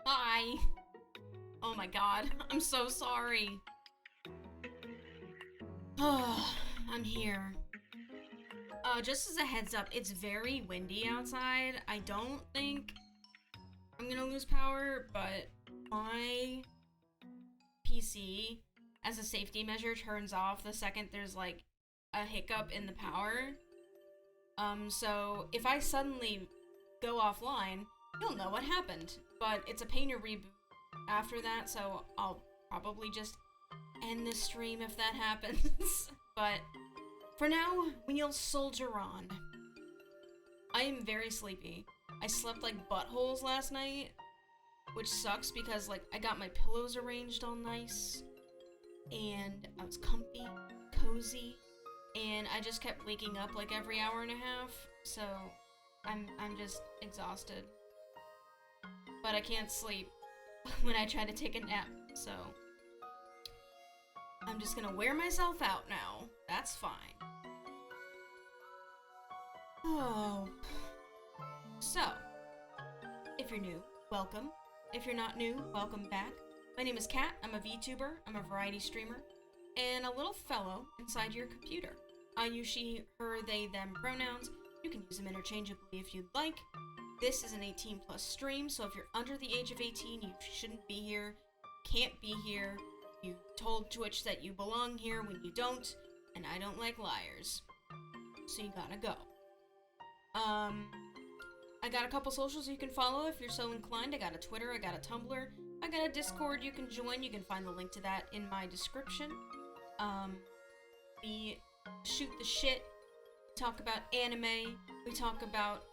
Hi. Oh my god, I'm so sorry. I'm here. Just as a heads up, it's very windy outside. I don't think I'm gonna lose power, but my PC, as a safety measure, turns off the second there's like a hiccup in the power. So if I suddenly go offline, you'll know what happened. But it's a pain to reboot after that, so I'll probably just end the stream if that happens. But for now, we'll soldier on. I am very sleepy. I slept like buttholes last night, which sucks because like I got my pillows arranged all nice, and I was comfy, cozy, and I just kept waking up like every hour and a half, so I'm just exhausted. But I can't sleep when I try to take a nap, so I'm just gonna wear myself out now. That's fine. Oh. So, if you're new, welcome. If you're not new, welcome back. My name is Kat, I'm a VTuber, I'm a variety streamer, and a little fellow inside your computer. I use she, her, they, them pronouns. You can use them interchangeably if you'd like. This is an 18 plus stream, so if you're under the age of 18, you shouldn't be here, can't be here. You told Twitch that you belong here when you don't, and I don't like liars. So you gotta go. I got a couple socials you can follow if you're so inclined. I got a Twitter, I got a Tumblr, I got a Discord you can join. You can find the link to that in my description. We shoot the shit, we talk about anime, we talk about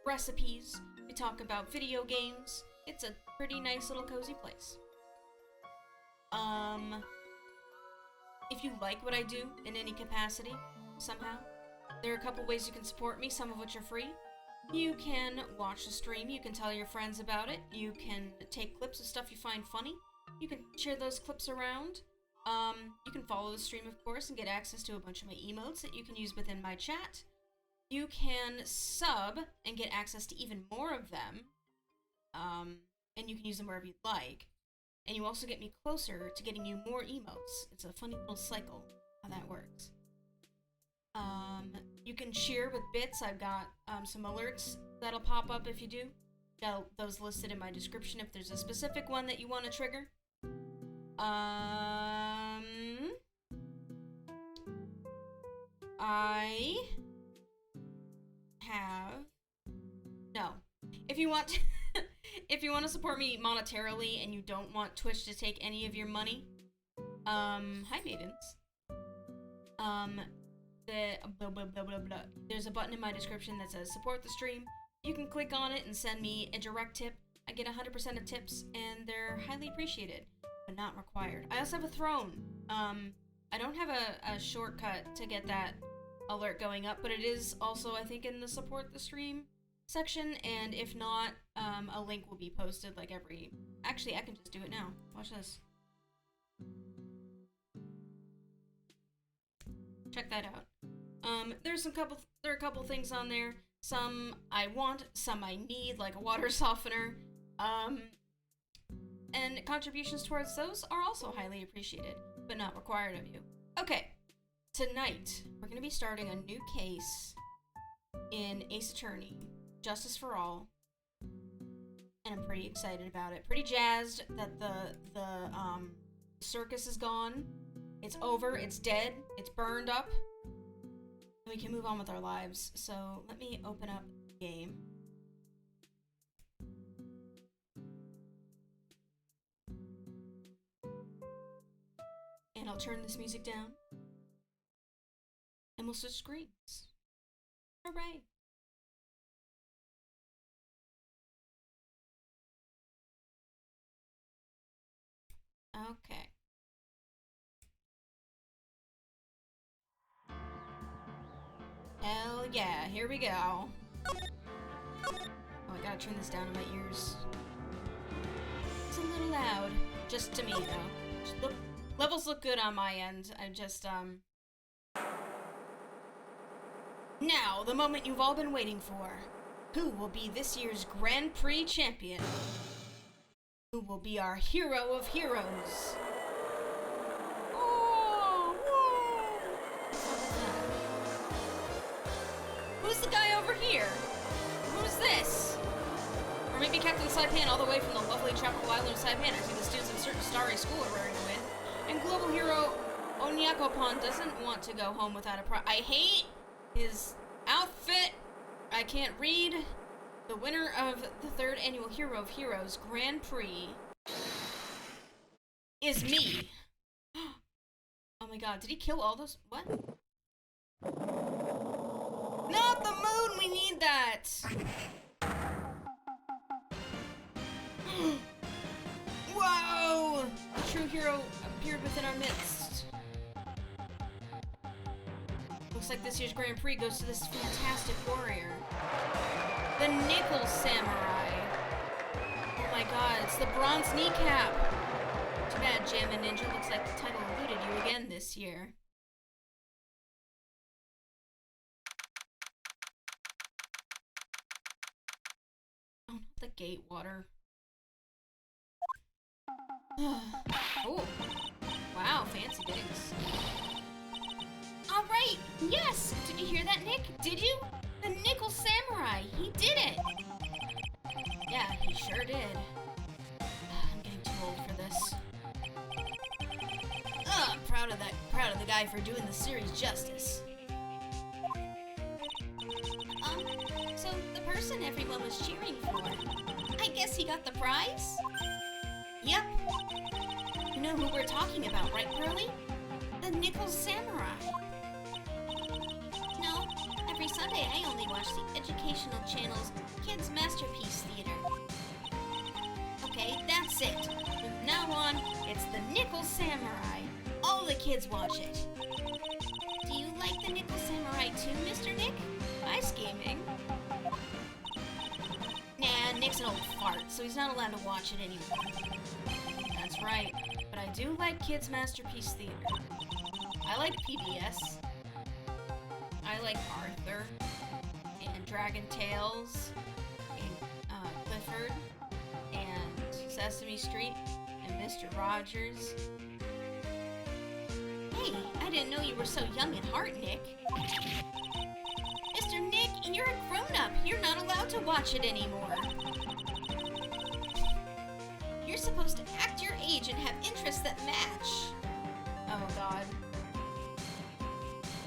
recipes, we talk about video games. It's a pretty nice little cozy place. If you like what I do in any capacity, somehow, there are a couple ways you can support me, some of which are free. You can watch the stream, you can tell your friends about it, you can take clips of stuff you find funny, you can share those clips around. You can follow the stream, of course, and get access to a bunch of my emotes that you can use within my chat. You can sub and get access to even more of them, and you can use them wherever you'd like. And you also get me closer to getting you more emotes. It's a funny little cycle, how that works. You can cheer with bits. I've got some alerts that'll pop up if you do. Those listed in my description if there's a specific one that you want to trigger. I have... No. If you want to... if you want to support me monetarily and you don't want Twitch to take any of your money, hi maidens. There's a button in my description that says support the stream. You can click on it and send me a direct tip. I get 100% of tips and they're highly appreciated, but not required. I also have a throne. I don't have a shortcut to get that alert going up, but it is also, I think, in the support the stream section, and if not, a link will be posted like every... Actually, I can just do it now. Watch this. Check that out. There are a couple things on there. Some I want, some I need, like a water softener. And contributions towards those are also highly appreciated, but not required of you. Okay, tonight we're gonna be starting a new case in Ace Attorney, Justice for All, and I'm pretty excited about it. Pretty jazzed that the circus is gone. It's over, it's dead, it's burned up, and we can move on with our lives. So let me open up the game. And I'll turn this music down. And we'll switch screens. Hooray! Okay. Hell yeah, here we go. Oh, I gotta turn this down in my ears. It's a little loud. Just to me, though. Levels look good on my end. I just, Now, the moment you've all been waiting for. Who will be this year's Grand Prix champion? Who will be our hero of heroes? Oh, whoa! Who's the guy over here? Who's this? Or maybe Captain Saipan all the way from the lovely tropical island of Saipan. I see the students of a certain starry school are raring to win. And global hero Onyakopan doesn't want to go home without a prize. I hate his outfit. I can't read. The winner of the 3rd annual Hero of Heroes Grand Prix is me. Oh my god, did he kill all those? What? Not the moon, we need that! Whoa! The true hero appeared within our midst. Looks like this year's Grand Prix goes to this fantastic warrior. The Nickel Samurai. Oh my god, it's the bronze kneecap. Too bad, Jammin' Ninja. Looks like the title eluded you again this year. Oh, not the gate water. Oh. Wow, fancy digs. Alright, yes! Did you hear that, Nick? Did you? The Nickel Samurai! He did it! Yeah, he sure did. I'm getting too old for this. I'm proud of the guy for doing the series justice. So the person everyone was cheering for, I guess he got the prize? Yep. You know who we're talking about, right, Pearly? The Nickel Samurai. No, every Sunday I only watch the educational channel's Kids Masterpiece Theater. Okay, that's it. From now on, it's the Nickel Samurai. All the kids watch it. Do you like the Nickel Samurai too, Mr. Nick? Ice gaming. Nah, Nick's an old fart, so he's not allowed to watch it anymore. That's right, but I do like Kids Masterpiece Theater. I like PBS. I like Arthur, and Dragon Tales, and Clifford, and Sesame Street, and Mr. Rogers. Hey, I didn't know you were so young at heart, Nick. Mr. Nick, You're a grown-up. You're not allowed to watch it anymore. You're supposed to act your age and have interests that match. Oh, God.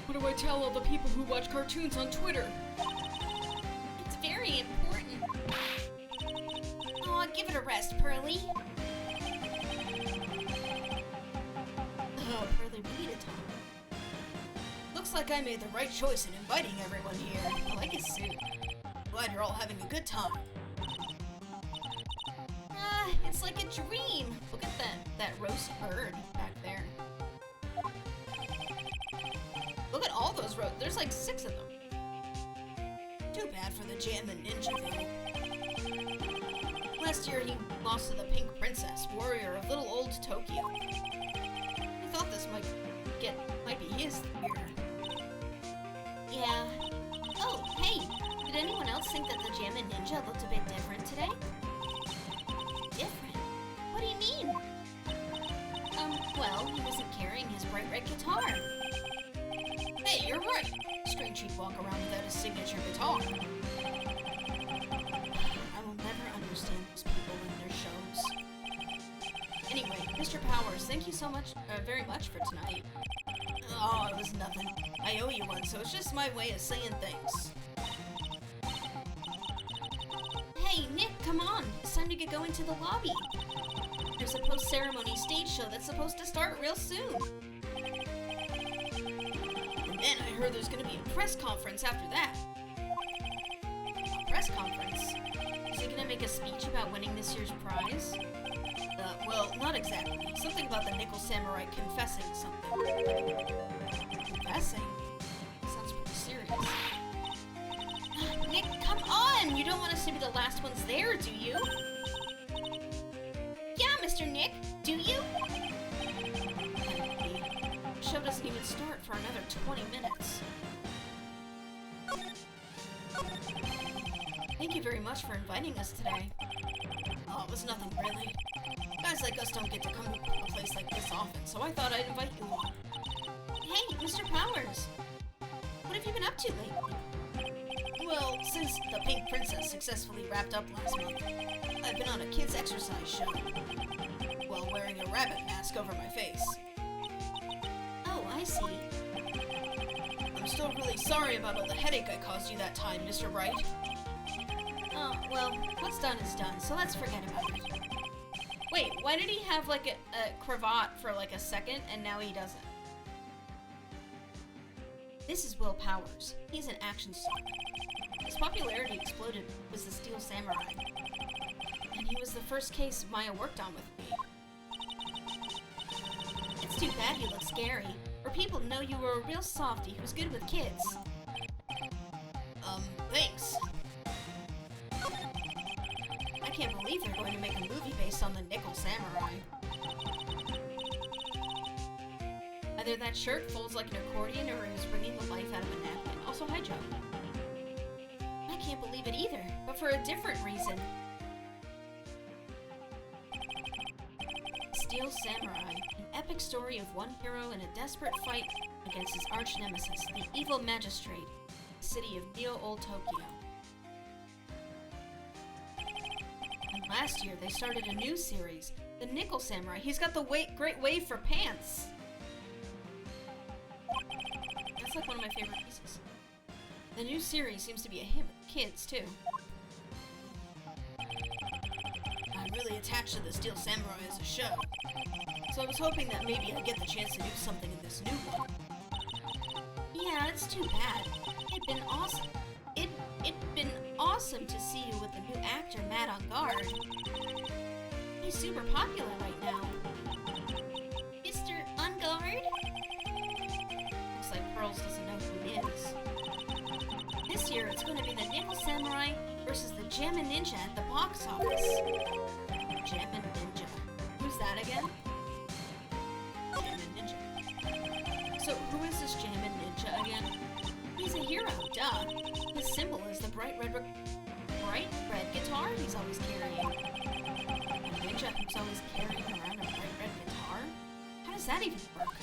What do I tell all the people who watch cartoons on Twitter? It's very important. Aw, give it a rest, Pearly. Oh, Pearly, we need to talk. Looks like I made the right choice in inviting everyone here. I like his suit. Glad you're all having a good time. It's like a dream. Look at that roast bird back there. Look at all those roasts. There's like 6 of them. Too bad for the Jammin' Ninja, though. Last year he lost to the Pink Princess, warrior of little old Tokyo. He thought this might be his year. Yeah. Oh, hey! Did anyone else think that the Jammin' Ninja looked a bit different today? Different? What do you mean? Well, he wasn't carrying his bright red guitar. Hey, you're right. Strange he'd walk around without his signature guitar. I will never understand those people and their shows. Anyway, Mr. Powers, thank you so much, very much for tonight. Oh, it was nothing. I owe you one, so it's just my way of saying things. Hey, Nick, come on. It's time to get going to the lobby. There's a post-ceremony stage show that's supposed to start real soon. And then I heard there's gonna be a press conference after that. A press conference? Is he gonna make a speech about winning this year's prize? Well, not exactly. Something about the Nickel Samurai confessing something. Confessing? Sounds pretty serious. Nick, come on! You don't want us to be the last ones there, do you? Yeah, Mr. Nick, do you? The show doesn't even start for another 20 minutes. Thank you very much for inviting us today. Oh, it was nothing really. Guys like us don't get to come to a place like this often, so I thought I'd invite you along. Hey, Mr. Powers! What have you been up to lately? Well, since the Pink Princess successfully wrapped up last month, I've been on a kids' exercise show, while wearing a rabbit mask over my face. Oh, I see. I'm still really sorry about all the headache I caused you that time, Mr. Wright. Oh, well, what's done is done, so let's forget about it. Wait, why did he have like a cravat for like a second, and now he doesn't? This is Will Powers. He's an action star. His popularity exploded was the Steel Samurai. And he was the first case Maya worked on with me. It's too bad you look scary, or people know you were a real softie who's good with kids. Thanks. I can't believe they're going to make a movie based on the Nickel Samurai. Either that shirt folds like an accordion or is bringing the life out of a napkin. Also, hi, Joe. I can't believe it either, but for a different reason. Steel Samurai, an epic story of one hero in a desperate fight against his arch-nemesis, the evil magistrate, the city of Neo-Old Tokyo. And last year, they started a new series, the Nickel Samurai. He's got the great wave for pants! That's like one of my favorite pieces. The new series seems to be a hit with kids, too. I'm really attached to the Steel Samurai as a show, so I was hoping that maybe I'd get the chance to do something in this new one. Yeah, it's too bad. It'd been awesome. It'd been awesome to see you with the new actor, Matt on guard. He's super popular right now. Mr. On guard? Looks like Pearls doesn't know who he is. This year, it's going to be the Nickel Samurai versus the Jammin' Ninja at the box office. Jammin' Ninja. Who's that again? Jammin' Ninja. So, who is this Jammin' Ninja again? He's a hero, duh. His symbol is the bright red guitar he's always carrying. A ninja who's always carrying around a bright red guitar? How does that even work?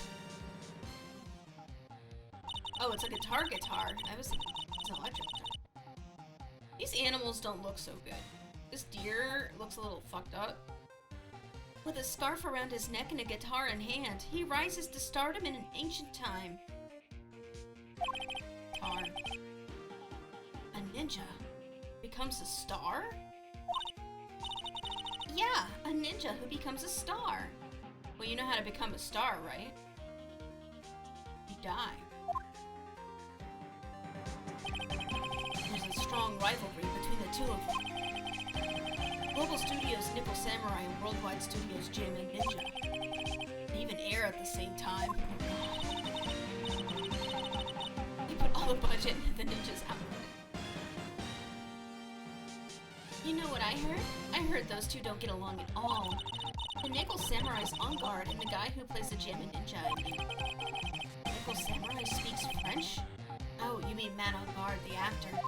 Oh, it's a guitar. I was thinking it's an electric guitar. These animals don't look so good. This deer looks a little fucked up. With a scarf around his neck and a guitar in hand, he rises to stardom in an ancient time. Tar. A ninja becomes a star? Yeah, a ninja who becomes a star. Well, you know how to become a star, right? You die. There's a strong rivalry between the two of them. Global Studios Nickel Samurai and Worldwide Studios Jim and Ninja. They even air at the same time. They put all the budget into the ninja's outfit. You know what I heard? I heard those two don't get along at all. The Nickel Samurai's on guard and the guy who plays the Jim and Ninja, I mean. Nickel Samurai speaks French? Oh, you mean Man on Guard, the actor.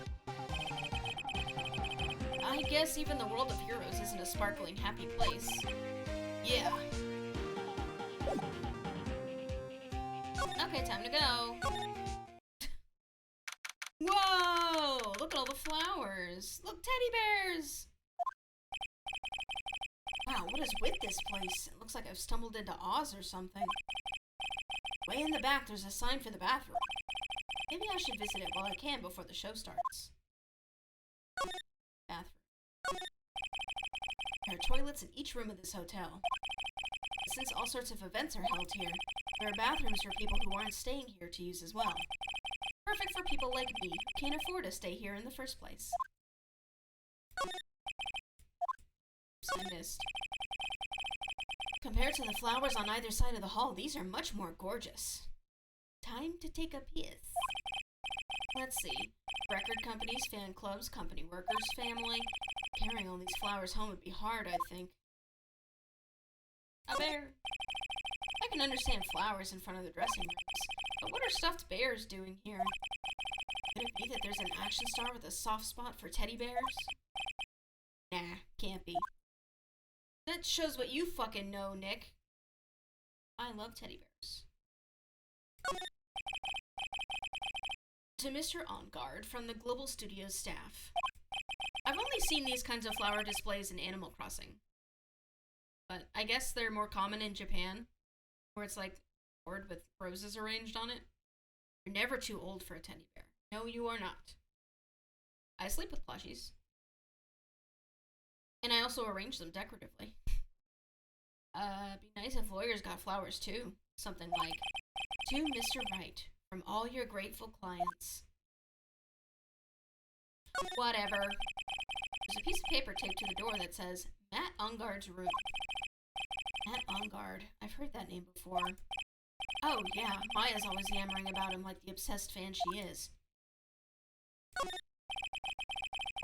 I guess even the world of heroes isn't a sparkling, happy place. Yeah. Okay, time to go. Whoa! Look at all the flowers. Look, teddy bears! Wow, what is with this place? It looks like I've stumbled into Oz or something. Way in the back, there's a sign for the bathroom. Maybe I should visit it while I can before the show starts. Bathroom. There are toilets in each room of this hotel. Since all sorts of events are held here, there are bathrooms for people who aren't staying here to use as well. Perfect for people like me who can't afford to stay here in the first place. Oops, I missed. Compared to the flowers on either side of the hall, these are much more gorgeous. Time to take a piss. Let's see. Record companies, fan clubs, company workers, family. Carrying all these flowers home would be hard, I think. A bear. I can understand flowers in front of the dressing rooms, but what are stuffed bears doing here? Could it be that there's an action star with a soft spot for teddy bears? Nah, can't be. That shows what you fucking know, Nick. I love teddy bears. To Mr. On Guard from the Global Studios staff. I've only seen these kinds of flower displays in Animal Crossing. But I guess they're more common in Japan, where it's like a board with roses arranged on it. You're never too old for a teddy bear. No, you are not. I sleep with plushies. And I also arrange them decoratively. Be nice if lawyers got flowers too. Something like, to Mr. Wright, from all your grateful clients. Whatever. There's a piece of paper taped to the door that says, Matt Ungard's room. Matt Ungard. I've heard that name before. Oh, yeah. Maya's always yammering about him like the obsessed fan she is. There's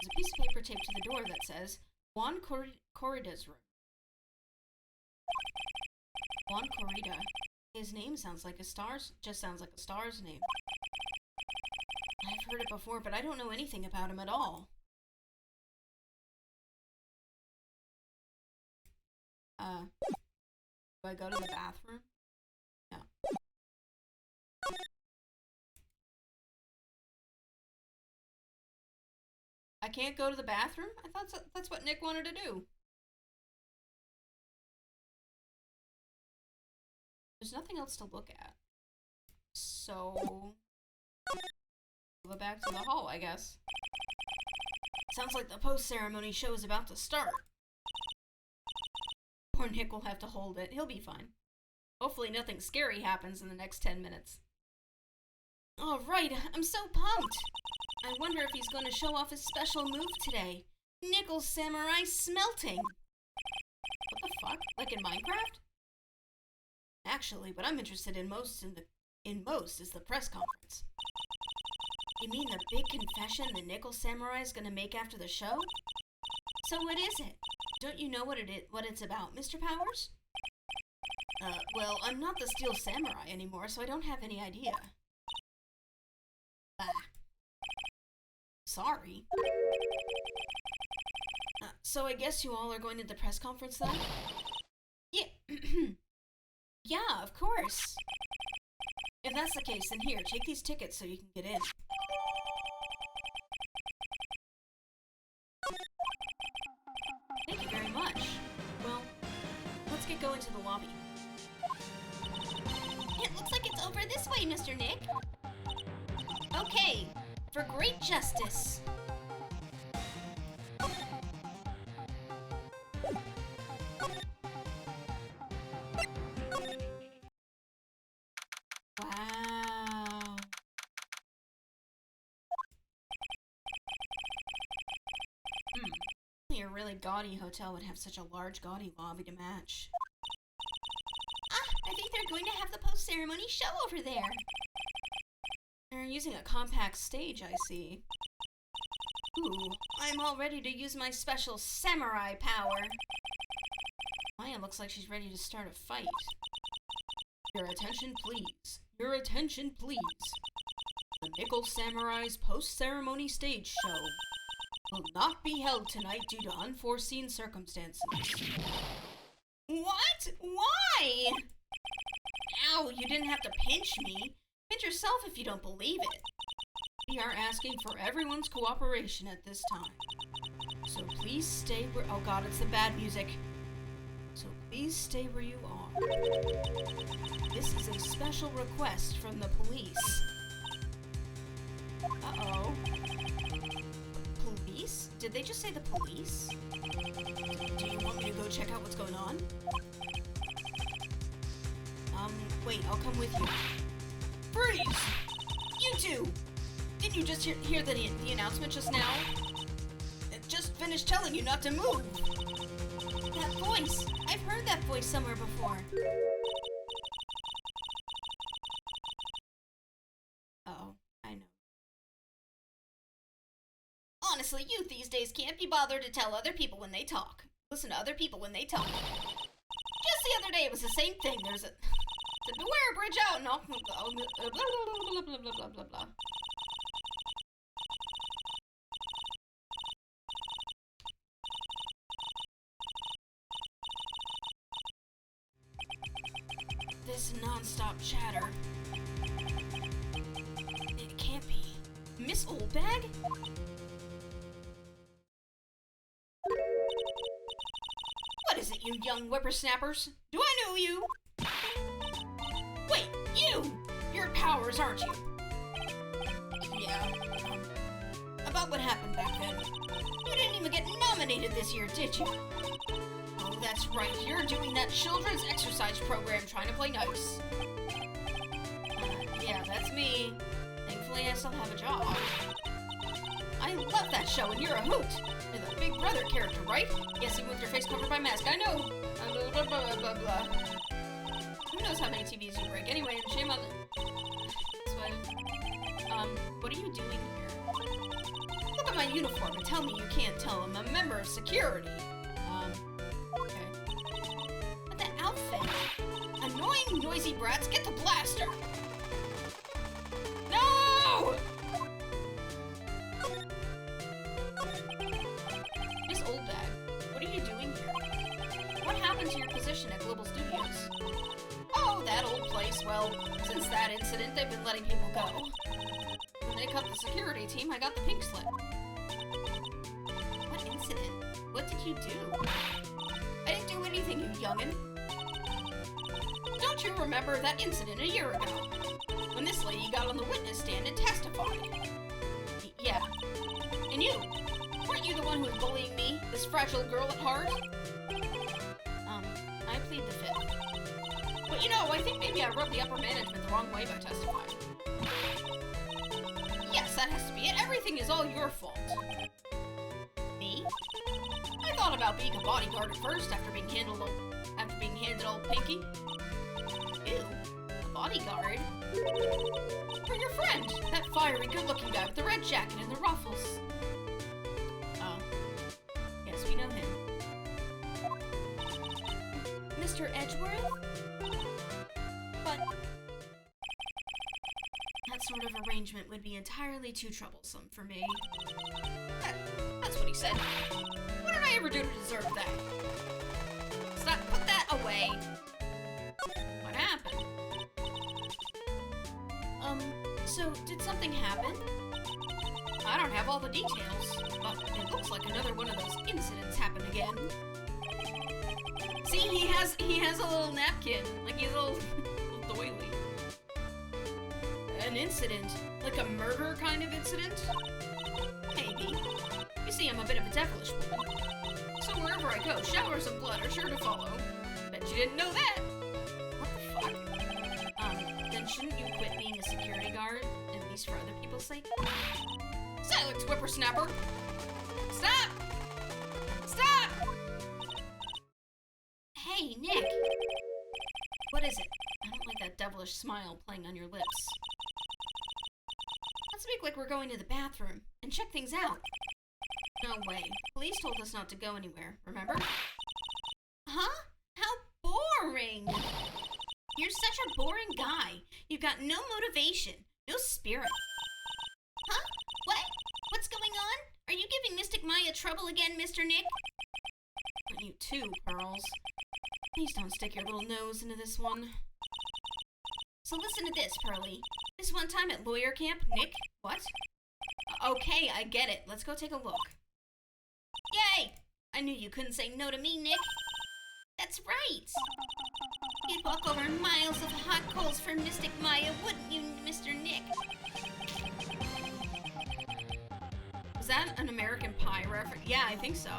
a piece of paper taped to the door that says, Juan Corrida's room. Juan Corrida. His name sounds like a star's, just sounds like a star's name. I've heard it before, but I don't know anything about him at all. Do I go to the bathroom? No. I can't go to the bathroom? I thought that's what Nick wanted to do. There's nothing else to look at. So, go back to the hall, I guess. Sounds like the post-ceremony show is about to start. Poor Nick will have to hold it. He'll be fine. Hopefully nothing scary happens in the next 10 minutes. All right, I'm so pumped. I wonder if he's going to show off his special move today. Nickel Samurai Smelting. What the fuck? Like in Minecraft? Actually, what I'm interested in most is the press conference. You mean the big confession the Nickel Samurai is going to make after the show? So what is it? Don't you know what it's about, Mr. Powers? Well, I'm not the Steel Samurai anymore, so I don't have any idea. Sorry. So I guess you all are going to the press conference then? Yeah. Yeah, of course. If that's the case, then here, take these tickets so you can get in. go into the lobby. It looks like it's over this way, Mr. Nick. Okay, for great justice. Wow. Only a really gaudy hotel would have such a large, gaudy lobby to match. I think they're going to have the post-ceremony show over there. They're using a compact stage, I see. Ooh, I'm all ready to use my special samurai power. Maya looks like she's ready to start a fight. Your attention, please. Your attention, please. The Nickel Samurai's post-ceremony stage show will not be held tonight due to unforeseen circumstances. What? Why? Ow, you didn't have to pinch me. Pinch yourself if you don't believe it. We are asking for everyone's cooperation at this time. So please stay where— oh god, it's the bad music. So please stay where you are. This is a special request from the police. Uh-oh. Police? Did they just say the police? Do you want me to go check out what's going on? Wait, I'll come with you. Freeze! You two! Didn't you just hear the announcement just now? It just finished telling you not to move! That voice! I've heard that voice somewhere before. Uh-oh, I know. Honestly, youth these days can't be bothered to tell other people when they talk. Listen to other people when they talk. Just the other day, it was the same thing. There's a beware bridge out and all blah blah blah blah blah blah blah. This non-stop chatter. It can't be. Miss Oldbag? What is it, you young whippersnappers? Do I know you? Wait, you! You're Powers, aren't you? Yeah. About what happened back then. You didn't even get nominated this year, did you? Oh, that's right. You're doing that children's exercise program trying to play nice. Yeah, that's me. Thankfully, I still have a job. I love that show, and you're a hoot. You're the Big Brother character, right? Yes, even with your face covered by mask. I know. Blah, blah, blah, blah, blah. Who knows how many TVs you break? Anyway, shame on this way. What are you doing here? Look at my uniform and tell me you can't tell I'm a member of security. Okay. But that outfit. Annoying, noisy brats, get the blaster! No! Miss Oldbag, what are you doing here? What happened to your position at Global Studios? Oh, that old place. Well, since that incident, they've been letting people go. When they cut the security team, I got the pink slip. What incident? What did you do? I didn't do anything, you youngin'. Don't you remember that incident a year ago? When this lady got on the witness stand and testified? Yeah. And you? Weren't you the one who was bullying me, this fragile girl at heart? I plead the fifth. But you know, I think maybe I rubbed the upper management the wrong way by testifying. Yes, that has to be it. Everything is all your fault. Me? I thought about being a bodyguard at first after being handed old Pinky. Ew. A bodyguard? For your friend, that fiery, good-looking guy with the red jacket and the ruffles. Oh. Yes, we know him. Mr. Edgeworth? But that sort of arrangement would be entirely too troublesome for me. That's what he said. What did I ever do to deserve that? Stop, put that away. What happened? So did something happen? I don't have all the details, but it looks like another one of those incidents happened again. See, he has a little napkin. Like he's a little doily. An incident. Like a murder kind of incident? Maybe. You see, I'm a bit of a devilish woman. So wherever I go, showers of blood are sure to follow. Bet you didn't know that! What the fuck? Then shouldn't you quit being a security guard, at least for other people's sake? Silence, whippersnapper! Stop! Stop! Hey, Nick! What is it? I don't like that devilish smile playing on your lips. Let's make like we're going to the bathroom and check things out. No way. Police told us not to go anywhere, remember? Huh? How boring! You're such a boring guy. You've got no motivation, no spirit. Huh? What? What's going on? Are you giving Mystic Maya trouble again, Mr. Nick? You too, Pearls. Please don't stick your little nose into this one. So listen to this, Pearly. This one time at lawyer camp, Nick... What? Okay, I get it. Let's go take a look. Yay! I knew you couldn't say no to me, Nick. That's right. You'd walk over miles of hot coals for Mystic Maya, wouldn't you, Mr. Nick? Was that an American Pie reference? Yeah, I think so.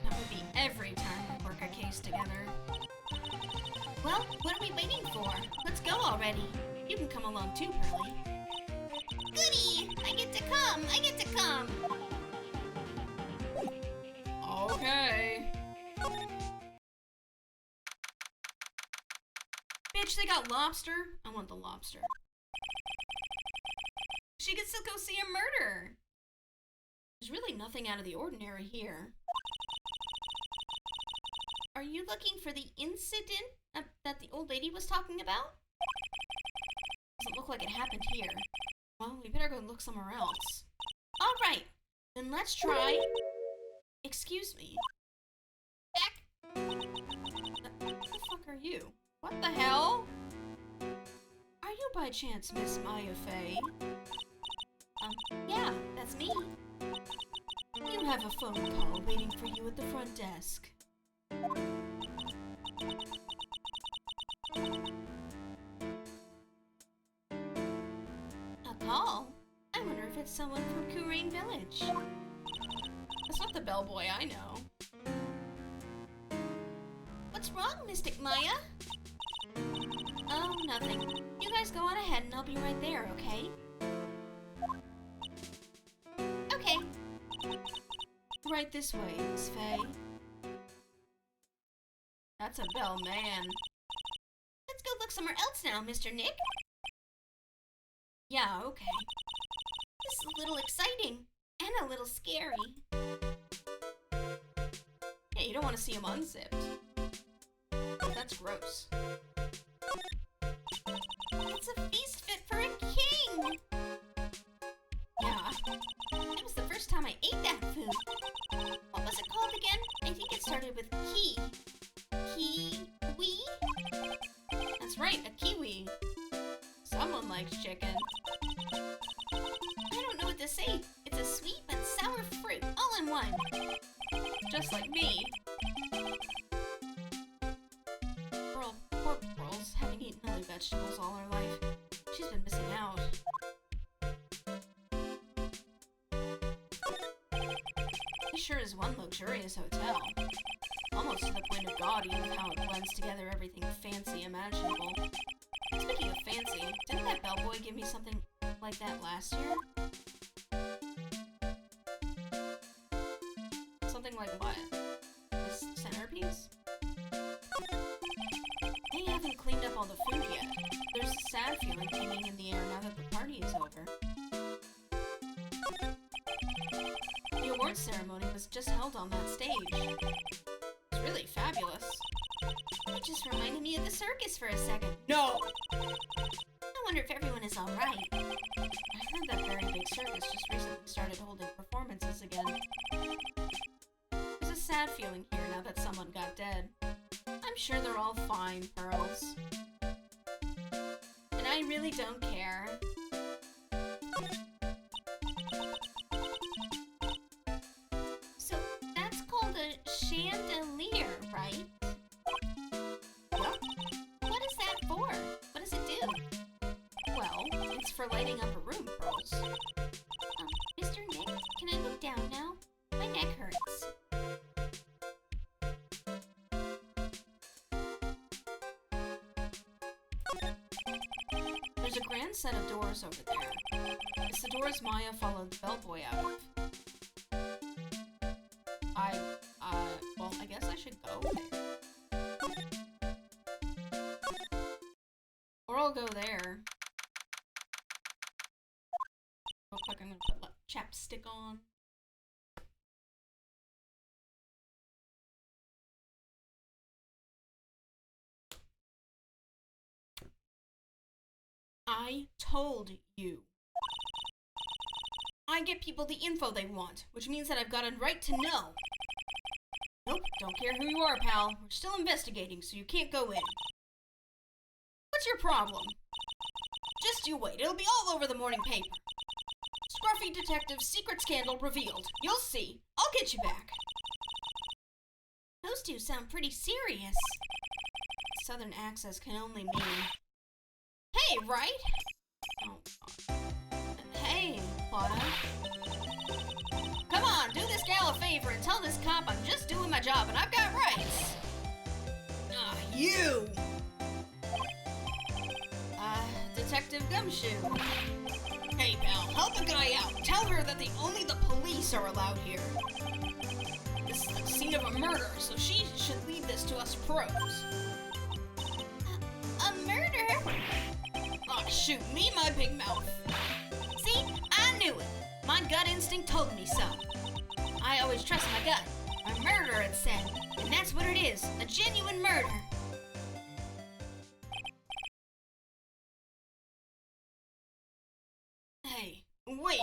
That would be every time we work a case together. Well, what are we waiting for? Let's go already. You can come along too, Pearly. Goody! I get to come! I get to come! Okay. Bitch, they got lobster? I want the lobster. She could still go see a murder. There's really nothing out of the ordinary here. Are you looking for the incident that the old lady was talking about? Doesn't look like it happened here. Well, we better go look somewhere else. All right, then let's try... Excuse me. Back. What the fuck are you? What the hell? Are you by chance Miss Maya Fey? Yeah, that's me. You have a phone call waiting for you at the front desk. A call? I wonder if it's someone from Kurain Village. That's not the bellboy I know. What's wrong, Mystic Maya? Oh, nothing. You guys go on ahead and I'll be right there, okay? Okay. Right this way, Miss Faye. That's a bell man. Let's go look somewhere else now, Mr. Nick. Yeah, okay. This is a little exciting and a little scary. Hey, you don't want to see him unzipped. That's gross. It's a feast fit for a king! Yeah. It was the first time I ate that food. What was it called again? I think it started with ki. Kiwi? That's right, a kiwi. Someone likes chicken. I don't know what to say. It's a sweet but sour fruit, all in one. Just like me. Poor Pearls, having eaten only vegetables all her life. She's been missing out. It sure is one luxurious hotel. Almost to the point of gaudy with how it blends together everything fancy imaginable. Speaking of fancy, didn't that bellboy give me something like that last year? Something like what? This centerpiece? They haven't cleaned up all the food yet. There's a sad feeling hanging in the air now that the party is over. The awards ceremony was just held on that stage. It's really fabulous. It just reminded me of the circus for a second. No! I wonder if everyone is alright. I heard that very big circus just recently started holding performances again. There's a sad feeling here now that someone got dead. I'm sure they're all fine, Pearls. And I really don't care. So, that's called a a chandelier, right? Yeah. What is that for? What does it do? Well, it's for lighting up a room, Pearls. Mr. Nick, can I look down now? My neck hurts. There's a grand set of doors over there. It's the doors Maya followed the bellboy out of. Well, I guess I should go there. Or I'll go there. Real quick, I'm gonna put chapstick on. I told you. I get people the info they want, which means that I've got a right to know. Nope, don't care who you are, pal. We're still investigating, so you can't go in. What's your problem? Just you wait, it'll be all over the morning paper. Scruffy detective's secret scandal revealed. You'll see. I'll get you back. Those two sound pretty serious. Southern accents can only mean... Hey, Wright! Oh, God. Hey, Lotta. Come on, do this gal a favor and tell this cop I'm just doing my job and I've got rights. Ah, you! Detective Gumshoe. Hey, pal, help a guy out. Tell her that only the police are allowed here. This is the scene of a murder, so she should leave this to us pros. A murder? Aw, shoot, me and my big mouth. See, I knew it. My gut instinct told me so. I always trust my gut. A murder, it said. And that's what it is, a genuine murder. Hey, wait.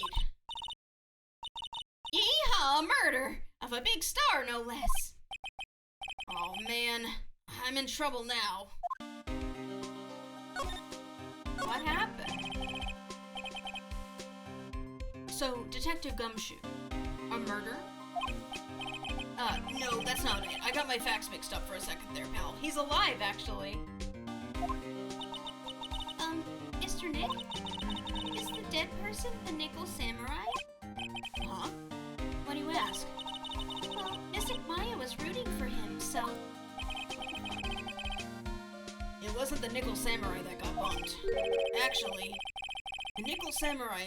Yeehaw, murder! Of a big star, no less. Oh, man. I'm in trouble now. What happened? So, Detective Gumshoe, a murder? No, that's not it. I got my facts mixed up for a second there, pal. He's alive, actually. Mr. Nick? Is the dead person the Nickel Samurai? Huh? Why do you ask? Well, Mystic Maya was rooting for him, so... It wasn't the Nickel Samurai that got bumped. Actually, the Nickel Samurai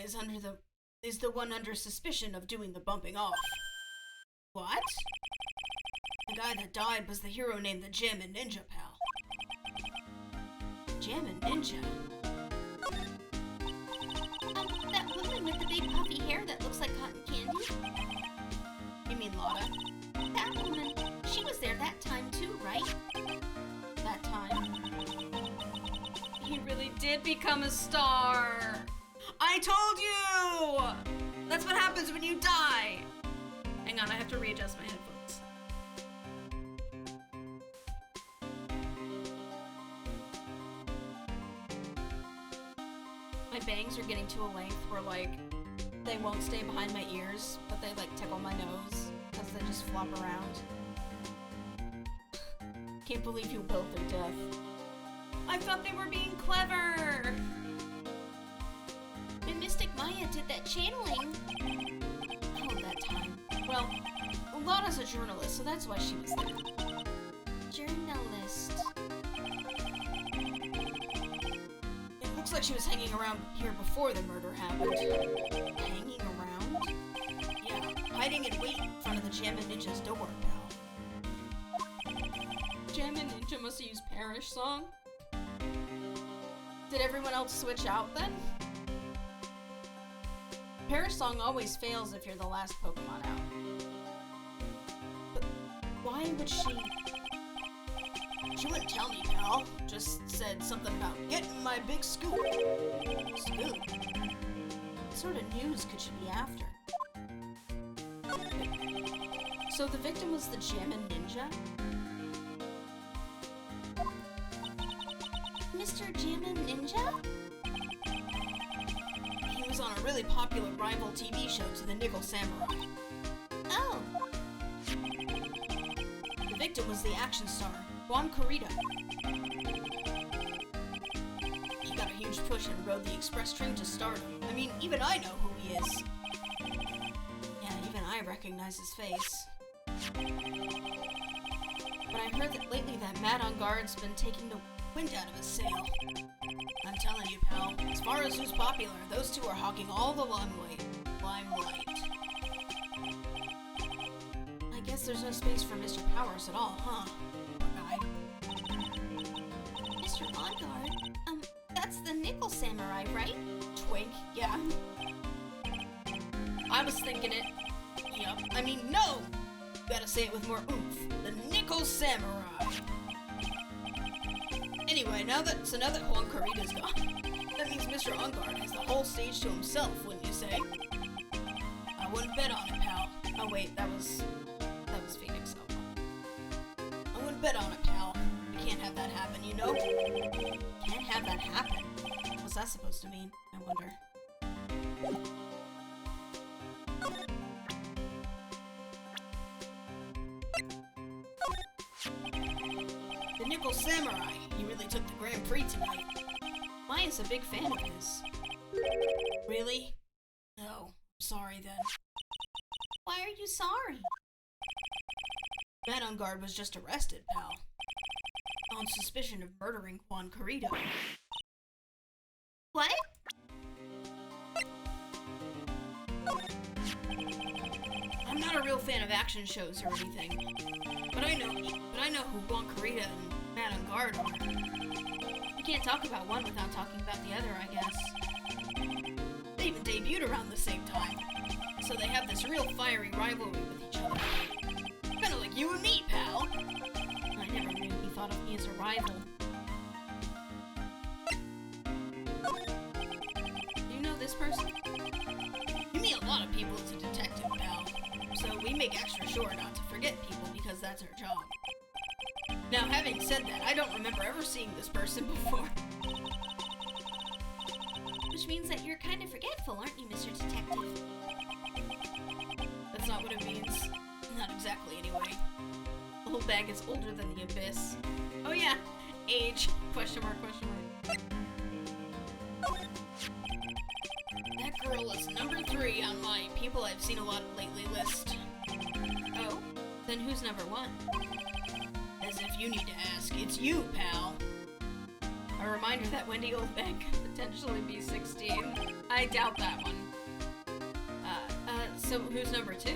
is the one under suspicion of doing the bumping off. What? The guy that died was the hero named the Jammin' Ninja, pal. Jammin' Ninja? That woman with the big puffy hair that looks like cotton candy? You mean Lotta? That woman, she was there that time too, right? That time? He really did become a star! I told you! That's what happens when you die! Hang on, I have to readjust my headphones. My bangs are getting to a length where, like, they won't stay behind my ears, but they, like, tickle my nose because they just flop around. Can't believe you built their death. I thought they were being clever! When Mystic Maya did that channeling... Oh, that time. Well, Lotta's a journalist, so that's why she was there. Journalist. It looks like she was hanging around here before the murder happened. Hanging around? Yeah, hiding in wait in front of the Jammin' Ninja's door, pal. Jammin' Ninja must have used Parish Song? Did everyone else switch out then? Parish Song always fails if you're the last Pokemon out. But why would she... She wouldn't tell me, pal. Just said something about getting my big scoop. Scoop? What sort of news could she be after? So the victim was the Jammin' Ninja? Mr. Jammin' Ninja? He was on a really popular rival TV show to the Nickel Samurai. Oh. victim was the action star, Juan Corrida. He got a huge push and rode the express train to stardom. I mean, even I know who he is. Yeah, even I recognize his face. But I've heard that lately that man on guard's been taking the wind out of his sail. I'm telling you, pal, as far as who's popular, those two are hogging all the limelight. I guess there's no space for Mr. Powers at all, huh? Poor guy. Mr. On Guard? That's the Nickel Samurai, right? Twink, yeah. I was thinking it. Yep. I mean, no! You gotta say it with more oomph. The Nickel Samurai. Anyway, now that Juan Corrida's gone, that means Mr. On Guard has the whole stage to himself, wouldn't you say? I wouldn't bet on it, pal. Oh wait, that was Phoenix. Oh. I wouldn't bet on it, pal. You can't have that happen, you know? Can't have that happen? What's that supposed to mean? I wonder. The Nickel Samurai. He really took the Grand Prix tonight. Maya's a big fan of his. Really? No. Sorry then. Why are you sorry? Man on guard was just arrested, pal. On suspicion of murdering Juan Corrida. What? I'm not a real fan of action shows or anything, but I know who Juan Corrida and Man on Guard are. You can't talk about one without talking about the other, I guess. They even debuted around the same time, so they have this real fiery rivalry with each other. Kinda like you and me, pal. I never knew he thought of me as a rival. Do you know this person? You meet a lot of people as a detective, pal. So we make extra sure not to forget people because that's our job. Now, having said that, I don't remember ever seeing this person before. Which means that you're kind of forgetful, aren't you, Mr. Detective? That's not what it means. Not exactly, anyway. The whole bag is older than the abyss. Oh yeah, age. Question mark, question mark. That girl is number 3 on my people I've seen a lot lately list. Oh? Then who's number 1? As if you need to ask, it's you, pal. A reminder that Wendy Oldbank could potentially be 16. I doubt that one. So who's number 2?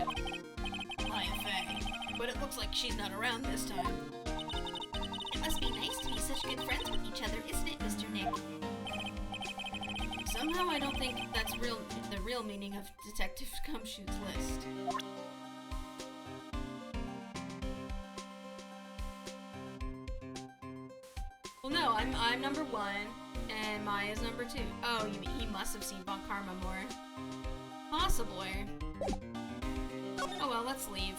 Maya Fey. But it looks like she's not around this time. It must be nice to be such good friends with each other, isn't it, Mr. Nick? Somehow I don't think that's the real meaning of Detective Gumshoe's list. Well, no, I'm number 1, and Maya's number 2. Oh, you mean he must have seen Von Karma more. Possibly. Oh well, let's leave.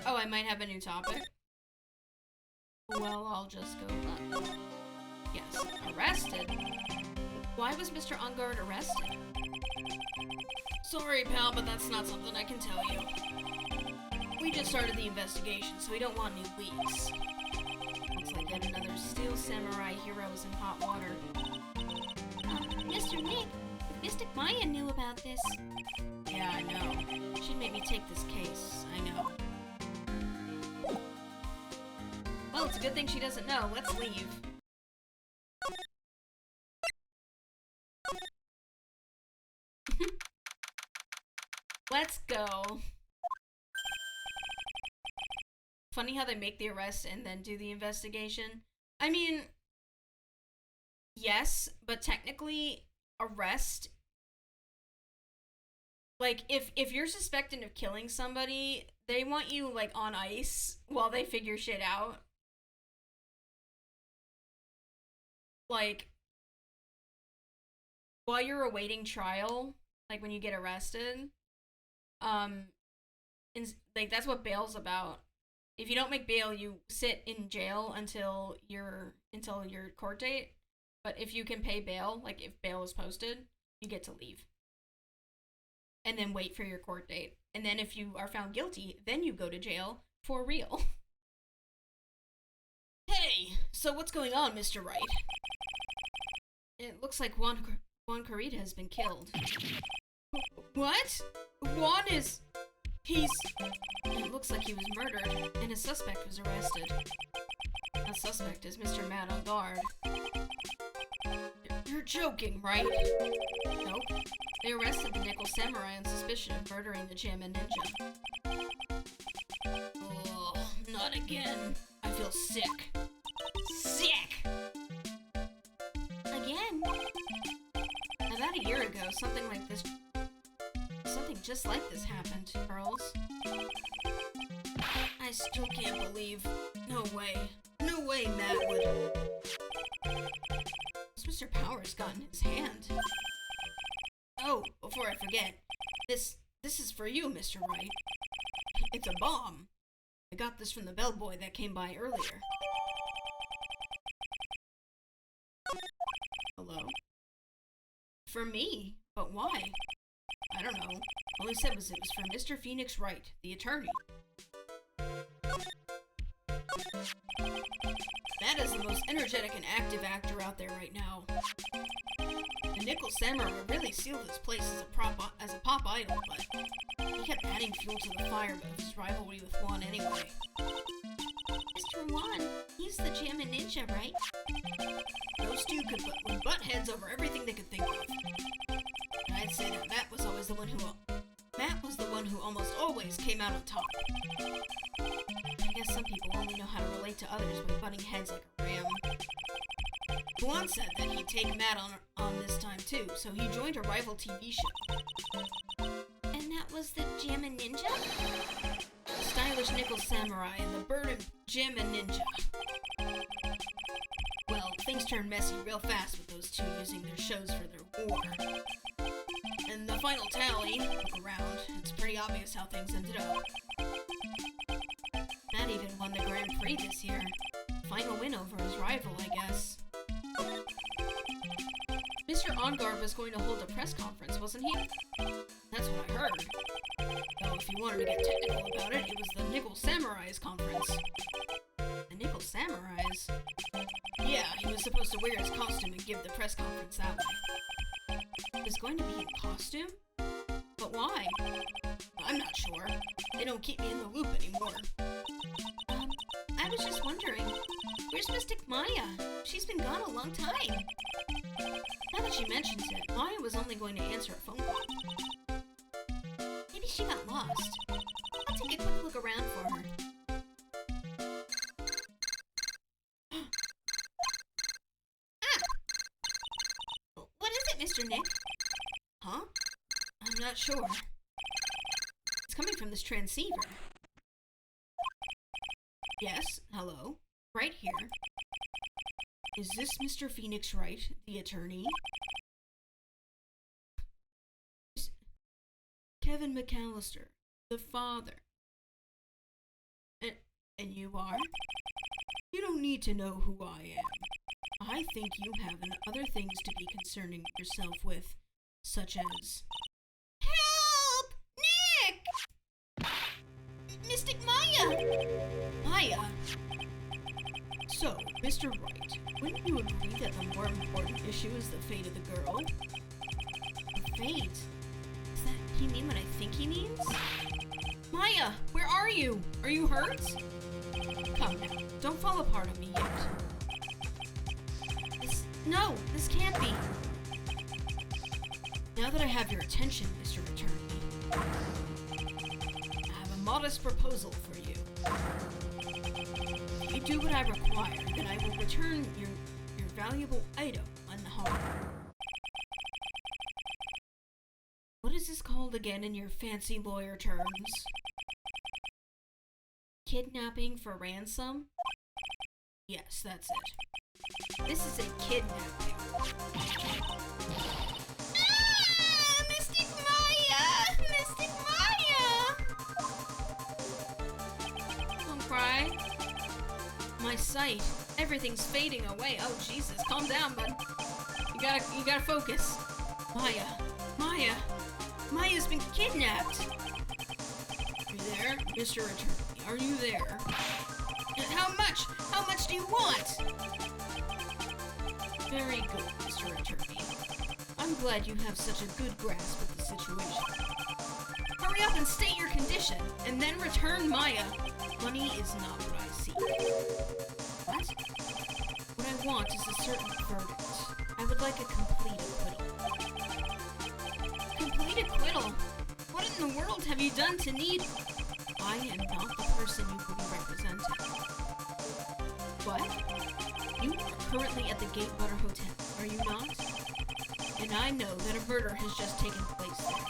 Oh, I might have a new topic. Well, I'll just go left. Yes, arrested? Why was Mr. On Guard arrested? Sorry, pal, but that's not something I can tell you. We just started the investigation, so we don't want any leaks. Looks like yet another Steel Samurai hero is in hot water. Mr. Nick, if Mystic Maya knew about this. Yeah, I know. She'd make me take this case. I know. Well, it's a good thing she doesn't know. Let's leave. Let's go. Funny how they make the arrest and then do the investigation. I mean, yes, but technically, arrest, Like, if you're suspected of killing somebody, they want you, like, on ice while they figure shit out. Like, while you're awaiting trial, like, when you get arrested, like, that's what bail's about. If you don't make bail, you sit in jail until your court date. But if you can pay bail, like, if bail is posted, you get to leave. And then wait for your court date. And then if you are found guilty, then you go to jail for real. Hey, so what's going on, Mr. Wright? It looks like Juan Carita has been killed. What? Juan is... It looks like he was murdered, and a suspect was arrested. A suspect is Mr. Matt on guard. You're joking, right? Nope. They arrested the Nickel Samurai on suspicion of murdering the Jammin' Ninja. Oh, not again. I feel sick. Sick! Again? About a year ago, something just like this happened, Pearls. I still can't believe. No way. No way Matt would... What's Mr. Powers got in his hand? Oh, before I forget, this is for you, Mr. Wright. It's a bomb. I got this from the bellboy that came by earlier. Hello? For me? But why? I don't know. All he said was it was from Mr. Phoenix Wright, the attorney. Matt is the most energetic and active actor out there right now. The Nickel Samurai really sealed his place as a pop idol, but he kept adding fuel to the fire of his rivalry with Juan anyway. Mr. Juan, he's the Jammin' Ninja, right? Those two could butt heads over everything they could think of. And I'd say that Matt was the one who almost always came out on top. I guess some people only know how to relate to others by butting heads like a ram. Juan said that he'd take Matt on this time too, so he joined a rival TV show. And that was the Jammin' Ninja? The stylish Nickel Samurai and the Bird Jammin' Ninja. Well, things turned messy real fast with those two using their shows for their war. And the final tally, look around, it's pretty obvious how things ended up. Matt even won the Grand Prix this year. Final win over his rival, I guess. Mr. Ongar was going to hold a press conference, wasn't he? That's what I heard. Though if you wanted to get technical about it, it was the Nickel Samurai's conference. The Nickel Samurai's? Yeah, he was supposed to wear his costume and give the press conference that way. He was going to be in costume? But why? I'm not sure. They don't keep me in the loop anymore. I was just wondering, where's Mystic Maya? She's been gone a long time. Now that she mentions it, Maya was only going to answer a phone call. Maybe she got lost. I'll take a quick look around for her. What is it, Mr. Nick? Huh? I'm not sure. It's coming from this transceiver. Yes, hello. Right here. Is this Mr. Phoenix Wright, the attorney? Kevin McAllister, the father. And you are? You don't need to know who I am. I think you have other things to be concerning yourself with, such as... Help! Nick! Mystic Maya! Maya? So, Mr. Wright, wouldn't you agree that the more important issue is the fate of the girl? The fate? Does that he mean what I think he means? Maya, where are you? Are you hurt? Come now, don't fall apart on me yet. This can't be. Now that I have your attention, Mr. Attorney, I have a modest proposal for you. If you do what I require, then I will return your valuable item unharmed. What is this called again? again in your fancy lawyer terms. Kidnapping for ransom? Yes, that's it. This is a kidnapping. Ah! Mystic Maya! Mystic Maya! Don't cry. My sight. Everything's fading away. Oh, Jesus. Calm down, bud. You gotta focus. Maya. Maya's been kidnapped. Are you there? Mr. Attorney, are you there? And how much? How much do you want? Very good, Mr. Attorney. I'm glad you have such a good grasp of the situation. Hurry up and state your condition, and then return Maya. Money is not what I seek. What? What I want is a certain verdict. I would like a complete acquittal. Complete acquittal? What in the world have you done to need... I am not the person you will be representing. What? You are currently at the Gatewater Hotel, are you not? And I know that a murder has just taken place there.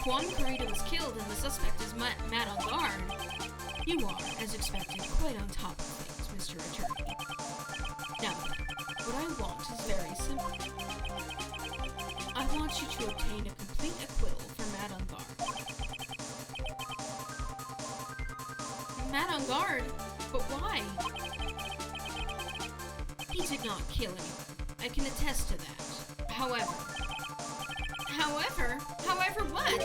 Juan Carita was killed and the suspect is mad on guard. You are, as expected, quite on top of things, Mr. Attorney. Now, what I want is very simple. I want you to obtain a complete acquittal for Mad on Guard. Mad on Guard? But why? He did not kill anyone. I can attest to that. However, what?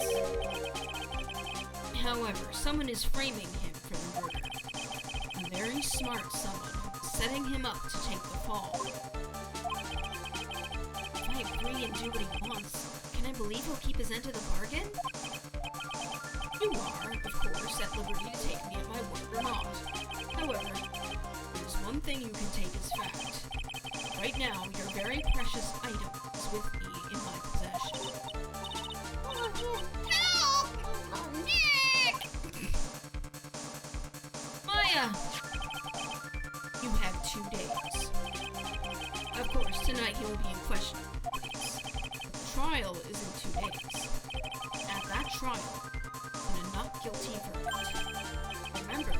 However, someone is framing him for the murder. A very smart someone, setting him up to take the fall. If I agree and do what he wants, can I believe he'll keep his end of the bargain? You are, of course, at liberty to take me at my word or not. However, there's one thing you can take as fact. Right now, your very precious item is with me in my possession. Help! Oh, Nick! Maya! You have 2 days. Of course, tonight you will be in question. The trial is in 2 days. At that trial, in a not guilty verdict. Remember,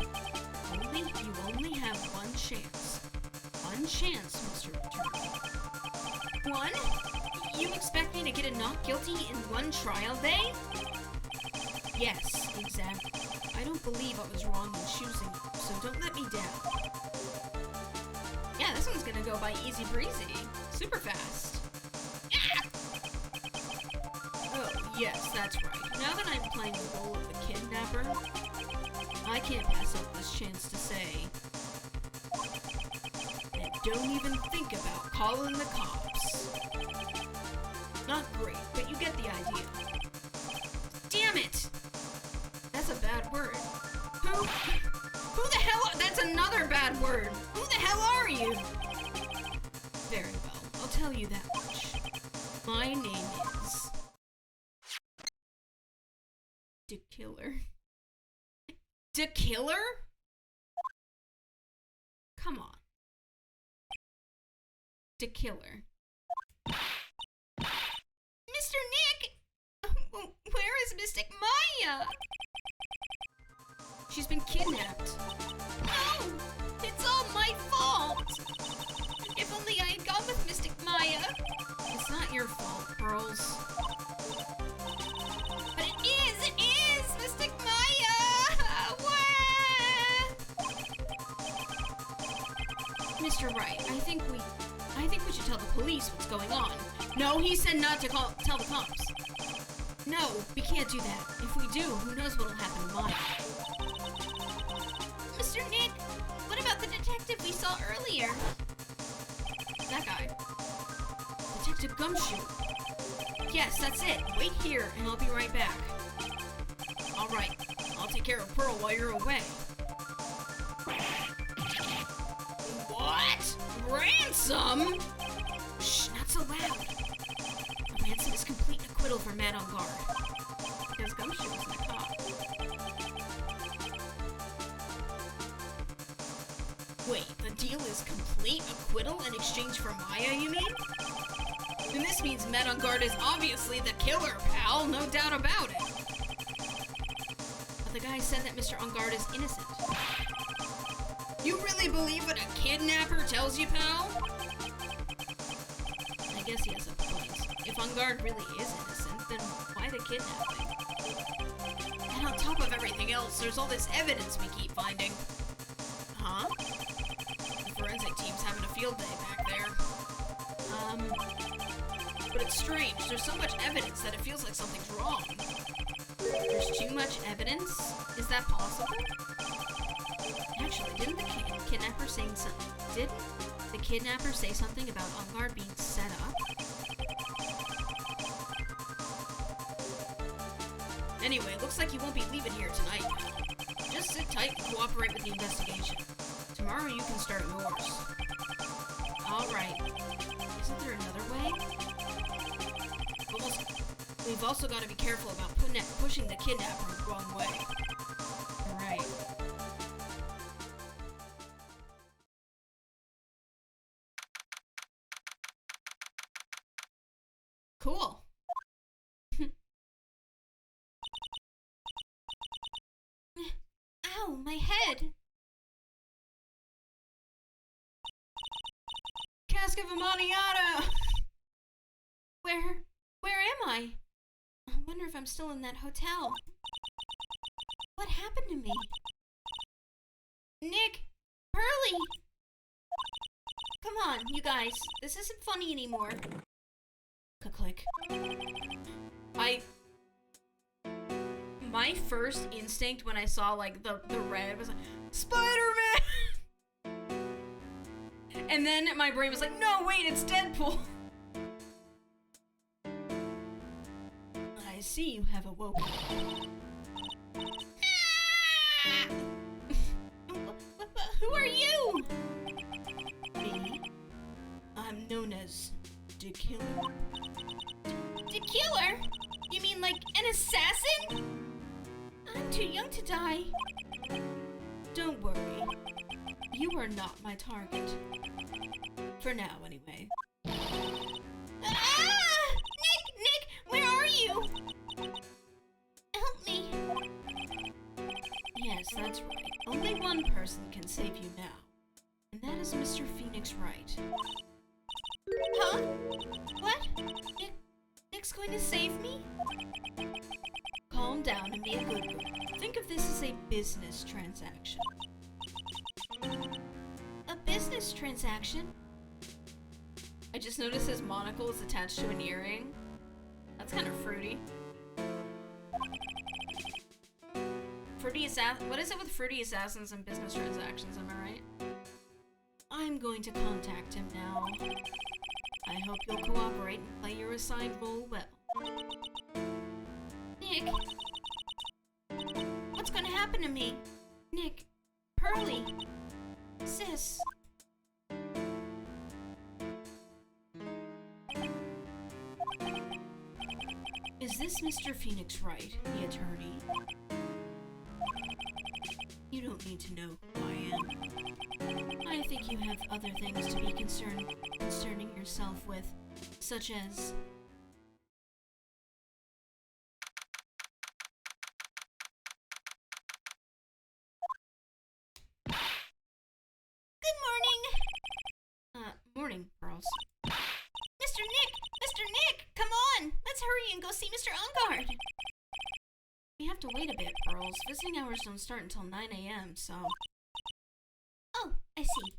you only have one chance. One chance, Mr. Attorney. One? You expect me to get a not guilty in one trial day? Yes, exactly. I don't believe I was wrong in choosing you, so don't let me down. Yeah, this one's gonna go by easy breezy. Super fast. Yeah! Oh, yes, that's right. Now that I'm playing the role of the kidnapper, I can't pass up this chance to say, and don't even think about calling the cops. Not great, but you get the idea. Damn it! That's a bad word. Who the hell? That's another bad word. Who the hell are you? Very well, I'll tell you that much. My name is... DeKiller. DeKiller? Come on. DeKiller. Mr. Nick! Where is Mystic Maya? She's been kidnapped. No! It's all my fault! If only I had gone with Mystic Maya! It's not your fault, Pearls. But it is! Mystic Maya! Wah! Mr. Wright, I think we should tell the police what's going on. No, he said not to tell the cops. No, we can't do that. If we do, who knows what'll happen to Maya. Mr. Nick, what about the detective we saw earlier? That guy. Detective Gumshoe. Yes, that's it. Wait here, and I'll be right back. Alright, I'll take care of Pearl while you're away. What? Ransom? Shh, not so loud. The ransom is complete acquittal for Mad on Guard. Because Gumshoe isn't a cop. Wait, the deal is complete acquittal in exchange for Maya, you mean? And this means Men on Guard is obviously the killer, pal. No doubt about it. But the guy said that Mr. On Guard is innocent. You really believe what a kidnapper tells you, pal? I guess he has a point. If On Guard really is innocent, then why the kidnapping? And on top of everything else, there's all this evidence we keep finding. Huh? The forensic team's having a field day back there. But it's strange. There's so much evidence that it feels like something's wrong. There's too much evidence? Is that possible? Actually, didn't the kidnapper say something? Did the kidnapper say something about On Guard being set up? Anyway, looks like you won't be leaving here tonight. Just sit tight and cooperate with the investigation. Tomorrow you can start yours. Alright. Isn't there another way? We've also got to be careful about pushing the kidnapper the wrong way. Alright. Cool. Ow, my head! Cask of Amontillado! Where am I? I wonder if I'm still in that hotel. What happened to me? Nick! Pearly! Come on, you guys. This isn't funny anymore. Click. My first instinct when I saw, like, the red was like, Spider-Man! And then my brain was like, no, wait, it's Deadpool! I see you have awoken. Ah! Who are you? Me? I'm known as the Killer. The Killer? You mean like an assassin? I'm too young to die. Don't worry. You are not my target. For now, anyway. Ah! Nick! Where are you? Help me. Yes, that's right. Only one person can save you now. And that is Mr. Phoenix Wright. Huh? What? Nick's going to save me? Calm down and be a good girl. Think of this as a business transaction. A business transaction? I just noticed his monocle is attached to an earring. That's kind of fruity. What is it with fruity assassins and business transactions, am I right? I'm going to contact him now. I hope you'll cooperate and play your assigned role well. Nick! What's gonna happen to me? Nick! Pearly! Sis! Is this Mr. Phoenix Wright, the attorney? You don't need to know who I am. I think you have other things to be concerning yourself with, such as... Good morning! Morning, Pearls. Mr. Nick! Come on! Let's hurry and go see Mr. Ungard! We have to wait a bit, Pearls. Visiting hours don't start until 9 a.m., so... Oh, I see.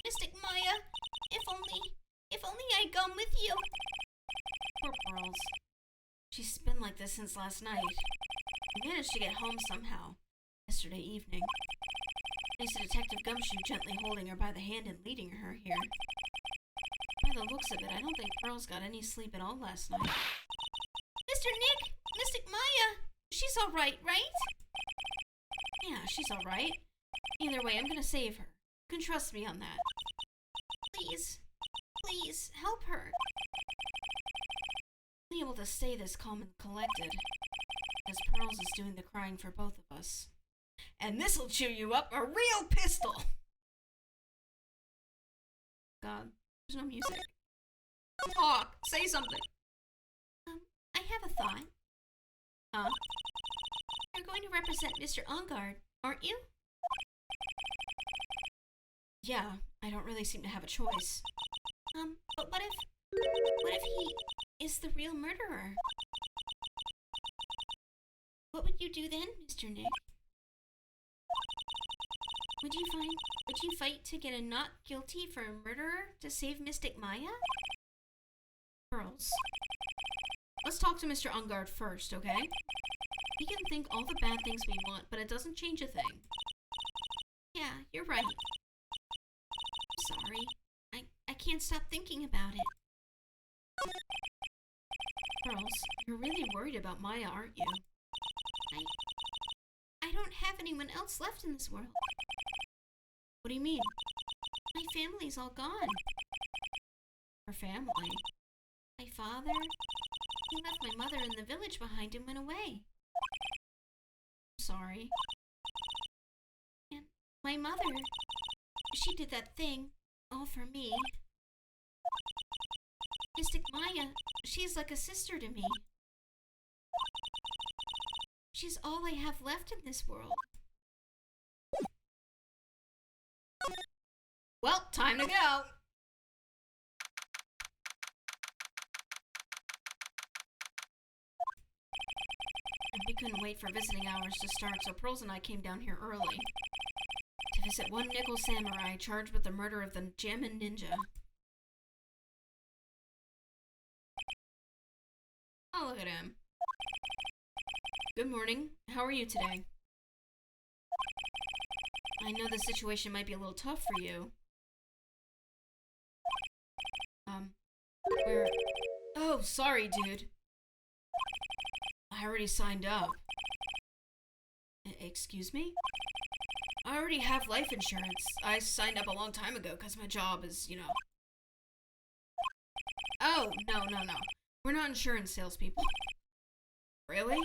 Mystic Maya, if only I'd gone with you. Poor Pearls. She's been like this since last night. We managed to get home somehow, yesterday evening. Thanks to Detective Gumshoe gently holding her by the hand and leading her here. By the looks of it, I don't think Pearls got any sleep at all last night. Mr. Nick! Mystic Maya! She's alright, right? Yeah, she's alright. Either way, I'm gonna save her. You can trust me on that. Please, help her. Be able to stay this calm and collected, as Pearls is doing the crying for both of us. And this'll cheer you up, a real pistol! God, there's no music. Talk. Say something. I have a thought. Huh? You're going to represent Mr. Ongard, aren't you? Yeah, I don't really seem to have a choice. But what if he is the real murderer? What would you do then, Mr. Nick? Would you fight to get a not guilty for a murderer to save Mystic Maya? Girls, let's talk to Mr. Ungard first, okay? We can think all the bad things we want, but it doesn't change a thing. Yeah, you're right. I'm sorry. I can't stop thinking about it. Girls, you're really worried about Maya, aren't you? I don't have anyone else left in this world. What do you mean? My family's all gone. Her family? My father, he left my mother in the village behind and went away. I'm sorry. And my mother, she did that thing, all for me. Mystic Maya, she's like a sister to me. She's all I have left in this world. Well, time to go! We couldn't wait for visiting hours to start, so Pearls and I came down here early to visit one nickel samurai charged with the murder of the Jammin Ninja. Oh, look at him. Good morning. How are you today? I know the situation might be a little tough for you. Oh, sorry, dude. I already signed up. Excuse me? I already have life insurance. I signed up a long time ago because my job is, you know. Oh, no. We're not insurance salespeople. Really?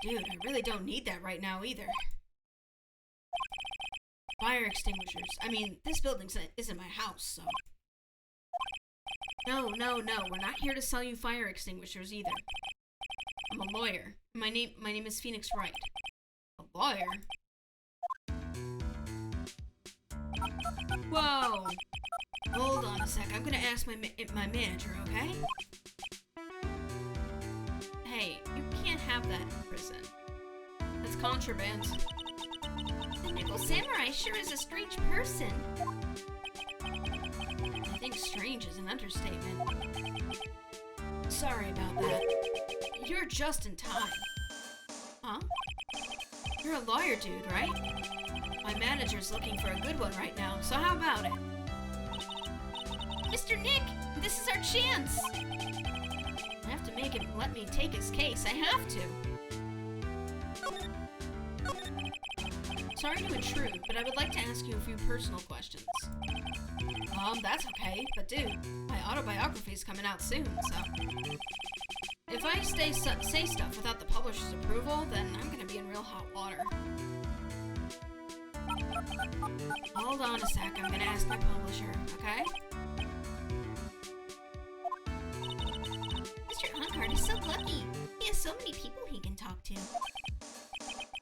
Dude, I really don't need that right now either. Fire extinguishers. I mean, this building isn't my house, so. No. We're not here to sell you fire extinguishers either. I'm a lawyer. My name is Phoenix Wright. A lawyer? Whoa! Hold on a sec. I'm gonna ask my manager, okay? Hey, you can't have that in prison. That's contraband. The Nickel Samurai sure is a strange person. I think strange is an understatement. Sorry about that. You're just in time. Huh? You're a lawyer dude, right? My manager's looking for a good one right now, so how about it? Mr. Nick, this is our chance! I have to make him let me take his case. I have to. Sorry to intrude, but I would like to ask you a few personal questions. That's okay, but dude, my autobiography's coming out soon, so... If I say stuff without the publisher's approval, then I'm gonna be in real hot water. Hold on a sec, I'm gonna ask my publisher, okay? Mr. Ongard is so lucky. He has so many people he can talk to.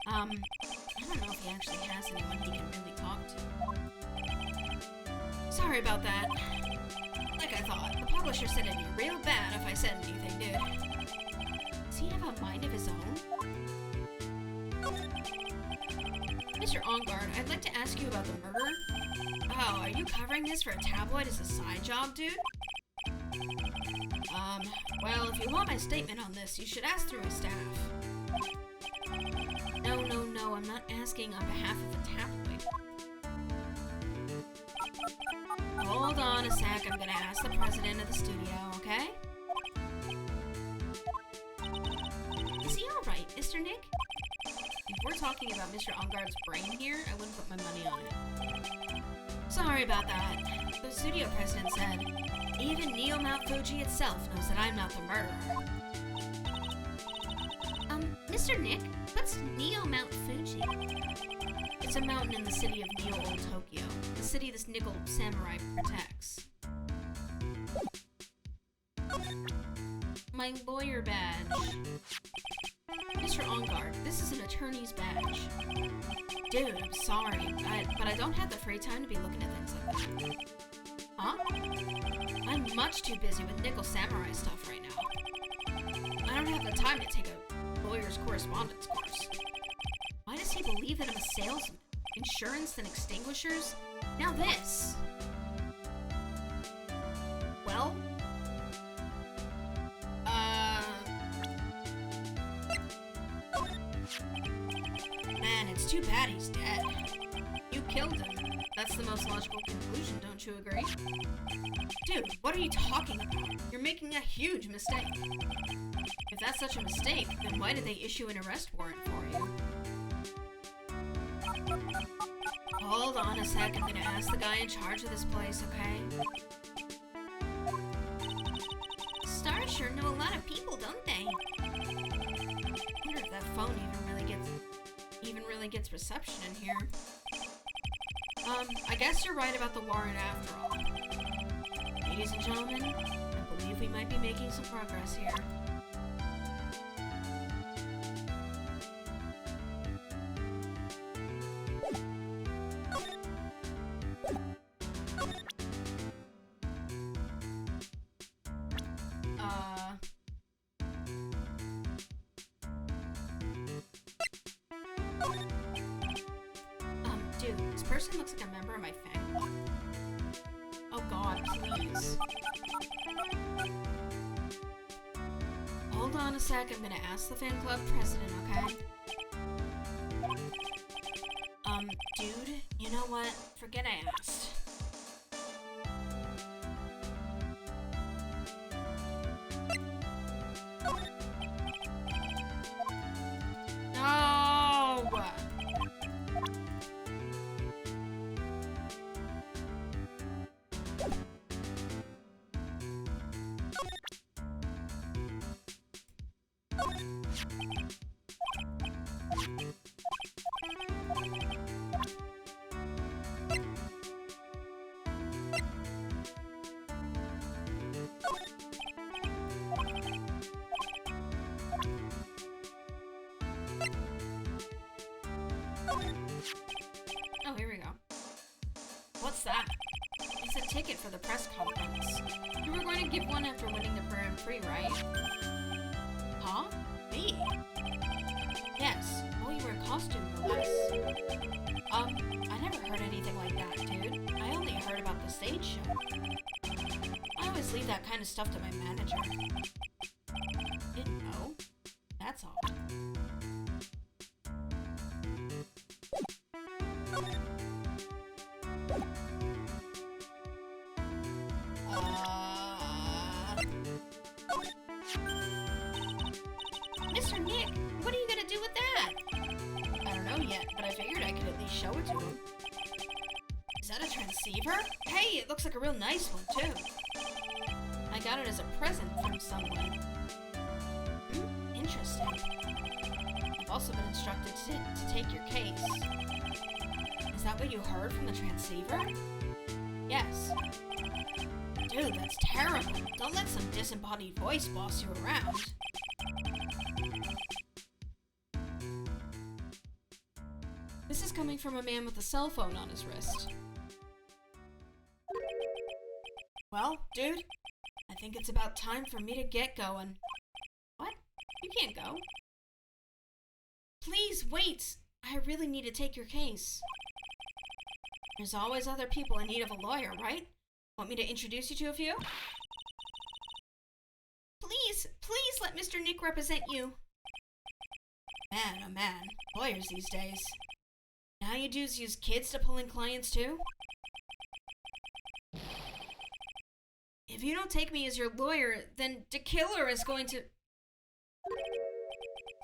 I don't know if he actually has anyone he can really talk to. Sorry about that. Like I thought, the publisher said it'd be real bad if I said anything, dude. Does he have a mind of his own? Mr. Ongard, I'd like to ask you about the murder. Oh, are you covering this for a tabloid as a side job, dude? Well, if you want my statement on this, you should ask through my staff. No, I'm not asking on behalf of a tabloid. Hold on a sec, I'm gonna ask the president of the studio, okay? Is he alright, Mr. Nick? If we're talking about Mr. Ongard's brain here, I wouldn't put my money on it. Sorry about that. The studio president said, even Neo Mount Fuji itself knows that I'm not the murderer. Mr. Nick, what's Neo Mount Fuji? It's a mountain in the city of Neo Old Tokyo, the city this nickel samurai protects. my lawyer badge. Mr. OnGuard, this is an attorney's badge. Dude, I'm sorry, but I don't have the free time to be looking at things like that. Huh? I'm much too busy with Nickel Samurai stuff right now. I don't have the time to take a lawyer's correspondence course. Why does he believe that I'm a salesman? Insurance and extinguishers? Now this! Well? Man, it's too bad he's dead. You killed him. That's the most logical conclusion, don't you agree? Dude, what are you talking about? You're making a huge mistake. If that's such a mistake, then why did they issue an arrest warrant for you? Hold on a sec, I'm gonna ask the guy in charge of this place, okay? Stars sure know a lot of people, don't they? I wonder if that phone even really gets reception in here. I guess you're right about the warrant after all. Ladies and gentlemen, I believe we might be making some progress here. Dude, this person looks like a member of my fan club. Oh god, please. Hold on a sec, I'm gonna ask the fan club president, okay? Dude, you know what? Forget I asked. No! Oh, here we go. What's that? It's a ticket for the press conference. You were going to give one after winning the Grand Prix, right? Huh? Me? Yes. Well, you were in costume, no less. I never heard anything like that, dude. I only heard about the stage show. I always leave that kind of stuff to my manager. Didn't know? That's all. Mr. Nick, what are you gonna do with that? I don't know yet, but I figured I could at least show it to him. Is that a transceiver? Hey, it looks like a real nice one, too. I got it as a present from someone. Interesting. I've also been instructed to take your case. Is that what you heard from the transceiver? Yes. Dude, that's terrible. Don't let some disembodied voice boss you around. This is coming from a man with a cell phone on his wrist. Well, dude, I think it's about time for me to get going. What? You can't go. Please, wait! I really need to take your case. There's always other people in need of a lawyer, right? Want me to introduce you to a few? Please, please let Mr. Nick represent you. Man, oh man, lawyers these days. Now you dudes use kids to pull in clients too? If you don't take me as your lawyer, then the killer is going to...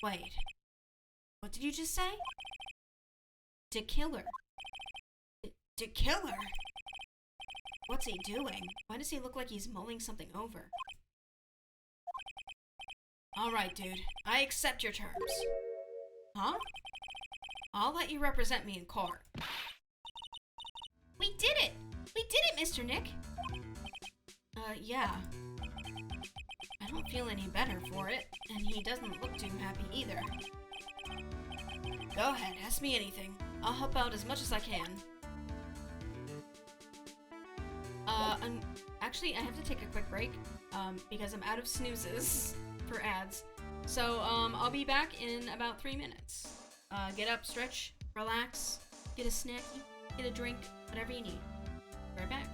Wait. What did you just say? The killer. The killer? What's he doing? Why does he look like he's mulling something over? Alright, dude. I accept your terms. Huh? I'll let you represent me in court. We did it! We did it, Mr. Nick! Yeah. I don't feel any better for it, and he doesn't look too happy either. Go ahead, ask me anything. I'll help out as much as I can. Actually, I have to take a quick break, because I'm out of snoozes for ads. So, I'll be back in about 3 minutes. Get up, stretch, relax, get a snack, get a drink, whatever you need. Be right back.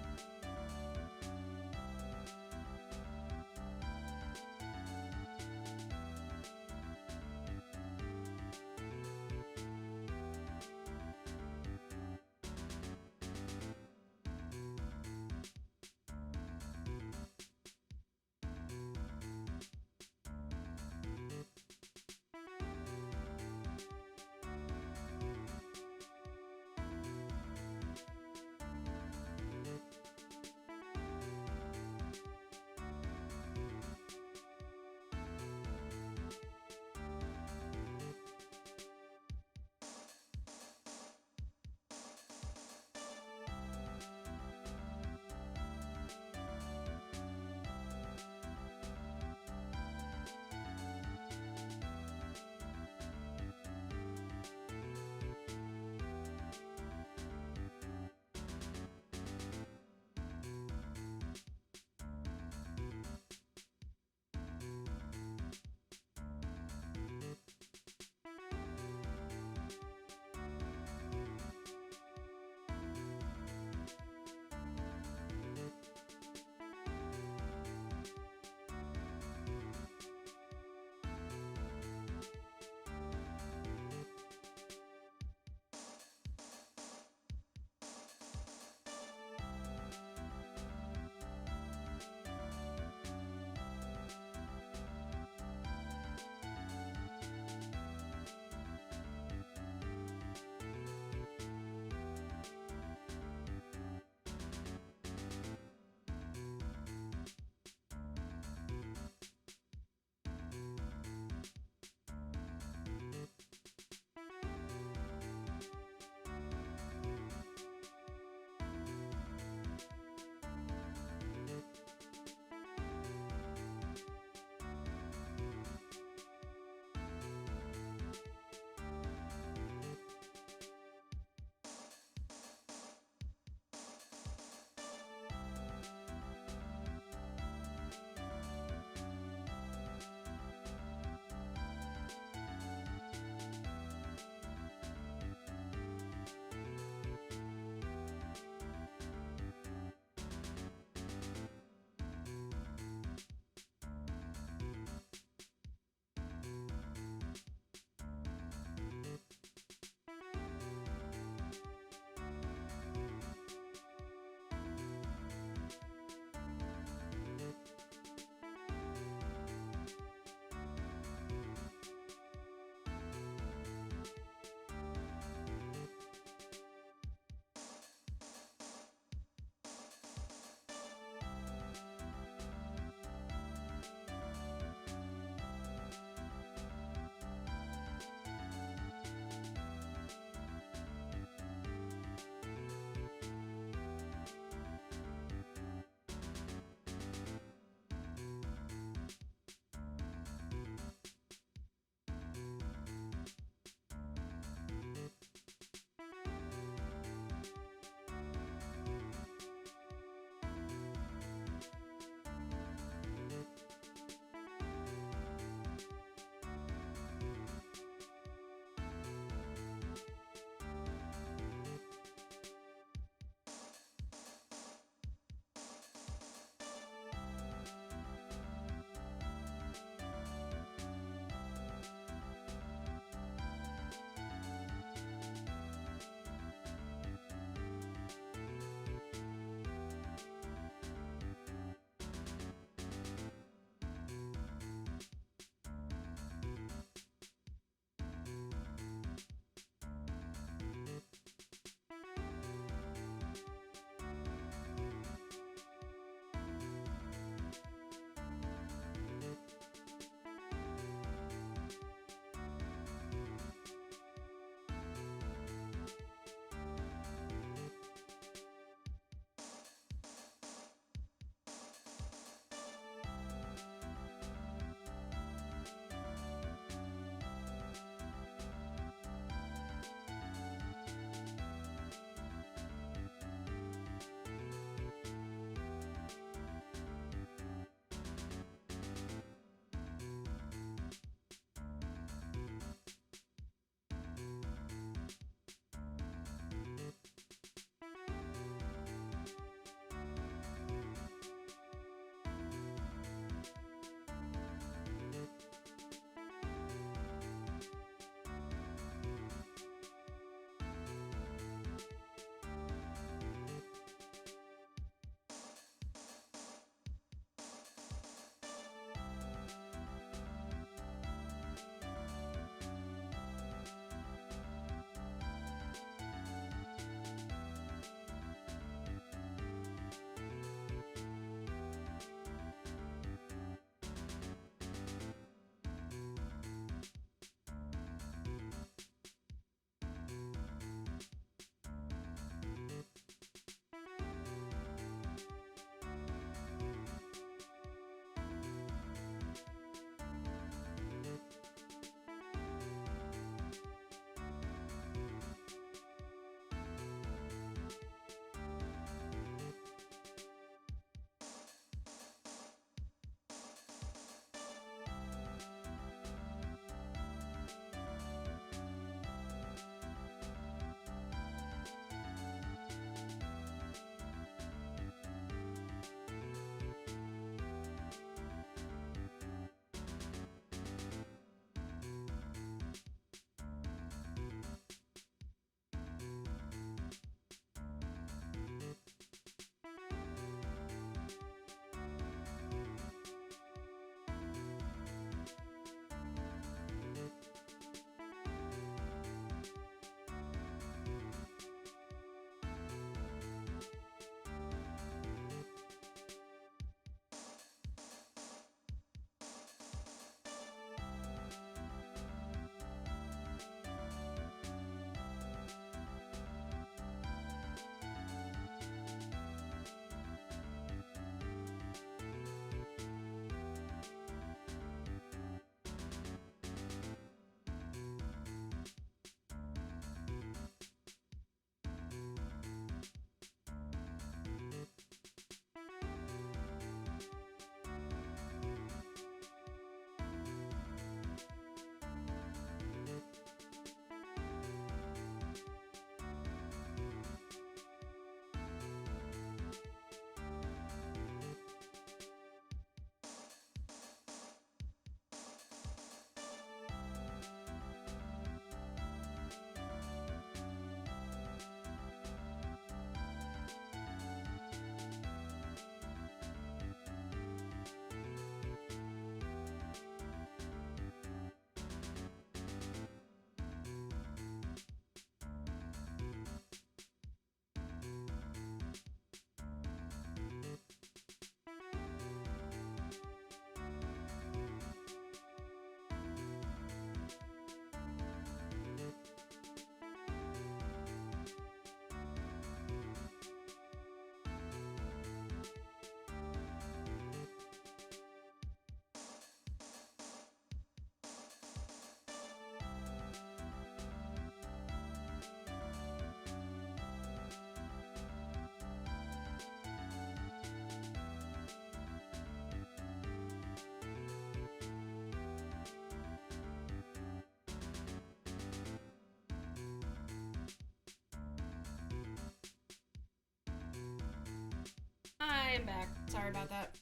I am back. Sorry about that.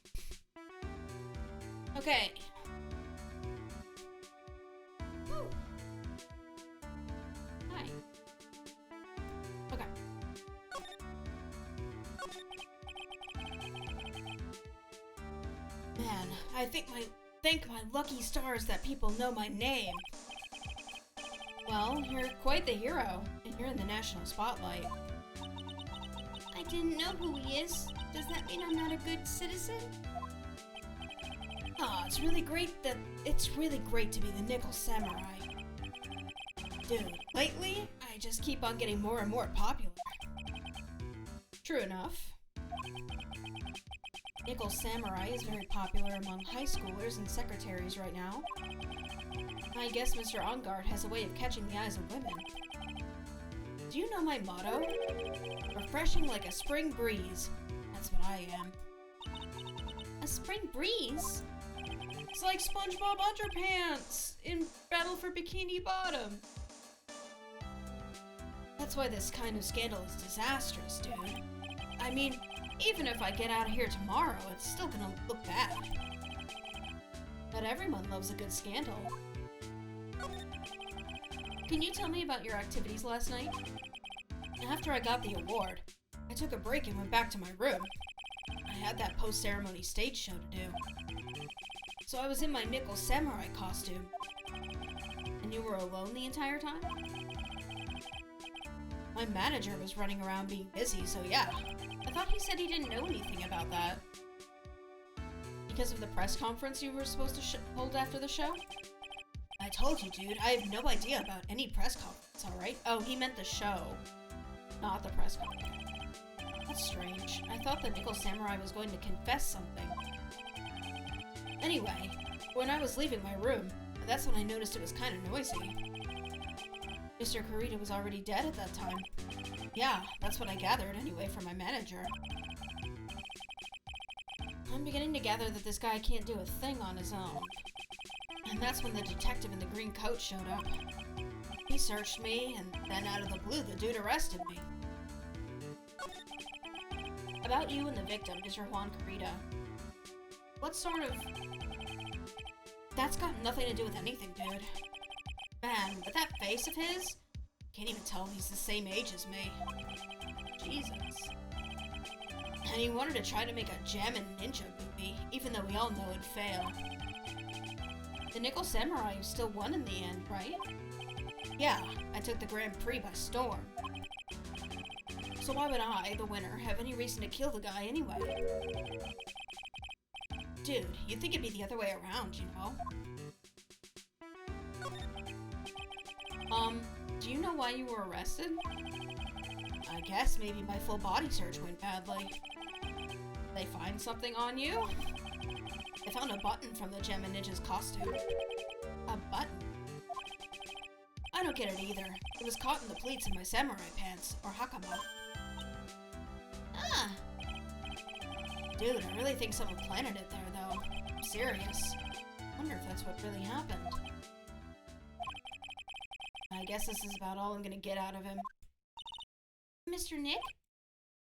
Okay. Woo. Hi. Okay. Man, I thank my lucky stars that people know my name. Well, you're quite the hero, and you're in the national spotlight. I didn't know who he is. Does that mean I'm not a good citizen? Ah, it's really great to be the Nickel Samurai. Dude, lately, I just keep on getting more and more popular. True enough. Nickel Samurai is very popular among high schoolers and secretaries right now. I guess Mr. Ongard has a way of catching the eyes of women. Do you know my motto? Refreshing like a spring breeze. That's what I am. A spring breeze? It's like SpongeBob Underpants in Battle for Bikini Bottom. That's why this kind of scandal is disastrous, dude. I mean, even if I get out of here tomorrow, it's still gonna look bad. But everyone loves a good scandal. Can you tell me about your activities last night? After I got the award, I took a break and went back to my room. I had that post-ceremony stage show to do. So I was in my Nickel Samurai costume. And you were alone the entire time? My manager was running around being busy, so yeah. I thought he said he didn't know anything about that. Because of the press conference you were supposed to hold after the show? I told you, dude, I have no idea about any press conference, alright? Oh, he meant the show, not the press conference. That's strange. I thought the Nickel Samurai was going to confess something. Anyway, when I was leaving my room, that's when I noticed it was kind of noisy. Mr. Kurita was already dead at that time. Yeah, that's what I gathered anyway from my manager. I'm beginning to gather that this guy can't do a thing on his own. And that's when the detective in the green coat showed up. He searched me, and then out of the blue, the dude arrested me. About you and the victim, Mr. Juan Kurita. What sort of... That's got nothing to do with anything, dude. Man, with that face of his, can't even tell if he's the same age as me. Jesus. And he wanted to try to make a Jammin' Ninja movie, even though we all know it'd fail. The Nickel Samurai still won in the end, right? Yeah, I took the Grand Prix by storm. So why would I, the winner, have any reason to kill the guy anyway? Dude, you'd think it'd be the other way around, you know? Do you know why you were arrested? I guess maybe my full body search went badly. They find something on you? They found a button from the Jammin' Ninja's costume. A button? I don't get it either. It was caught in the pleats in my samurai pants, or hakama. Ah! Dude, I really think someone planted it there, though. I'm serious. Wonder if that's what really happened. I guess this is about all I'm gonna get out of him. Mr. Nick?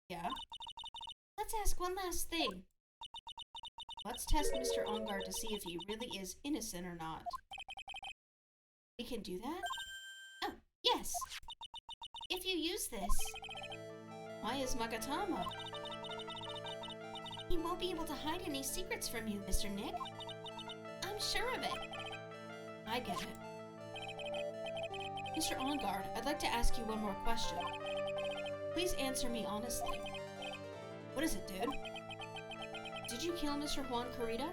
Yeah? Let's ask one last thing. Let's test Mr. Ongard to see if he really is innocent or not. We can do that? Oh, yes. If you use this... Why is Magatama? He won't be able to hide any secrets from you, Mr. Nick. I'm sure of it. I get it. Mr. Ongard, I'd like to ask you one more question. Please answer me honestly. What is it, dude? Did you kill Mr. Juan Kurita?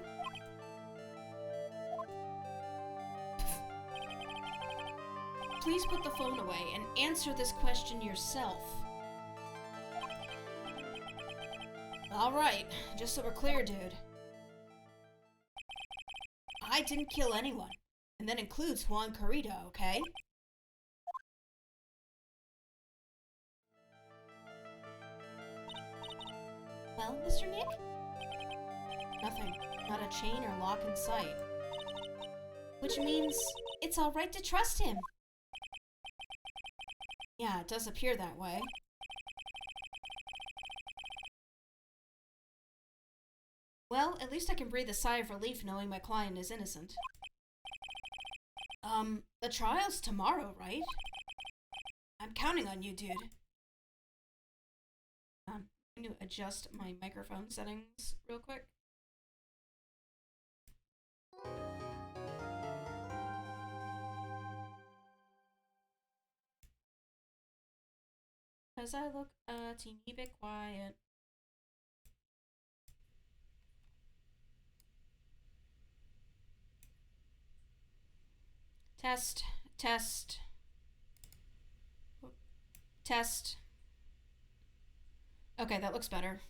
Please put the phone away and answer this question yourself. Alright, just so we're clear, dude. I didn't kill anyone, and that includes Juan Kurita, okay? Well, Mr. Nick? Nothing. Not a chain or lock in sight. Which means it's alright to trust him. Yeah, it does appear that way. at least I can breathe a sigh of relief knowing my client is innocent. The trial's tomorrow, right? I'm counting on you, dude. I'm going to adjust my microphone settings real quick. As I look a teeny bit quiet. Test, test, test. Okay, that looks better.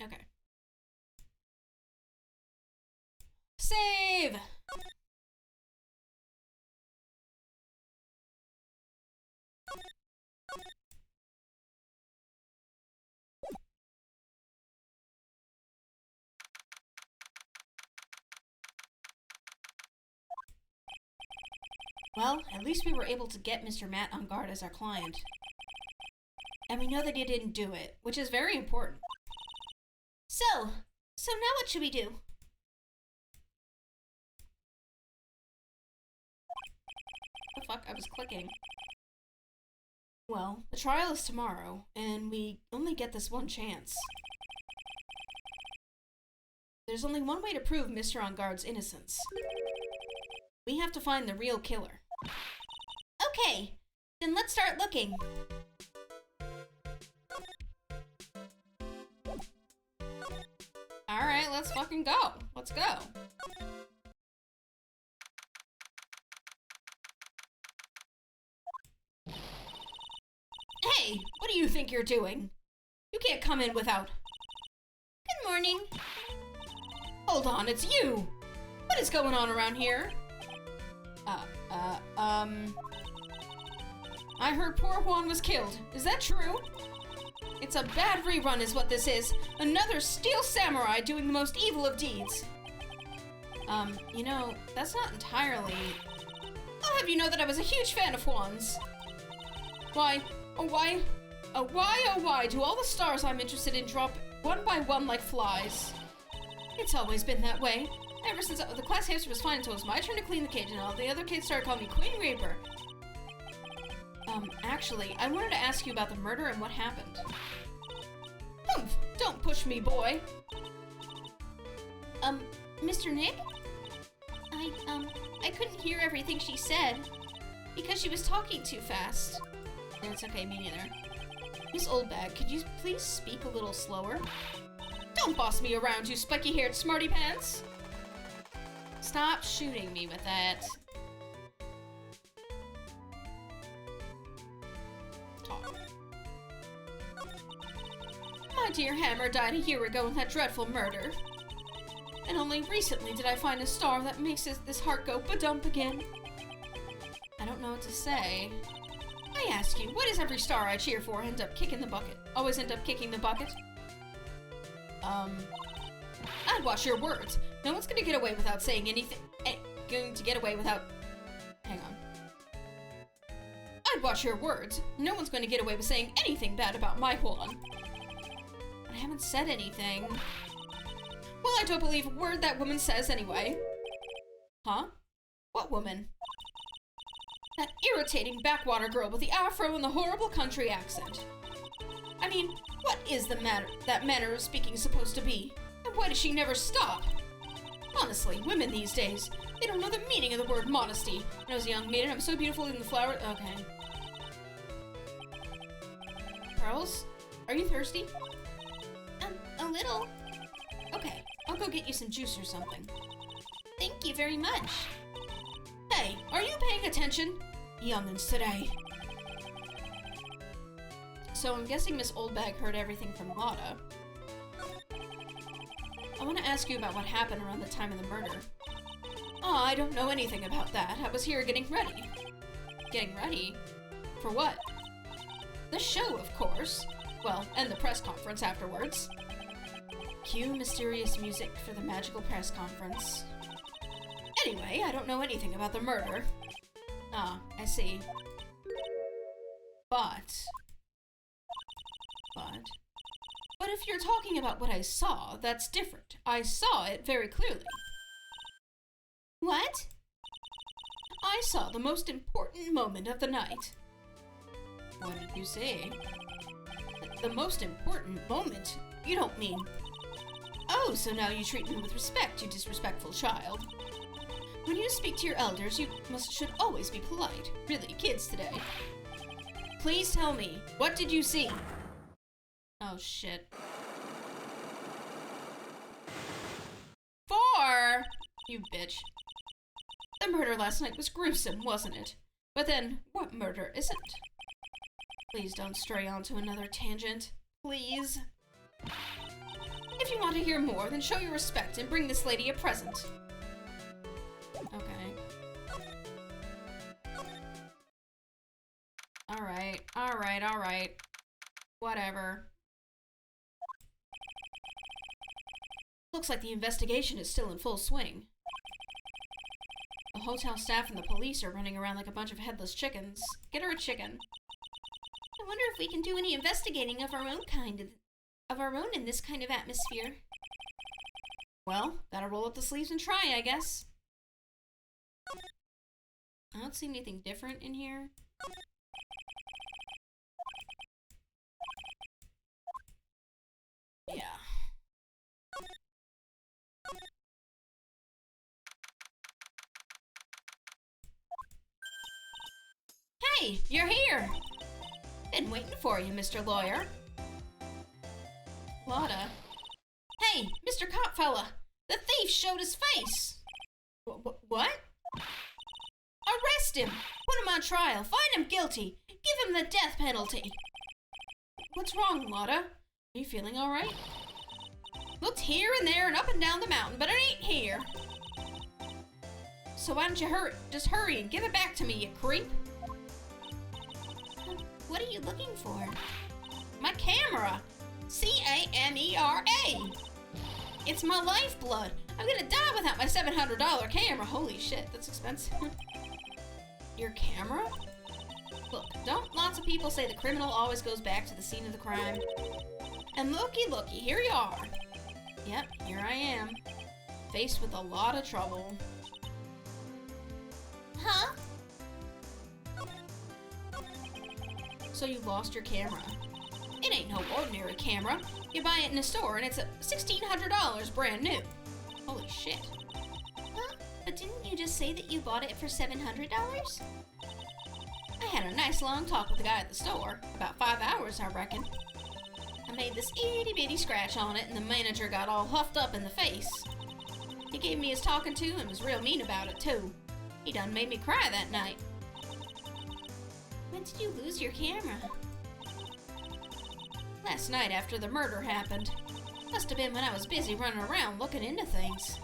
Okay. Save! Well, at least we were able to get Mr. Matt on guard as our client. And we know that he didn't do it, which is very important. So now what should we do? The fuck? I was clicking. Well, the trial is tomorrow, and we only get this one chance. There's only one way to prove Mr. On Guard's innocence. We have to find the real killer. Okay, then let's start looking. Alright, let's fucking go. Let's go. Hey, what do you think you're doing? You can't come in without... Good morning. Hold on, it's you! What is going on around here? I heard poor Juan was killed. Is that true? It's a bad rerun is what this is. Another steel samurai doing the most evil of deeds. You know, that's not entirely... I'll have you know that I was a huge fan of Juan's. Why do all the stars I'm interested in drop one by one like flies? It's always been that way. Ever since the class hamster was fine until it was my turn to clean the cage and all the other kids started calling me Queen Reaper. Actually, I wanted to ask you about the murder and what happened. Humph! Don't push me, boy! Mr. Nick? I couldn't hear everything she said because she was talking too fast. It's okay, me neither. Miss Oldbag, could you please speak a little slower? Don't boss me around, you spiky-haired smarty pants! Stop shooting me with that. Talk. My dear Hammer died a year ago in that dreadful murder. And only recently did I find a star that makes this heart go ba-dump again. I don't know what to say. I ask you, what does every star I cheer for end up kicking the bucket? Always end up kicking the bucket? I'd watch your words. No one's gonna get away without saying anything. Going to get away without... Hang on. I'd watch your words. No one's going to get away with saying anything bad about my Juan. I haven't said anything. Well, I don't believe a word that woman says anyway. Huh? What woman? That irritating backwater girl with the afro and the horrible country accent. I mean, what is that manner of speaking supposed to be? And why does she never stop? Honestly, women these days, they don't know the meaning of the word modesty. When I was a young maiden, I was so beautiful in the flower- Okay. Pearls? Are you thirsty? A little. Okay, I'll go get you some juice or something. Thank you very much. Hey, are you paying attention? Youngins today. So I'm guessing Miss Oldbag heard everything from Lotta. I want to ask you about what happened around the time of the murder. Oh, I don't know anything about that. I was here getting ready. Getting ready? For what? The show, of course. Well, and the press conference afterwards. Cue mysterious music for the magical press conference. Anyway, I don't know anything about the murder. Ah, I see. But if you're talking about what I saw, that's different. I saw it very clearly. What? I saw the most important moment of the night. What did you say? The most important moment? You don't mean... Oh, so now you treat me with respect, you disrespectful child. When you speak to your elders, you should always be polite. Really, kids today. Please tell me, what did you see? Oh, shit. 4! You bitch. The murder last night was gruesome, wasn't it? But then, what murder isn't? Please don't stray onto another tangent. Please. If you want to hear more, then show your respect and bring this lady a present. Okay. Alright. Whatever. Looks like the investigation is still in full swing. The hotel staff and the police are running around like a bunch of headless chickens. Get her a chicken. I wonder if we can do any investigating of our own in this kind of atmosphere. Well, gotta roll up the sleeves and try, I guess. I don't see anything different in here. Yeah. Hey, you're here! Been waiting for you, Mr. Lawyer. Lotta. Hey, Mr. Cop fella! The thief showed his face! What? Arrest him! Put him on trial! Find him guilty! Give him the death penalty! What's wrong, Lotta? Are you feeling alright? Looked here and there and up and down the mountain, but it ain't here. So why don't you just hurry and give it back to me, you creep? What are you looking for? My camera! C-A-M-E-R-A! It's my lifeblood! I'm gonna die without my $700 camera! Holy shit, that's expensive. Your camera? Look, don't lots of people say the criminal always goes back to the scene of the crime? And looky, here you are. Yep, here I am. Faced with a lot of trouble. Huh? So you lost your camera. It ain't no ordinary camera. You buy it in a store and it's $1,600 brand new. Holy shit. Huh? But didn't you just say that you bought it for $700? I had a nice long talk with the guy at the store. About 5 hours, I reckon. I made this itty bitty scratch on it and the manager got all huffed up in the face. He gave me his talking to and was real mean about it too. He done made me cry that night. When did you lose your camera? Last night after the murder happened. Must have been when I was busy running around looking into things.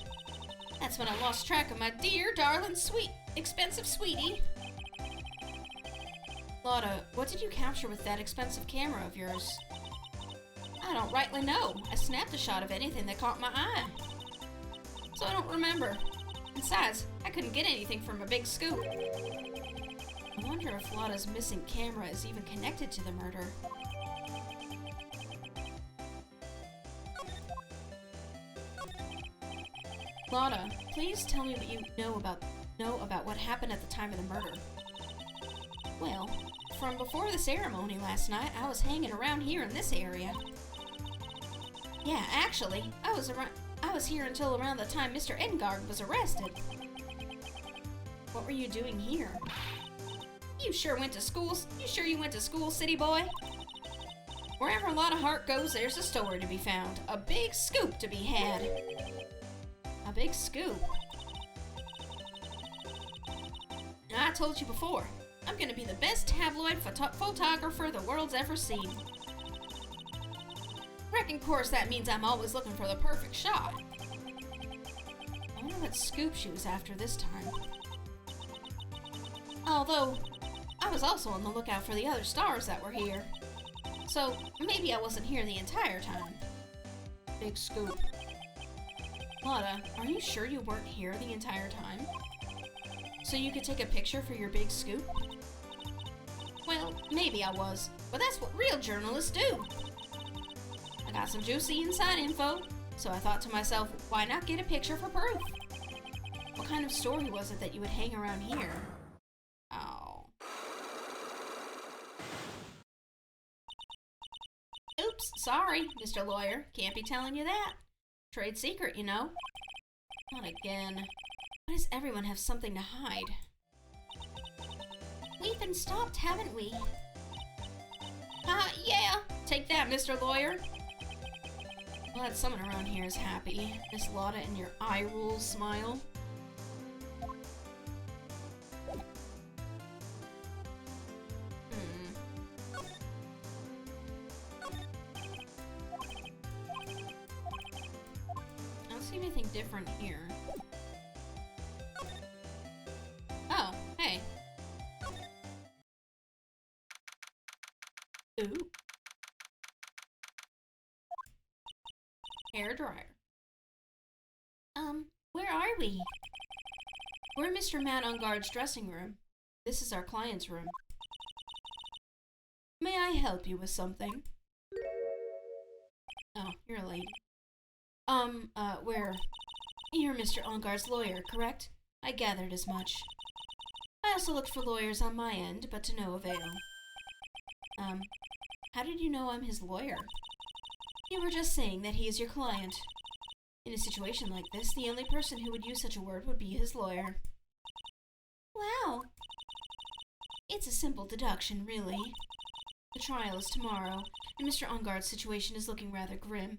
That's when I lost track of my dear, darling, sweet, expensive sweetie. Lotta, what did you capture with that expensive camera of yours? I don't rightly know. I snapped a shot of anything that caught my eye. So I don't remember. Besides, I couldn't get anything from a big scoop. I wonder if Lotta's missing camera is even connected to the murder. Lotta, please tell me what you know about what happened at the time of the murder. Well, from before the ceremony last night, I was hanging around here in this area. Yeah, actually, I was here until around the time Mr. Edgard was arrested. What were you doing here? You sure went to school? You sure you went to school, city boy? Wherever Lotta Hart goes, there's a story to be found. A big scoop to be had. A big scoop. I told you before, I'm gonna be the best tabloid photographer the world's ever seen. Reckon, of course, that means I'm always looking for the perfect shot. I wonder what scoop she was after this time. Although, I was also on the lookout for the other stars that were here. So, maybe I wasn't here the entire time. Big scoop. Lotta, are you sure you weren't here the entire time? So you could take a picture for your big scoop? Well, maybe I was, but that's what real journalists do. I got some juicy inside info, so I thought to myself, why not get a picture for proof? What kind of story was it that you would hang around here? Oh. Oops, sorry, Mr. Lawyer. Can't be telling you that. Trade secret, you know. Not again. Why does everyone have something to hide? We've been stopped, haven't we? Yeah. Take that, Mr. Lawyer. Glad someone around here is happy. Miss Lotta and your eye rules smile. I don't see anything different here. Oh, hey. Ooh. Hair dryer. Where are we? We're in Mr. Matt Unguard's dressing room. This is our client's room. May I help you with something? Oh, you're a lady. You're Mr. Unguard's lawyer, correct? I gathered as much. I also looked for lawyers on my end, but to no avail. How did you know I'm his lawyer? You were just saying that he is your client. In a situation like this, the only person who would use such a word would be his lawyer. Wow. It's a simple deduction, really. The trial is tomorrow, and Mr. Unguard's situation is looking rather grim.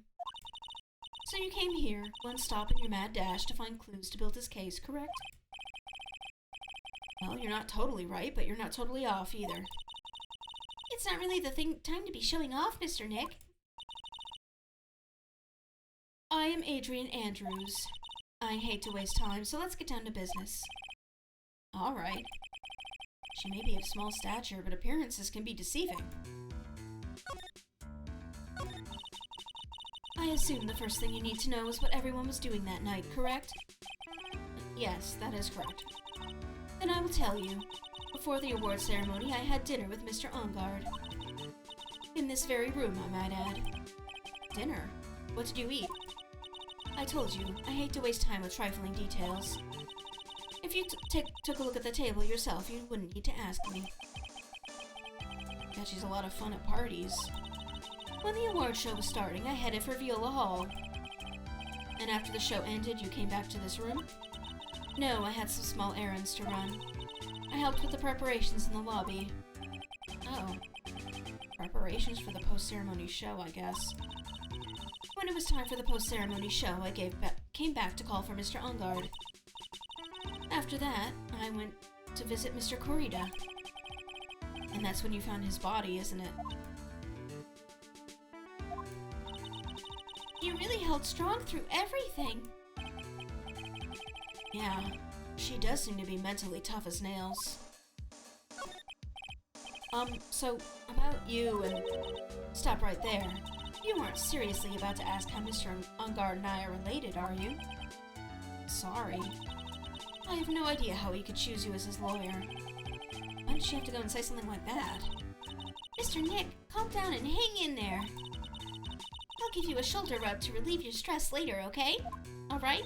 So you came here, one stop in your mad dash, to find clues to build his case, correct? Well, you're not totally right, but you're not totally off either. It's not really the time to be showing off, Mr. Nick. I am Adrian Andrews. I hate to waste time, so let's get down to business. All right. She may be of small stature, but appearances can be deceiving. I assume the first thing you need to know is what everyone was doing that night, correct? Yes, that is correct. Then I will tell you. Before the award ceremony, I had dinner with Mr. Ungard. In this very room, I might add. Dinner? What did you eat? I told you, I hate to waste time with trifling details. If you took a look at the table yourself, you wouldn't need to ask me. Bet she's a lot of fun at parties. When the award show was starting, I headed for Viola Hall. And after the show ended, you came back to this room? No, I had some small errands to run. I helped with the preparations in the lobby. Oh. Preparations for the post-ceremony show, I guess. When it was time for the post-ceremony show, I came back to call for Mr. Ungard. After that, I went to visit Mr. Corrida. And that's when you found his body, isn't it? You really held strong through everything. Yeah, she does seem to be mentally tough as nails. So, about you and... Stop right there. You weren't seriously about to ask how Mr. Ungard and I are related, are you? Sorry. I have no idea how he could choose you as his lawyer. Why did she have to go and say something like that? Mr. Nick, calm down and hang in there. I'll give you a shoulder rub to relieve your stress later, okay? Alright?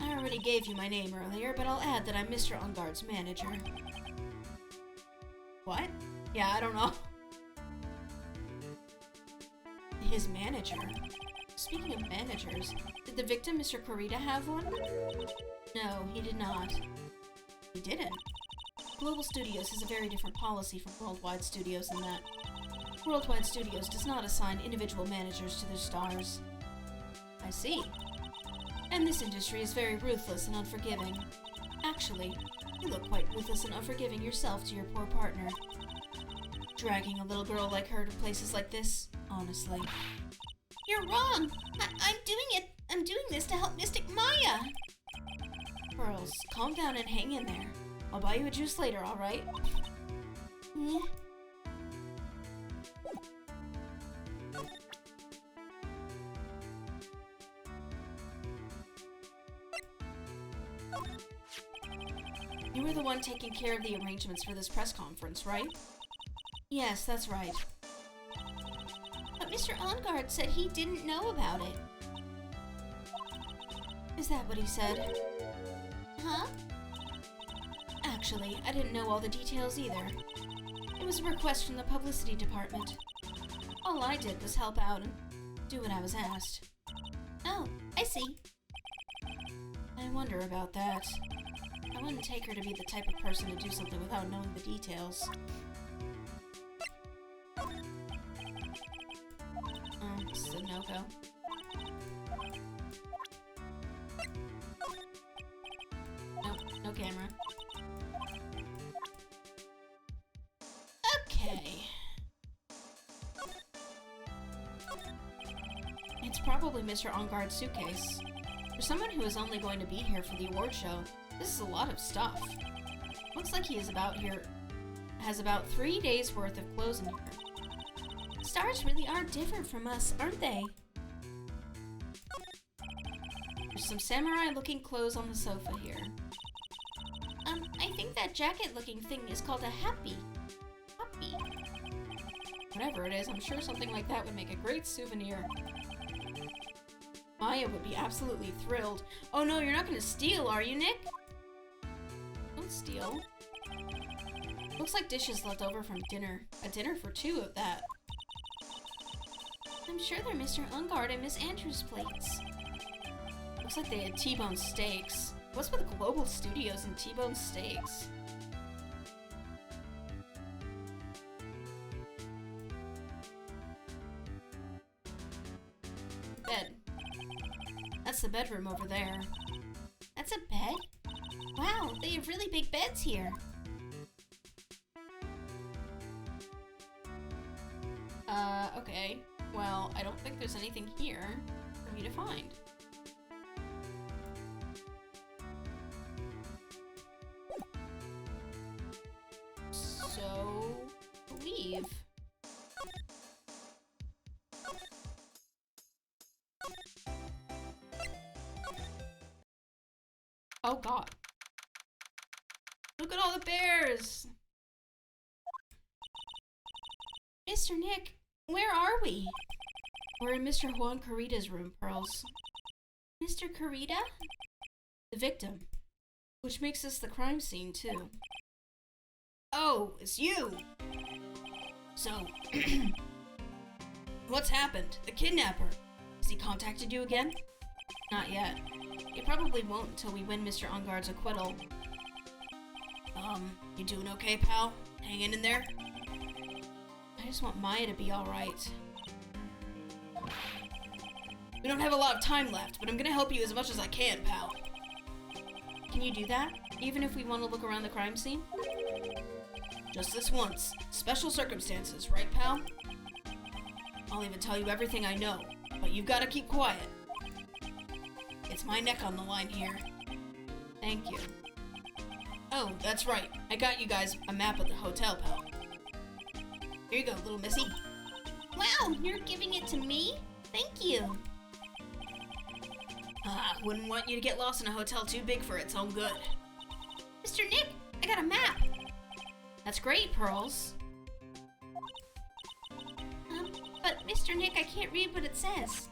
I already gave you my name earlier, but I'll add that I'm Mr. Ungard's manager. What? Yeah, I don't know. His manager? Speaking of managers, did the victim, Mr. Corrida, have one? No, he did not. He didn't. Global Studios has a very different policy from Worldwide Studios in that. Worldwide Studios does not assign individual managers to their stars. I see. And this industry is very ruthless and unforgiving. Actually, you look quite ruthless and unforgiving yourself to your poor partner. Dragging a little girl like her to places like this, honestly. You're wrong! I'm doing it! I'm doing this to help Mystic Maya! Pearls, calm down and hang in there. I'll buy you a juice later, alright? You were the one taking care of the arrangements for this press conference, right? Yes, that's right. But Mr. Ongard said he didn't know about it. Is that what he said? Huh? Actually, I didn't know all the details either. It was a request from the publicity department. All I did was help out and do what I was asked. Oh, I see. I wonder about that. I wouldn't take her to be the type of person to do something without knowing the details. Oh, this is a no-go. Nope, no camera. Okay. It's probably Mr. Ongard's suitcase. For someone who is only going to be here for the award show, this is a lot of stuff. Looks like he is has about 3 days worth of clothes in here. Stars really are different from us, aren't they? There's some samurai-looking clothes on the sofa here. I think that jacket-looking thing is called a happy. Happy. Whatever it is, I'm sure something like that would make a great souvenir. Maya would be absolutely thrilled. Oh no, you're not gonna steal, are you, Nick? Don't steal. Looks like dishes left over from dinner. A dinner for 2 of that. I'm sure they're Mr. Ongard and Miss Andrews' plates. Looks like they had T-bone steaks. What's with Global Studios and T-bone steaks? Bed. That's the bedroom over there. That's a bed? Wow, they have really big beds here. Okay. Well, I don't think there's anything here for me to find. So, leave. Oh god. Look at all the bears! Mr. Nick, where are we? We're in Mr. Juan Carita's room, Pearls. Mr. Carita? The victim. Which makes this the crime scene, too. Oh, it's you! So, what's happened? The kidnapper. Has he contacted you again? Not yet. He probably won't until we win Mr. Ongard's acquittal. You doing okay, pal? Hanging in there? I just want Maya to be alright. We don't have a lot of time left, but I'm gonna help you as much as I can, pal. Can you do that? Even if we want to look around the crime scene? Just this once. Special circumstances, right, pal? I'll even tell you everything I know, but you've got to keep quiet. It's my neck on the line here. Thank you. Oh, that's right. I got you guys a map of the hotel, pal. Here you go, little missy. Wow, you're giving it to me? Thank you. Wouldn't want you to get lost in a hotel too big for its own good. Mr. Nick, I got a map. That's great, Pearls. But Mr. Nick, I can't read what it says.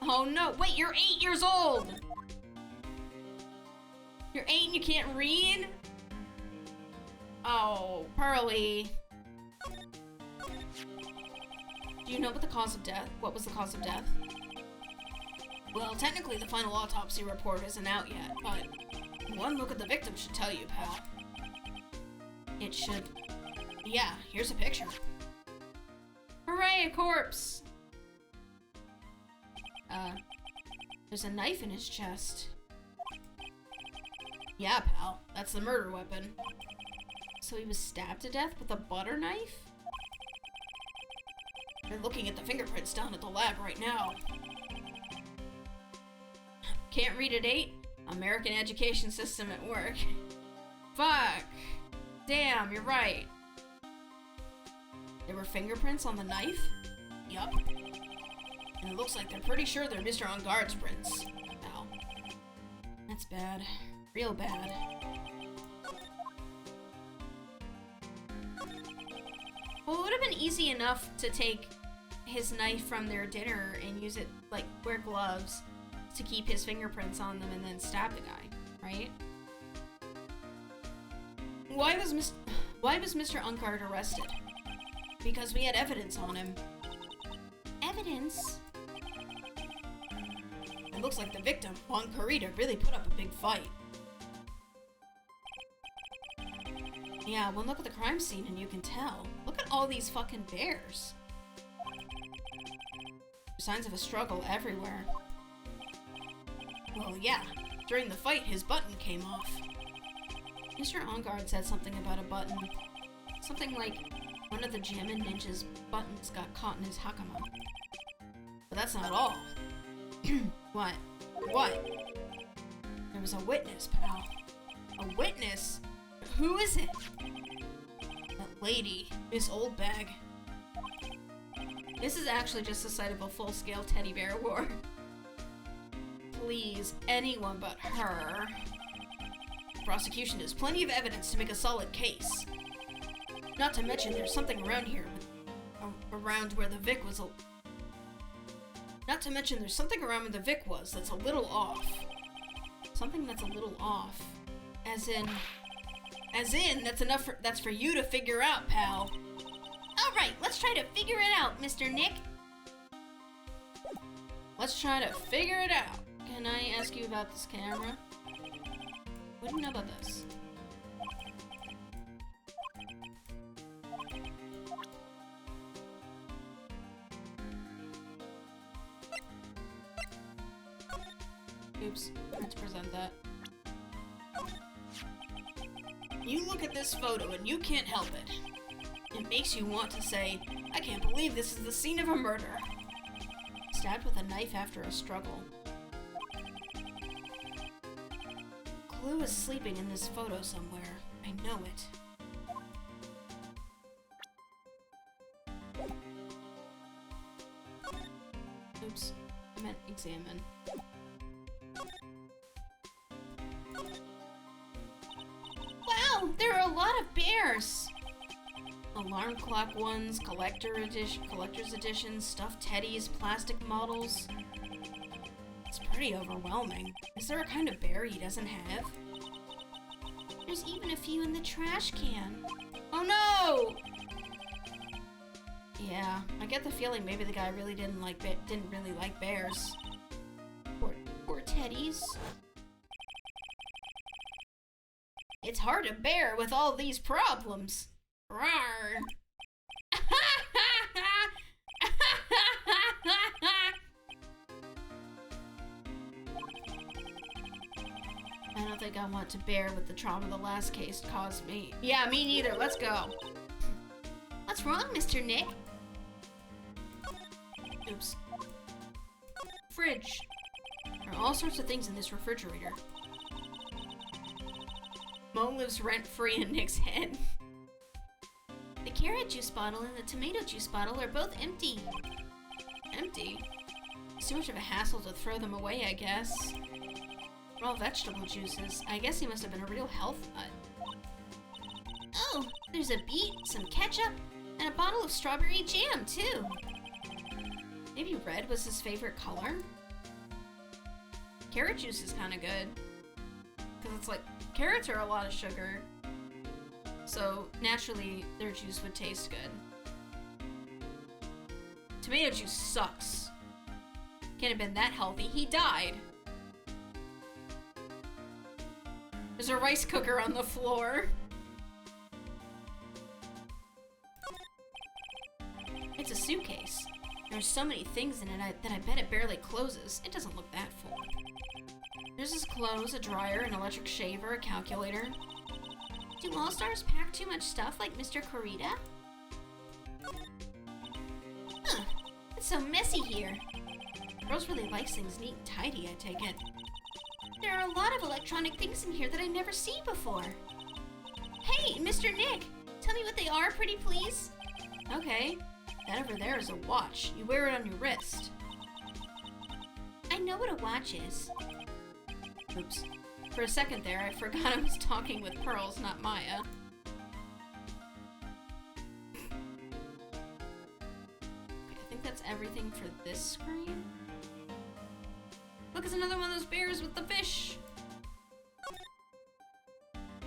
Oh no, wait, you're 8 years old! You're 8 and you can't read? Oh, Pearly. Do you know what the cause of death? What was the cause of death? Well, technically the final autopsy report isn't out yet, but one look at the victim should tell you, pal. It should. Yeah, here's a picture. Hooray, a corpse! There's a knife in his chest. Yeah, pal, that's the murder weapon. So he was stabbed to death with a butter knife? They're looking at the fingerprints down at the lab right now. Can't read at 8? American education system at work. Fuck! Damn, you're right. There were fingerprints on the knife? Yup. And it looks like they're pretty sure they're Mr. Ongard's prints. Ow. That's bad. Real bad. Well, it would have been easy enough to take his knife from their dinner and use it, like, wear gloves to keep his fingerprints on them and then stab the guy, right? Why was Mr. Unkard arrested? Because we had evidence on him. Evidence? It looks like the victim, Juan Carita, really put up a big fight. Yeah, well, look at the crime scene and you can tell. Look at all these fucking bears. Signs of a struggle everywhere. Well, yeah. During the fight, his button came off. Mr. Unkard said something about a button. Something like one of the Jammin' Ninja's buttons got caught in his hakama. But that's not all. What? What? There was a witness, pal. A witness? Who is it? That lady, Miss Oldbag. This is actually just the site of a full-scale teddy bear war. Please, anyone but her. The prosecution has plenty of evidence to make a solid case. Not to mention there's something around here, around where the Vic was Not to mention there's something around where the Vic was that's a little off. Something that's a little off. As in, that's for you to figure out, pal. Alright, let's try to figure it out, Mr. Nick. Let's try to figure it out. Can I ask you about this camera? What do you know about this? Oops, let's present that. You look at this photo and you can't help it. It makes you want to say, I can't believe this is the scene of a murder. Stabbed with a knife after a struggle. Clue is sleeping in this photo somewhere. I know it. Oops, I meant examine. Wow, there are a lot of bears. Alarm clock ones, collector's editions, stuffed teddies, plastic models. It's pretty overwhelming. Is there a kind of bear he doesn't have? There's even a few in the trash can. Oh no! Yeah, I get the feeling maybe the guy really didn't really like bears. Poor teddies. It's hard to bear with all these problems. Rawr. I don't think I want to bear with the trauma the last case caused me. Yeah, me neither. Let's go. What's wrong, Mr. Nick? Oops. Fridge. There are all sorts of things in this refrigerator. Mo lives rent-free in Nick's head. The carrot juice bottle and the tomato juice bottle are both empty. Empty? It's too much of a hassle to throw them away, I guess. They're all vegetable juices. I guess he must have been a real health nut. Oh, there's a beet, some ketchup, and a bottle of strawberry jam, too. Maybe red was his favorite color? Carrot juice is kind of good. Because it's like, carrots are a lot of sugar. So, naturally, their juice would taste good. Tomato juice sucks. Can't have been that healthy. He died. There's a rice cooker on the floor. It's a suitcase. There's so many things in it that I bet it barely closes. It doesn't look that full. There's his clothes, a dryer, an electric shaver, a calculator. Do All-Stars pack too much stuff like Mr. Corita? Huh, it's so messy here. Girls really likes things neat and tidy, I take it. There are a lot of electronic things in here that I never see before. Hey, Mr. Nick, tell me what they are, pretty please. Okay, that over there is a watch. You wear it on your wrist. I know what a watch is. Oops. For a second there, I forgot I was talking with Pearls, not Maya. Okay, I think that's everything for this screen. Look, it's another one of those bears with the fish!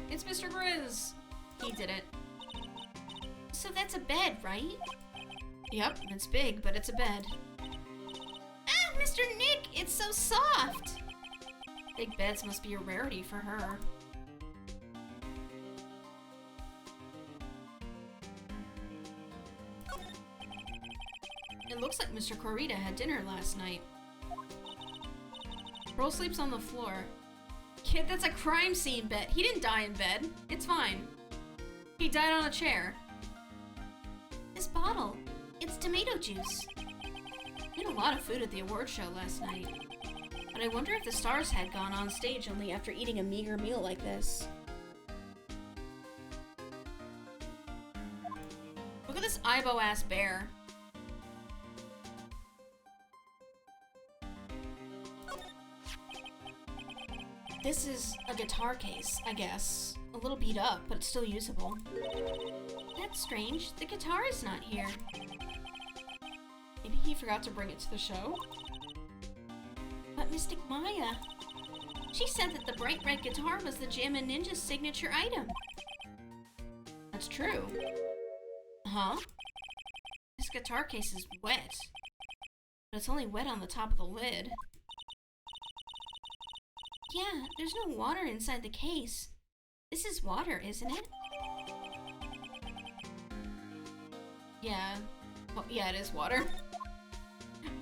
It's Mr. Grizz! He did it. So that's a bed, right? Yep, it's big, but it's a bed. Ah, Mr. Nick, it's so soft! Big beds must be a rarity for her. It looks like Mr. Corita had dinner last night. Pearl sleeps on the floor. Kid, that's a crime scene bed. He didn't die in bed. It's fine. He died on a chair. This bottle, it's tomato juice. We had a lot of food at the award show last night. But I wonder if the stars had gone on stage only after eating a meager meal like this. Look at this Ibo-ass bear. This is a guitar case, I guess. A little beat up, but it's still usable. That's strange. The guitar is not here. Maybe he forgot to bring it to the show? But Mystic Maya, she said that the bright red guitar was the Jammin' Ninja's signature item. That's true. Huh? This guitar case is wet. But it's only wet on the top of the lid. Yeah, there's no water inside the case. This is water, isn't it? Yeah. Well, yeah, it is water.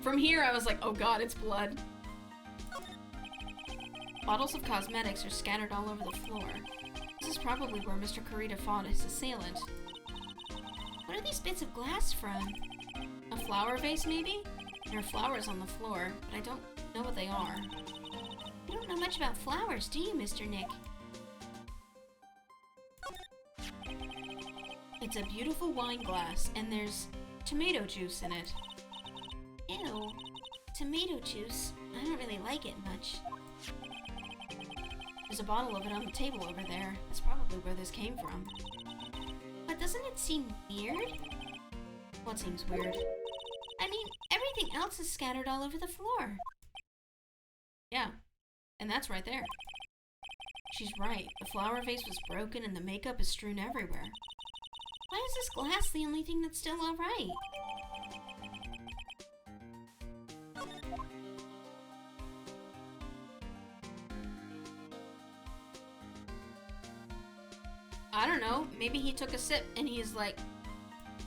From here, I was like, oh god, it's blood. Bottles of cosmetics are scattered all over the floor. This is probably where Mr. Corita fought his assailant. What are these bits of glass from? A flower vase, maybe? There are flowers on the floor, but I don't know what they are. You don't know much about flowers, do you, Mr. Nick? It's a beautiful wine glass, and there's tomato juice in it. Ew. Tomato juice. I don't really like it much. There's a bottle of it on the table over there. That's probably where this came from. But doesn't it seem weird? What seems weird? I mean, everything else is scattered all over the floor. Yeah, and that's right there. She's right. The flower vase was broken and the makeup is strewn everywhere. Why is this glass the only thing that's still alright? I don't know. Maybe he took a sip and he's like,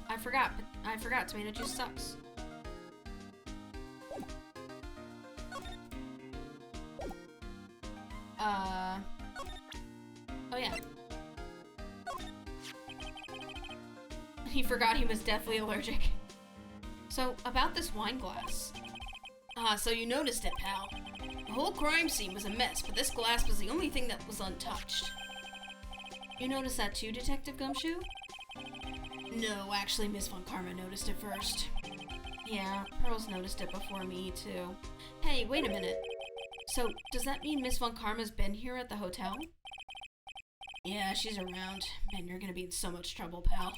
I forgot tomato juice sucks. Oh yeah. He forgot he was deathly allergic. So, about this wine glass. So you noticed it, pal. The whole crime scene was a mess, but this glass was the only thing that was untouched. You noticed that too, Detective Gumshoe? No, actually, Miss Von Karma noticed it first. Yeah, Pearls noticed it before me, too. Hey, wait a minute. So, does that mean Miss Von Karma's been here at the hotel? Yeah, she's around. Man, you're gonna be in so much trouble, pal.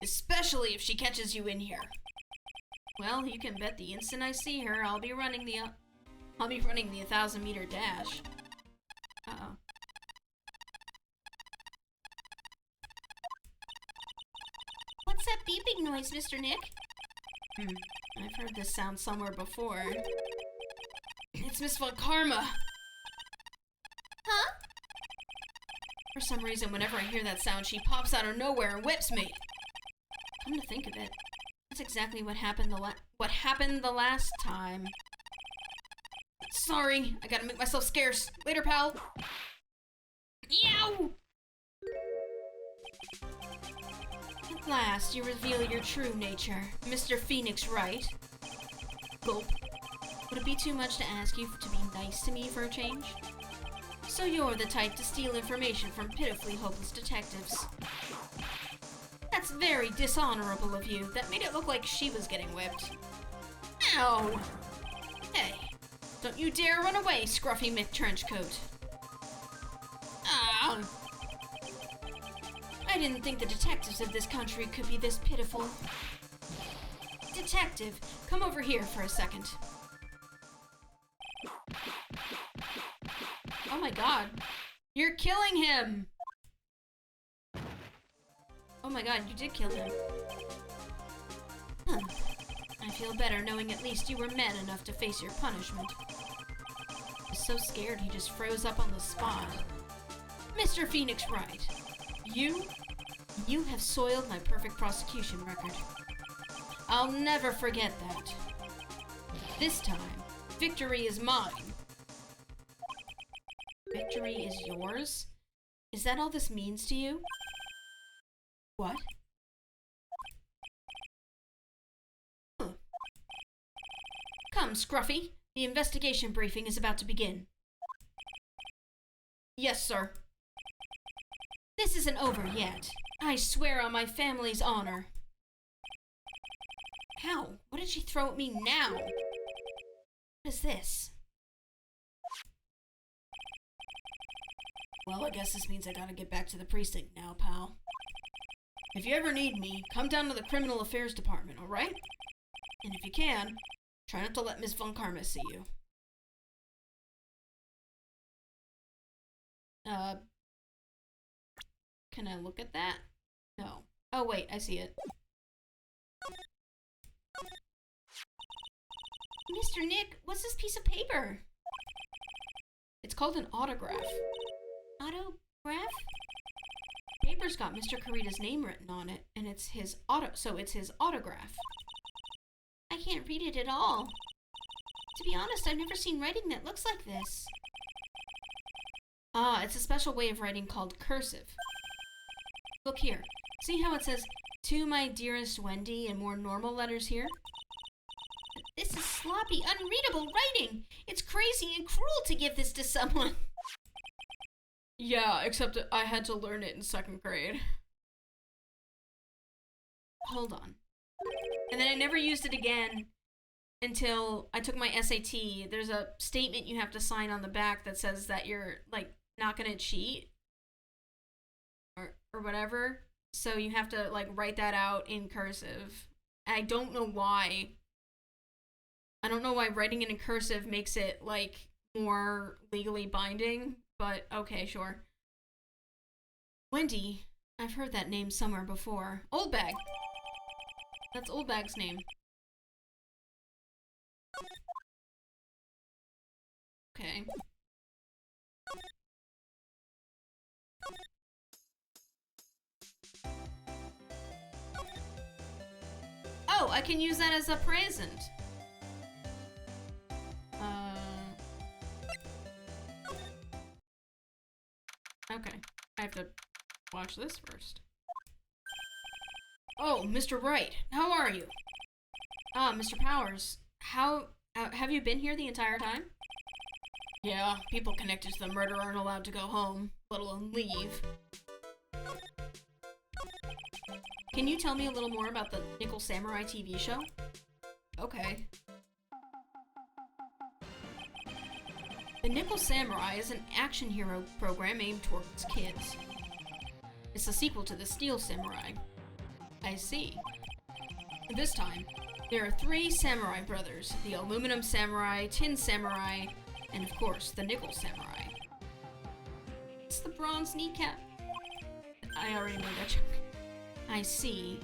Especially if she catches you in here. Well, you can bet the instant I see her, I'll be running the 1,000-meter dash. Uh-oh. What's that beeping noise, Mr. Nick? I've heard this sound somewhere before. It's Miss Von Karma! Huh? For some reason, whenever I hear that sound, she pops out of nowhere and whips me. Come to think of it, that's exactly what happened the last time. Sorry, I gotta make myself scarce. Later, pal. Yow! At last, you reveal your true nature, Mr. Phoenix Wright. Gulp. Would it be too much to ask you to be nice to me for a change? So you're the type to steal information from pitifully hopeless detectives. That's very dishonorable of you. That made it look like she was getting whipped. Ow! Hey, don't you dare run away, Scruffy McTrenchcoat. I didn't think the detectives of this country could be this pitiful. Detective, come over here for a second. Oh my god. You're killing him! Oh my god, you did kill him. Huh. I feel better knowing at least you were man enough to face your punishment. I was so scared he just froze up on the spot. Mr. Phoenix Wright, you have soiled my perfect prosecution record. I'll never forget that. This time, victory is mine. Victory is yours? Is that all this means to you? What? Huh. Come, Scruffy. The investigation briefing is about to begin. Yes, sir. This isn't over yet. I swear on my family's honor. How? What did she throw at me now? What is this? Well, I guess this means I gotta get back to the precinct now, pal. If you ever need me, come down to the Criminal Affairs Department, alright? And if you can, try not to let Miss Von Karma see you. Can I look at that? No. Oh, wait, I see it. Mr. Nick, what's this piece of paper? It's called an autograph. Autograph? Paper's got Mr. Karita's name written on it, and it's his autograph. I can't read it at all. To be honest, I've never seen writing that looks like this. Ah, it's a special way of writing called cursive. Look here. See how it says, "To my dearest Wendy" in more normal letters here? This is sloppy, unreadable writing! It's crazy and cruel to give this to someone! Yeah, except I had to learn it in 2nd grade. Hold on. And then I never used it again until I took my SAT. There's a statement you have to sign on the back that says that you're, like, not gonna cheat. Or whatever. So you have to, like, write that out in cursive. I don't know why. I don't know why writing it in cursive makes it, like, more legally binding, but okay, sure. Wendy. I've heard that name somewhere before. Old Bag. That's Old Bag's name. Okay. Oh, I can use that as a present. Okay. I have to watch this first. Oh, Mr. Wright, how are you? Ah, Mr. Powers, have you been here the entire time? Yeah, people connected to the murder aren't allowed to go home, let alone leave. Can you tell me a little more about the Nickel Samurai TV show? Okay. The Nickel Samurai is an action hero program aimed towards kids. It's a sequel to the Steel Samurai. I see. This time, there are 3 samurai brothers, the Aluminum Samurai, Tin Samurai, and of course, the Nickel Samurai. It's the bronze kneecap. I already made that joke. I see.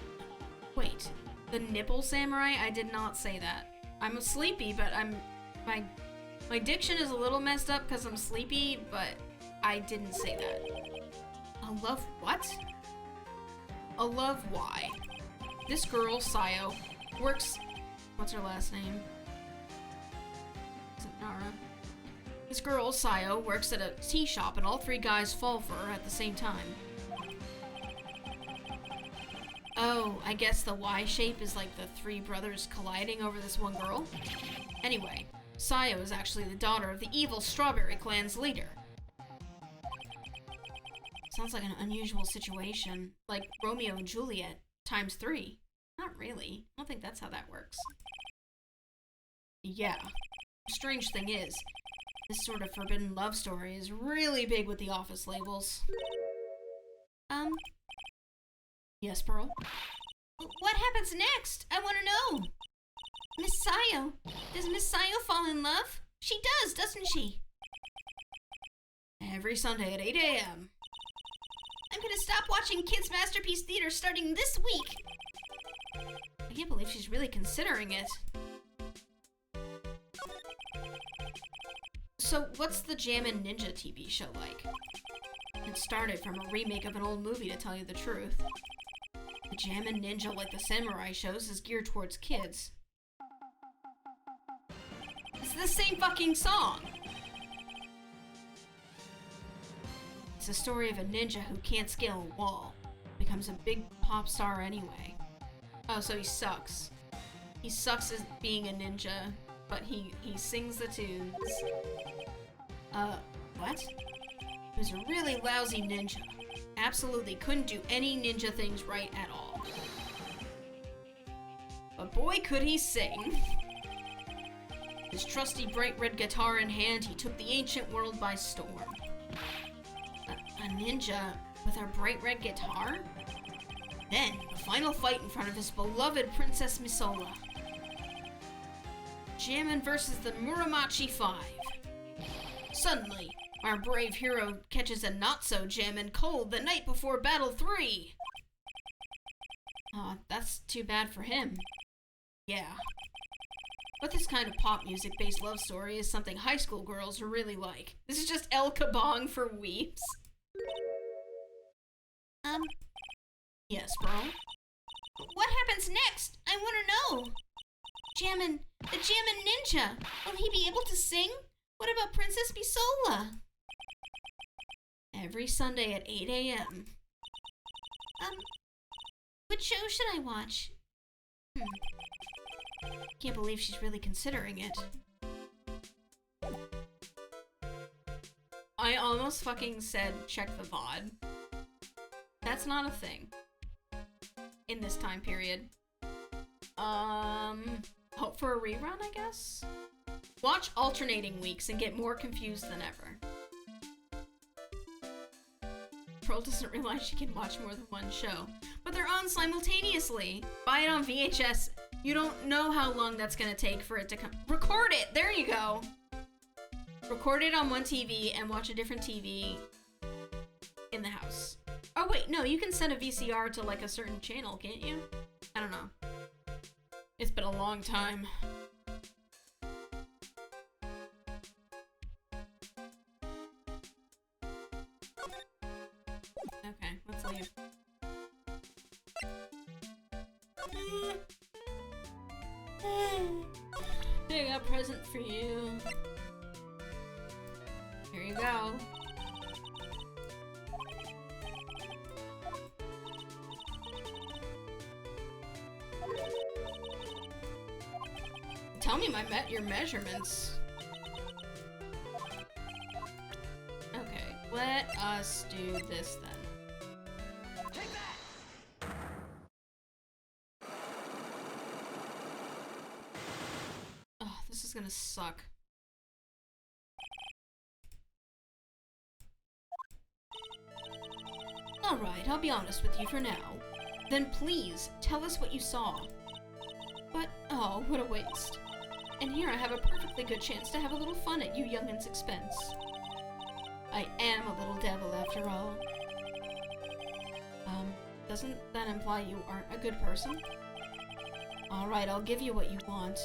Wait, the Nipple Samurai? I did not say that. I'm sleepy, but my diction is a little messed up because I'm sleepy, but I didn't say that. A love what? A love why? This girl, Sayo, works... What's her last name? Is it Nara? This girl, Sayo, works at a tea shop and all 3 guys fall for her at the same time. Oh, I guess the Y shape is like the 3 brothers colliding over this one girl? Anyway, Sayo is actually the daughter of the evil Strawberry Clan's leader. Sounds like an unusual situation, like Romeo and Juliet times 3. Not really. I don't think that's how that works. Yeah. The strange thing is, this sort of forbidden love story is really big with the office labels. Yes, Pearl? What happens next? I want to know. Miss Sayo. Does Miss Sayo fall in love? She does, doesn't she? Every Sunday at 8 a.m. I'm gonna stop watching Kids Masterpiece Theater starting this week. I can't believe she's really considering it. So, what's the Jammin' Ninja TV show like? It started from a remake of an old movie, to tell you the truth. The Jammin' Ninja, like the samurai shows, is geared towards kids. It's the same fucking song! It's the story of a ninja who can't scale a wall. Becomes a big pop star anyway. Oh, so he sucks. He sucks as being a ninja, but he sings the tunes. What? He was a really lousy ninja. Absolutely couldn't do any ninja things right at all. But boy, could he sing. His trusty bright red guitar in hand, he took the ancient world by storm. A ninja with a bright red guitar? Then, the final fight in front of his beloved Princess Misola. Jammin' versus the Muramachi 5. Suddenly, our brave hero catches a not-so-jammin' cold the night before Battle 3. Aw, that's too bad for him. Yeah. But this kind of pop music-based love story is something high school girls really like. This is just El Kabong for weeps. Yes, bro? What happens next? I want to know. The Jammin' Ninja. Will he be able to sing? What about Princess Bisola? Every Sunday at 8 a.m. What show should I watch? Can't believe she's really considering it. I almost fucking said check the VOD. That's not a thing. In this time period. Hope for a rerun, I guess? Watch alternating weeks and get more confused than ever. Pearl doesn't realize she can watch more than one show. But they're on simultaneously! Buy it on VHS. You don't know how long that's gonna take for it to come. Record it! There you go! Record it on one TV and watch a different TV in the house. Oh wait, no, you can set a VCR to like a certain channel, can't you? I don't know. It's been a long time. Okay, let's leave. I got a present for you. Here you go. Tell me your measurements. Okay, let us do this then. Take that! Oh, this is gonna suck. Alright, I'll be honest with you for now. Then please, tell us what you saw. But, oh, what a waste. And here I have a perfectly good chance to have a little fun at you young'uns' expense. I am a little devil after all. Doesn't that imply you aren't a good person? Alright, I'll give you what you want.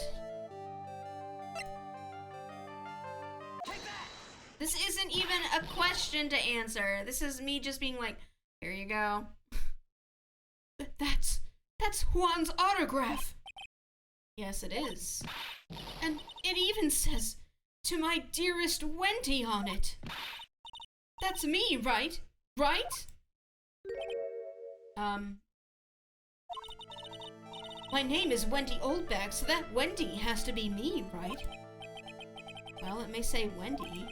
This isn't even a question to answer. This is me just being like, here you go. That's Juan's autograph! Yes, it is. And it even says, "To my dearest Wendy" on it. That's me, right? Right? My name is Wendy Oldbag, so that Wendy has to be me, right? Well, it may say Wendy,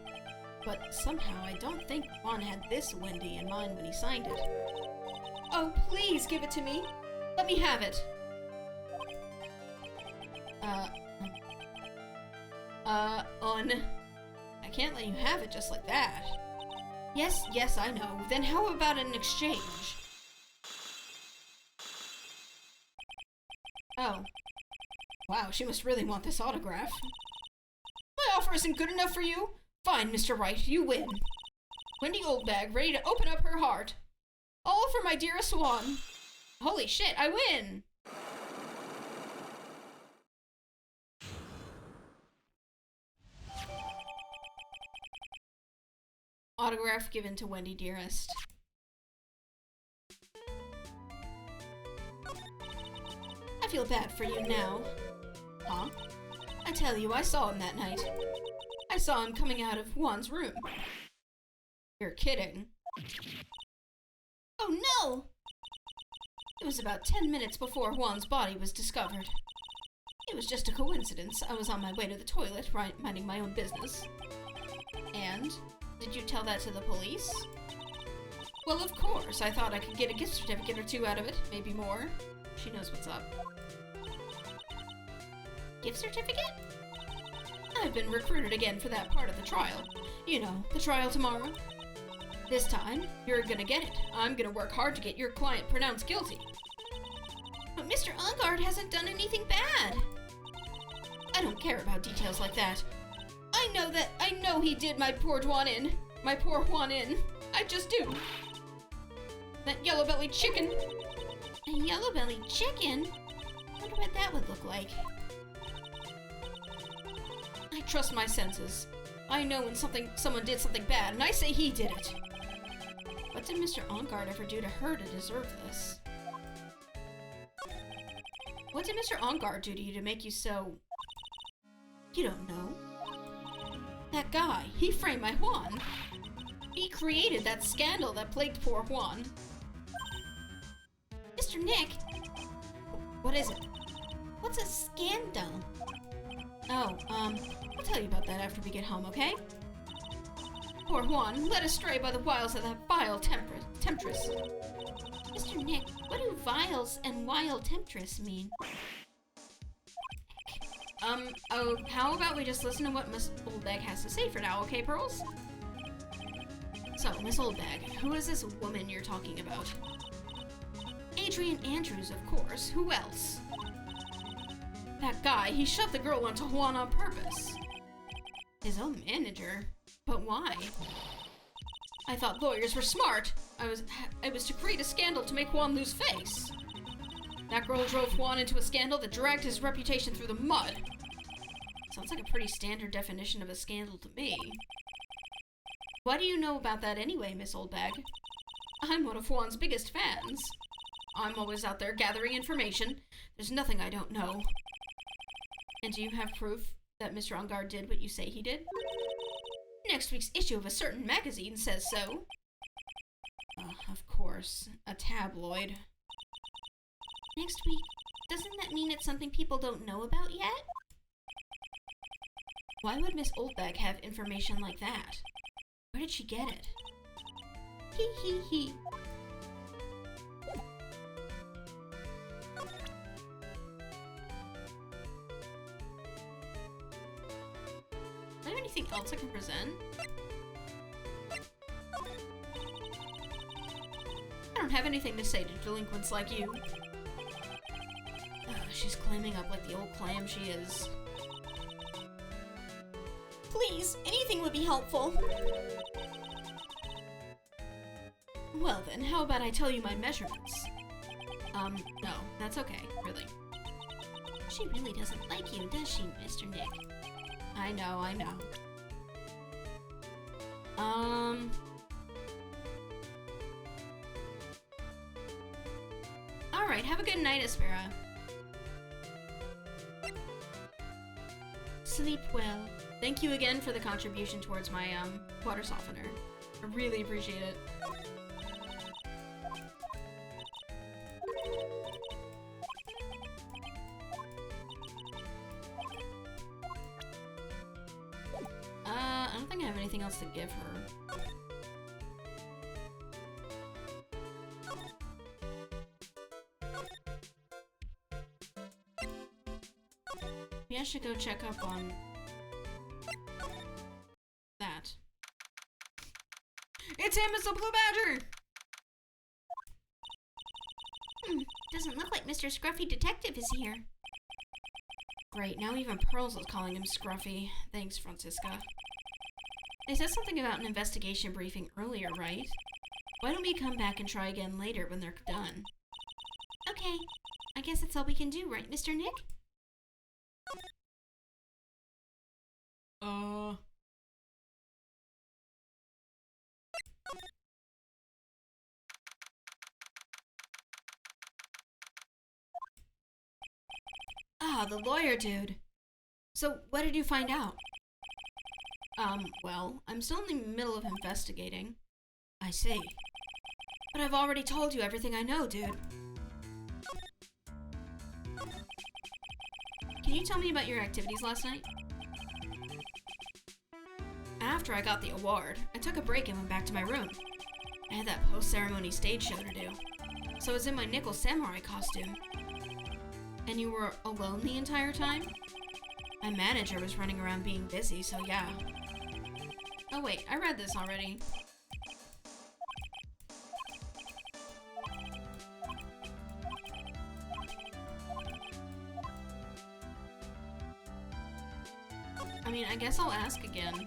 but somehow I don't think Juan had this Wendy in mind when he signed it. Oh, please give it to me. Let me have it. I can't let you have it just like that. Yes, I know. Then how about an exchange? Oh. Wow, she must really want this autograph. My offer isn't good enough for you? Fine, Mr. Wright, you win. Wendy Oldbag, ready to open up her heart. All for my dearest Swan. Holy shit, I win! Autograph given to Wendy Dearest. I feel bad for you now. Huh? I tell you, I saw him that night. I saw him coming out of Juan's room. You're kidding. Oh no! It was about 10 minutes before Juan's body was discovered. It was just a coincidence. I was on my way to the toilet, minding my own business. And? Did you tell that to the police? Well, of course. I thought I could get a gift certificate or two out of it. Maybe more. She knows what's up. Gift certificate? I've been recruited again for that part of the trial. You know, the trial tomorrow. This time, you're gonna get it. I'm gonna work hard to get your client pronounced guilty. But Mr. Ungard hasn't done anything bad. I don't care about details like that. I know he did my poor Juan in. My poor Juan in. I just do. That yellow-bellied chicken. A yellow-bellied chicken? I wonder what that would look like. I trust my senses. I know when someone did something bad, and I say he did it. What did Mr. Ongard ever do to her to deserve this? What did Mr. Ongard do to you to make you so... You don't know. That guy, he framed my Juan. He created that scandal that plagued poor Juan. Mr. Nick? What is it? What's a scandal? Oh, I'll tell you about that after we get home, okay? Poor Juan, led astray by the wiles of that vile temptress. Mr. Nick, what do viles and wild temptress mean? Oh, how about we just listen to what Miss Oldbag has to say for now, okay, Pearls? So, Miss Oldbag, who is this woman you're talking about? Adrian Andrews, of course. Who else? That guy, he shoved the girl onto Juan on purpose. His own manager? But why? I thought lawyers were smart. It was to create a scandal to make Juan lose face. That girl drove Juan into a scandal that dragged his reputation through the mud. Sounds like a pretty standard definition of a scandal to me. Why do you know about that anyway, Miss Oldbag? I'm one of Juan's biggest fans. I'm always out there gathering information. There's nothing I don't know. And do you have proof that Mr. Ongard did what you say he did? Next week's issue of a certain magazine says so. Of course. A tabloid. Next week? Doesn't that mean it's something people don't know about yet? Why would Miss Oldbag have information like that? Where did she get it? Hee hee hee. Do I have anything else I can present? I don't have anything to say to delinquents like you. She's clamming up like the old clam she is. Please, anything would be helpful. Well then, how about I tell you my measurements? No, that's okay, really. She really doesn't like you, does she, Mr. Nick? I know. Alright, have a good night, Aspera. Sleep well. Thank you again for the contribution towards my, water softener. I really appreciate it. I don't think I have anything else to give her. Maybe I should go check up on that. It's him, it's the Blue Badger! Doesn't look like Mr. Scruffy Detective is here. Great, now even Pearls is calling him Scruffy. Thanks, Francisca. They said something about an investigation briefing earlier, right? Why don't we come back and try again later when they're done? Okay, I guess that's all we can do, right, Mr. Nick? Ah, the lawyer dude. So, what did you find out? Well, I'm still in the middle of investigating. I see. But I've already told you everything I know, dude. Can you tell me about your activities last night? After I got the award, I took a break and went back to my room. I had that post-ceremony stage show to do, so I was in my nickel samurai costume. And you were alone the entire time? My manager was running around being busy, so yeah. Oh wait, I read this already. I mean, I guess I'll ask again.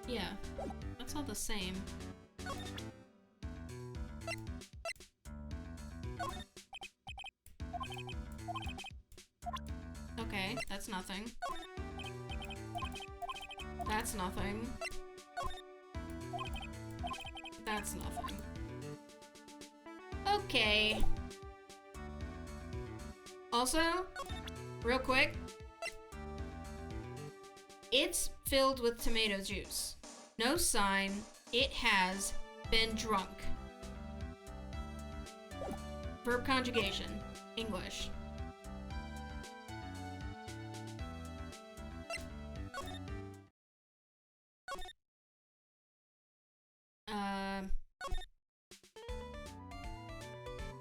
Yeah, that's all the same. Okay, that's nothing. That's nothing. That's nothing. Okay. Also, real quick, it's filled with tomato juice. No sign it has been drunk. Verb conjugation, English.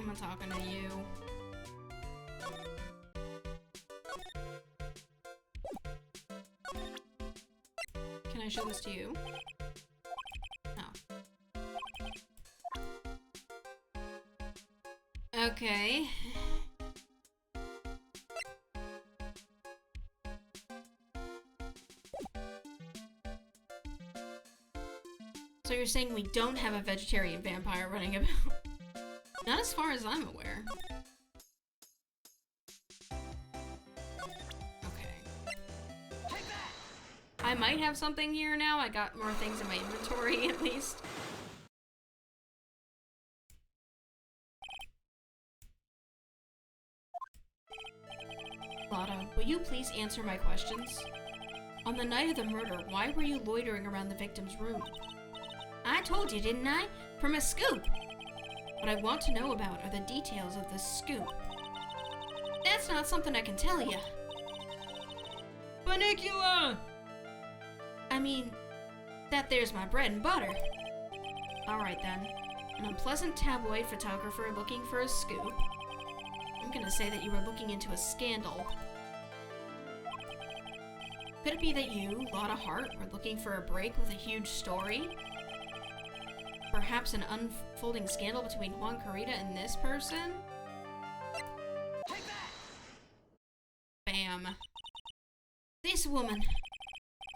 I'm not talking to you. Can I show this to you? No. Okay. So you're saying we don't have a vegetarian vampire running about? Not as far as I'm aware. Okay. I might have something here now. I got more things in my inventory, at least. Lotta, will you please answer my questions? On the night of the murder, why were you loitering around the victim's room? I told you, didn't I? From a scoop! What I want to know about are the details of this scoop. That's not something I can tell you. Funicula! I mean, that there's my bread and butter. Alright then. An unpleasant tabloid photographer looking for a scoop. I'm gonna say that you were looking into a scandal. Could it be that you, Lotta Hart, were looking for a break with a huge story? Perhaps an unfolding scandal between Juan Carita and this person? Bam. This woman.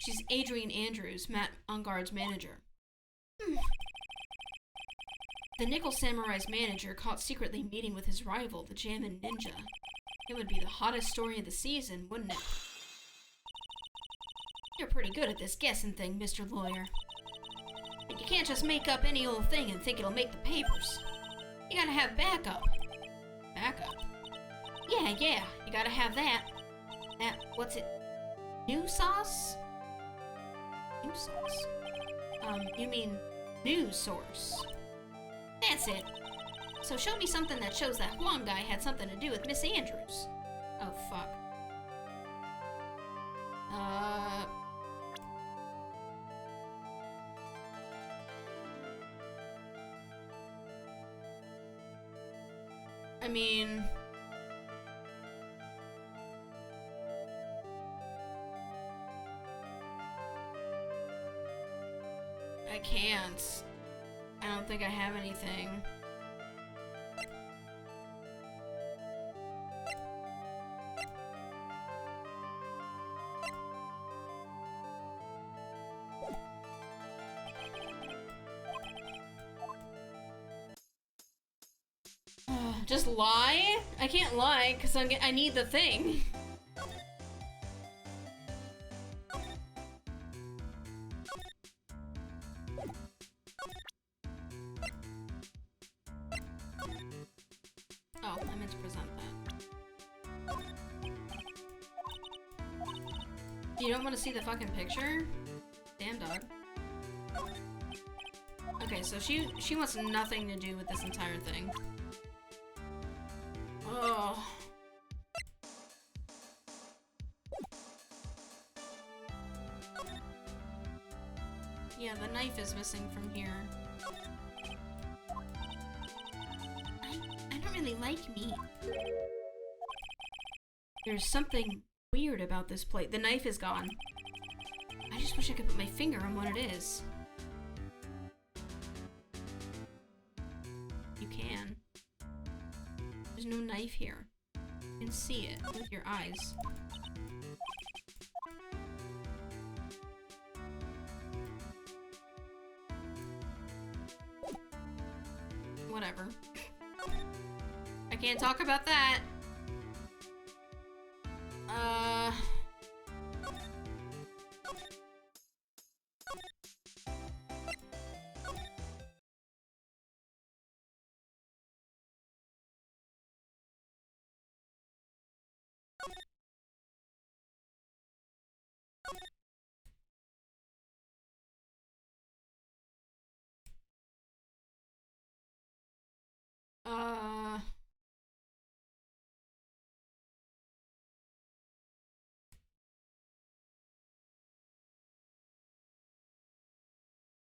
She's Adrian Andrews, Matt Ungard's manager. The Nickel Samurai's manager caught secretly meeting with his rival, the Jammin Ninja. It would be the hottest story of the season, wouldn't it? You're pretty good at this guessing thing, Mr. Lawyer. But you can't just make up any old thing and think it'll make the papers. You gotta have backup. Backup? Yeah, you gotta have that. That, what's it? New sauce? New sauce? You mean news source. That's it. So show me something that shows that Juan guy had something to do with Miss Andrews. Oh, fuck. I mean... I can't. I don't think I have anything. Just lie? I can't lie, because I need the thing. Oh, I meant to present that. You don't want to see the fucking picture? Damn, dog. Okay, so she wants nothing to do with this entire thing. Oh. Yeah, the knife is missing from here. I don't really like meat. There's something weird about this plate. The knife is gone. I just wish I could put my finger on what it is. You can. There's no knife here. You can see it with your eyes. Whatever. I can't talk about that.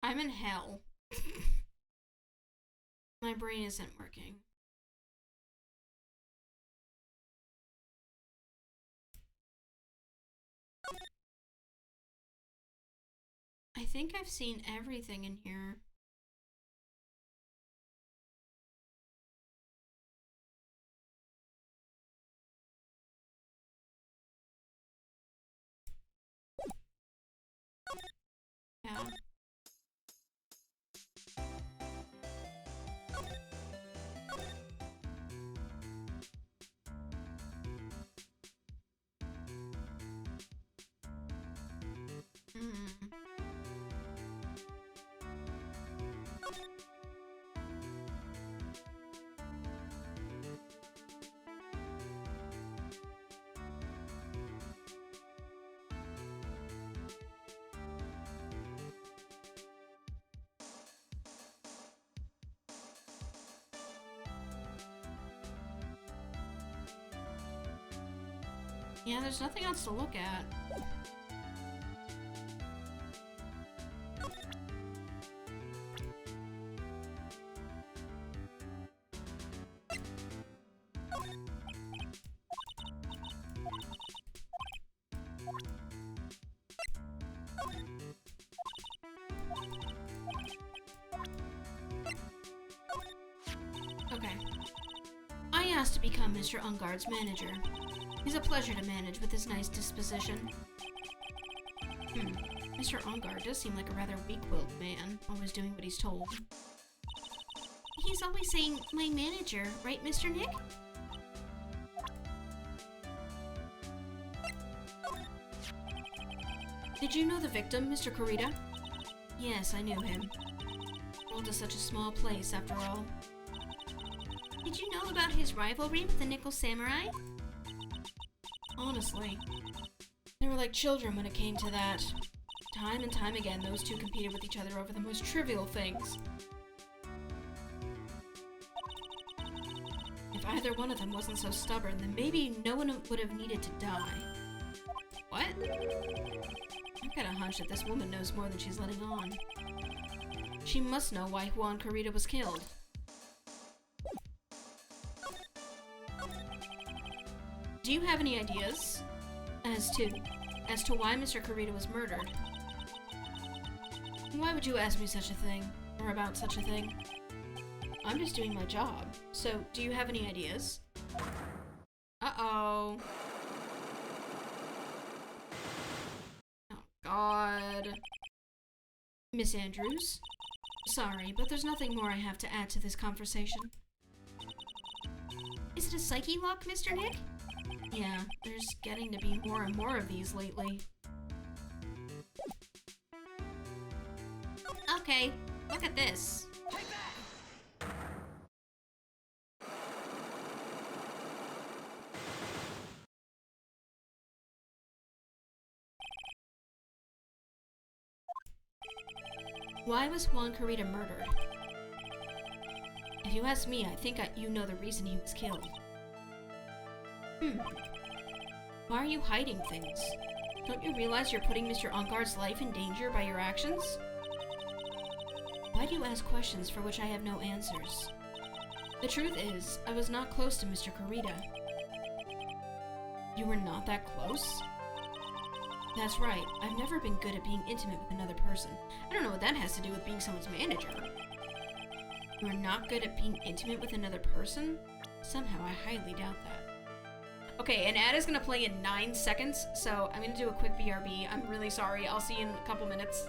I'm in hell. My brain isn't working. I think I've seen everything in here. Yeah. Yeah, there's nothing else to look at. Okay. I asked to become Mr. Ungard's manager. He's a pleasure to manage with his nice disposition. Mr. Ungard does seem like a rather weak-willed man, always doing what he's told. He's always saying, my manager, right, Mr. Nick? Did you know the victim, Mr. Kurita? Yes, I knew him. Rolled to such a small place, after all. Did you know about his rivalry with the Nickel Samurai? Honestly, they were like children when it came to that. Time and time again, those two competed with each other over the most trivial things. If either one of them wasn't so stubborn, then maybe no one would have needed to die. What? I've got a hunch that this woman knows more than she's letting on. She must know why Juan Kurita was killed. Do you have any ideas as to why Mr. Kurita was murdered? Why would you ask me such a thing, or about such a thing? I'm just doing my job, so do you have any ideas? Uh-oh. Oh, God. Miss Andrews? Sorry, but there's nothing more I have to add to this conversation. to psyche luck, Mr. Nick? Yeah, there's getting to be more and more of these lately. Okay, look at this. Why was Juan Carita murdered? If you ask me, I think you know the reason he was killed. Why are you hiding things? Don't you realize you're putting Mr. Engarde's life in danger by your actions? Why do you ask questions for which I have no answers? The truth is, I was not close to Mr. Carita. You were not that close? That's right. I've never been good at being intimate with another person. I don't know what that has to do with being someone's manager. You are not good at being intimate with another person? Somehow I highly doubt that. Okay, an ad is gonna play in 9 seconds, so I'm gonna do a quick BRB. I'm really sorry. I'll see you in a couple minutes.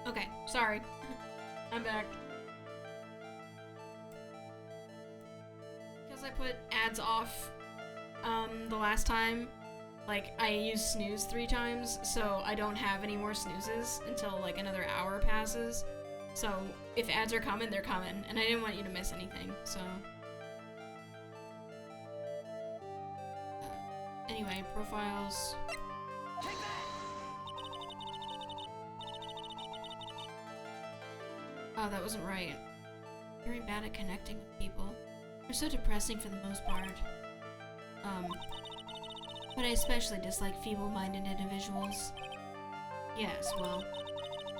Okay, sorry. I'm back. Because I put ads off the last time, Like, I used snooze 3 times, so I don't have any more snoozes until, like, another hour passes. So, if ads are coming, they're coming, and I didn't want you to miss anything, so... Anyway, profiles... Oh, that wasn't right. Very bad at connecting with people. They're so depressing for the most part. But I especially dislike feeble-minded individuals. Yes, well,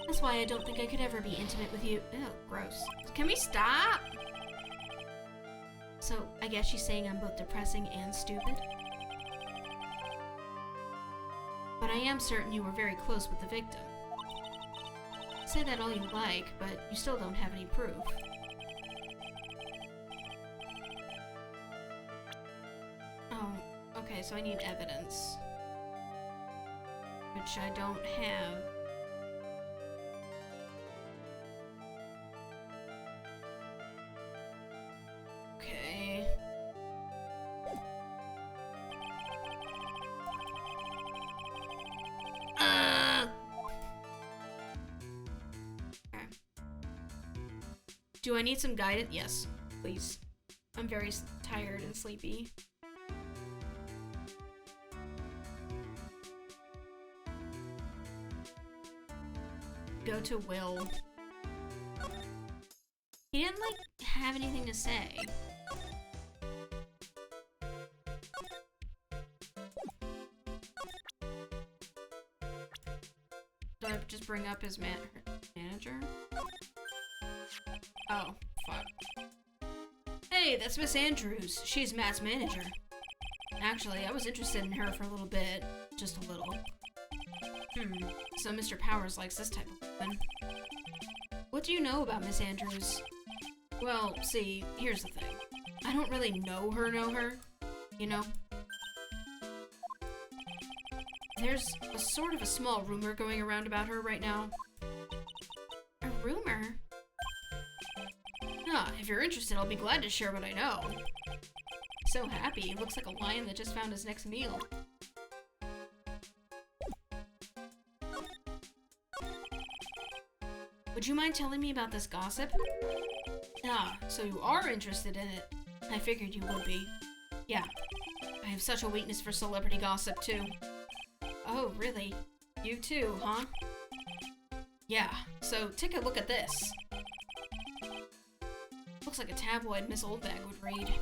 that's why I don't think I could ever be intimate with you. Ew, gross. Can we stop? So, I guess she's saying I'm both depressing and stupid? But I am certain you were very close with the victim. Say that all you like, but you still don't have any proof. Oh, okay, so I need evidence. Which I don't have. Okay. Do I need some guidance? Yes, please. I'm very tired and sleepy. Go to Will. He didn't, like, have anything to say. Do I just bring up his manager? Oh, fuck. Hey, that's Miss Andrews. She's Matt's manager. Actually, I was interested in her for a little bit. Just a little. So Mr. Powers likes this type of woman. What do you know about Miss Andrews? Well, see, here's the thing. I don't really know her, you know? There's a sort of a small rumor going around about her right now. A rumor? Ah, if you're interested, I'll be glad to share what I know. So happy, he looks like a lion that just found his next meal. Would you mind telling me about this gossip? Ah, so you are interested in it. I figured you would be. Yeah, I have such a weakness for celebrity gossip, too. Oh, really? You too, huh? Yeah, so take a look at this. Looks like a tabloid Miss Oldbag would read.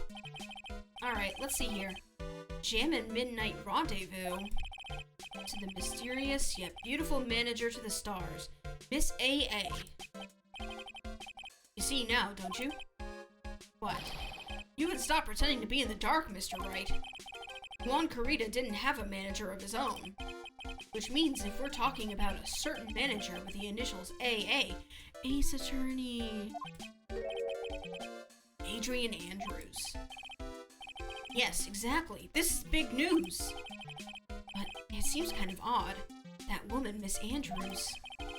Alright, let's see here. Jammin' Midnight Rendezvous. To the mysterious yet beautiful manager to the stars, Miss A.A. You see now, don't you? What? You would stop pretending to be in the dark, Mr. Wright. Juan Carita didn't have a manager of his own. Which means if we're talking about a certain manager with the initials A.A., Ace Attorney... Adrian Andrews. Yes, exactly. This is big news. But it seems kind of odd. That woman, Miss Andrews,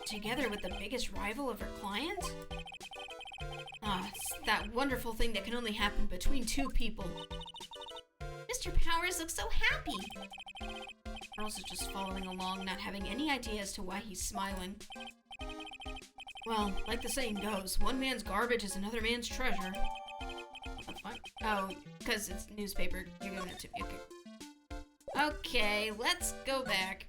together with the biggest rival of her client? Ah, it's that wonderful thing that can only happen between two people. Mr. Powers looks so happy. Charles is just following along, not having any idea as to why he's smiling. Well, like the saying goes, one man's garbage is another man's treasure. What the fuck? Oh, because it's newspaper. You're giving it to me. Okay. Okay, let's go back.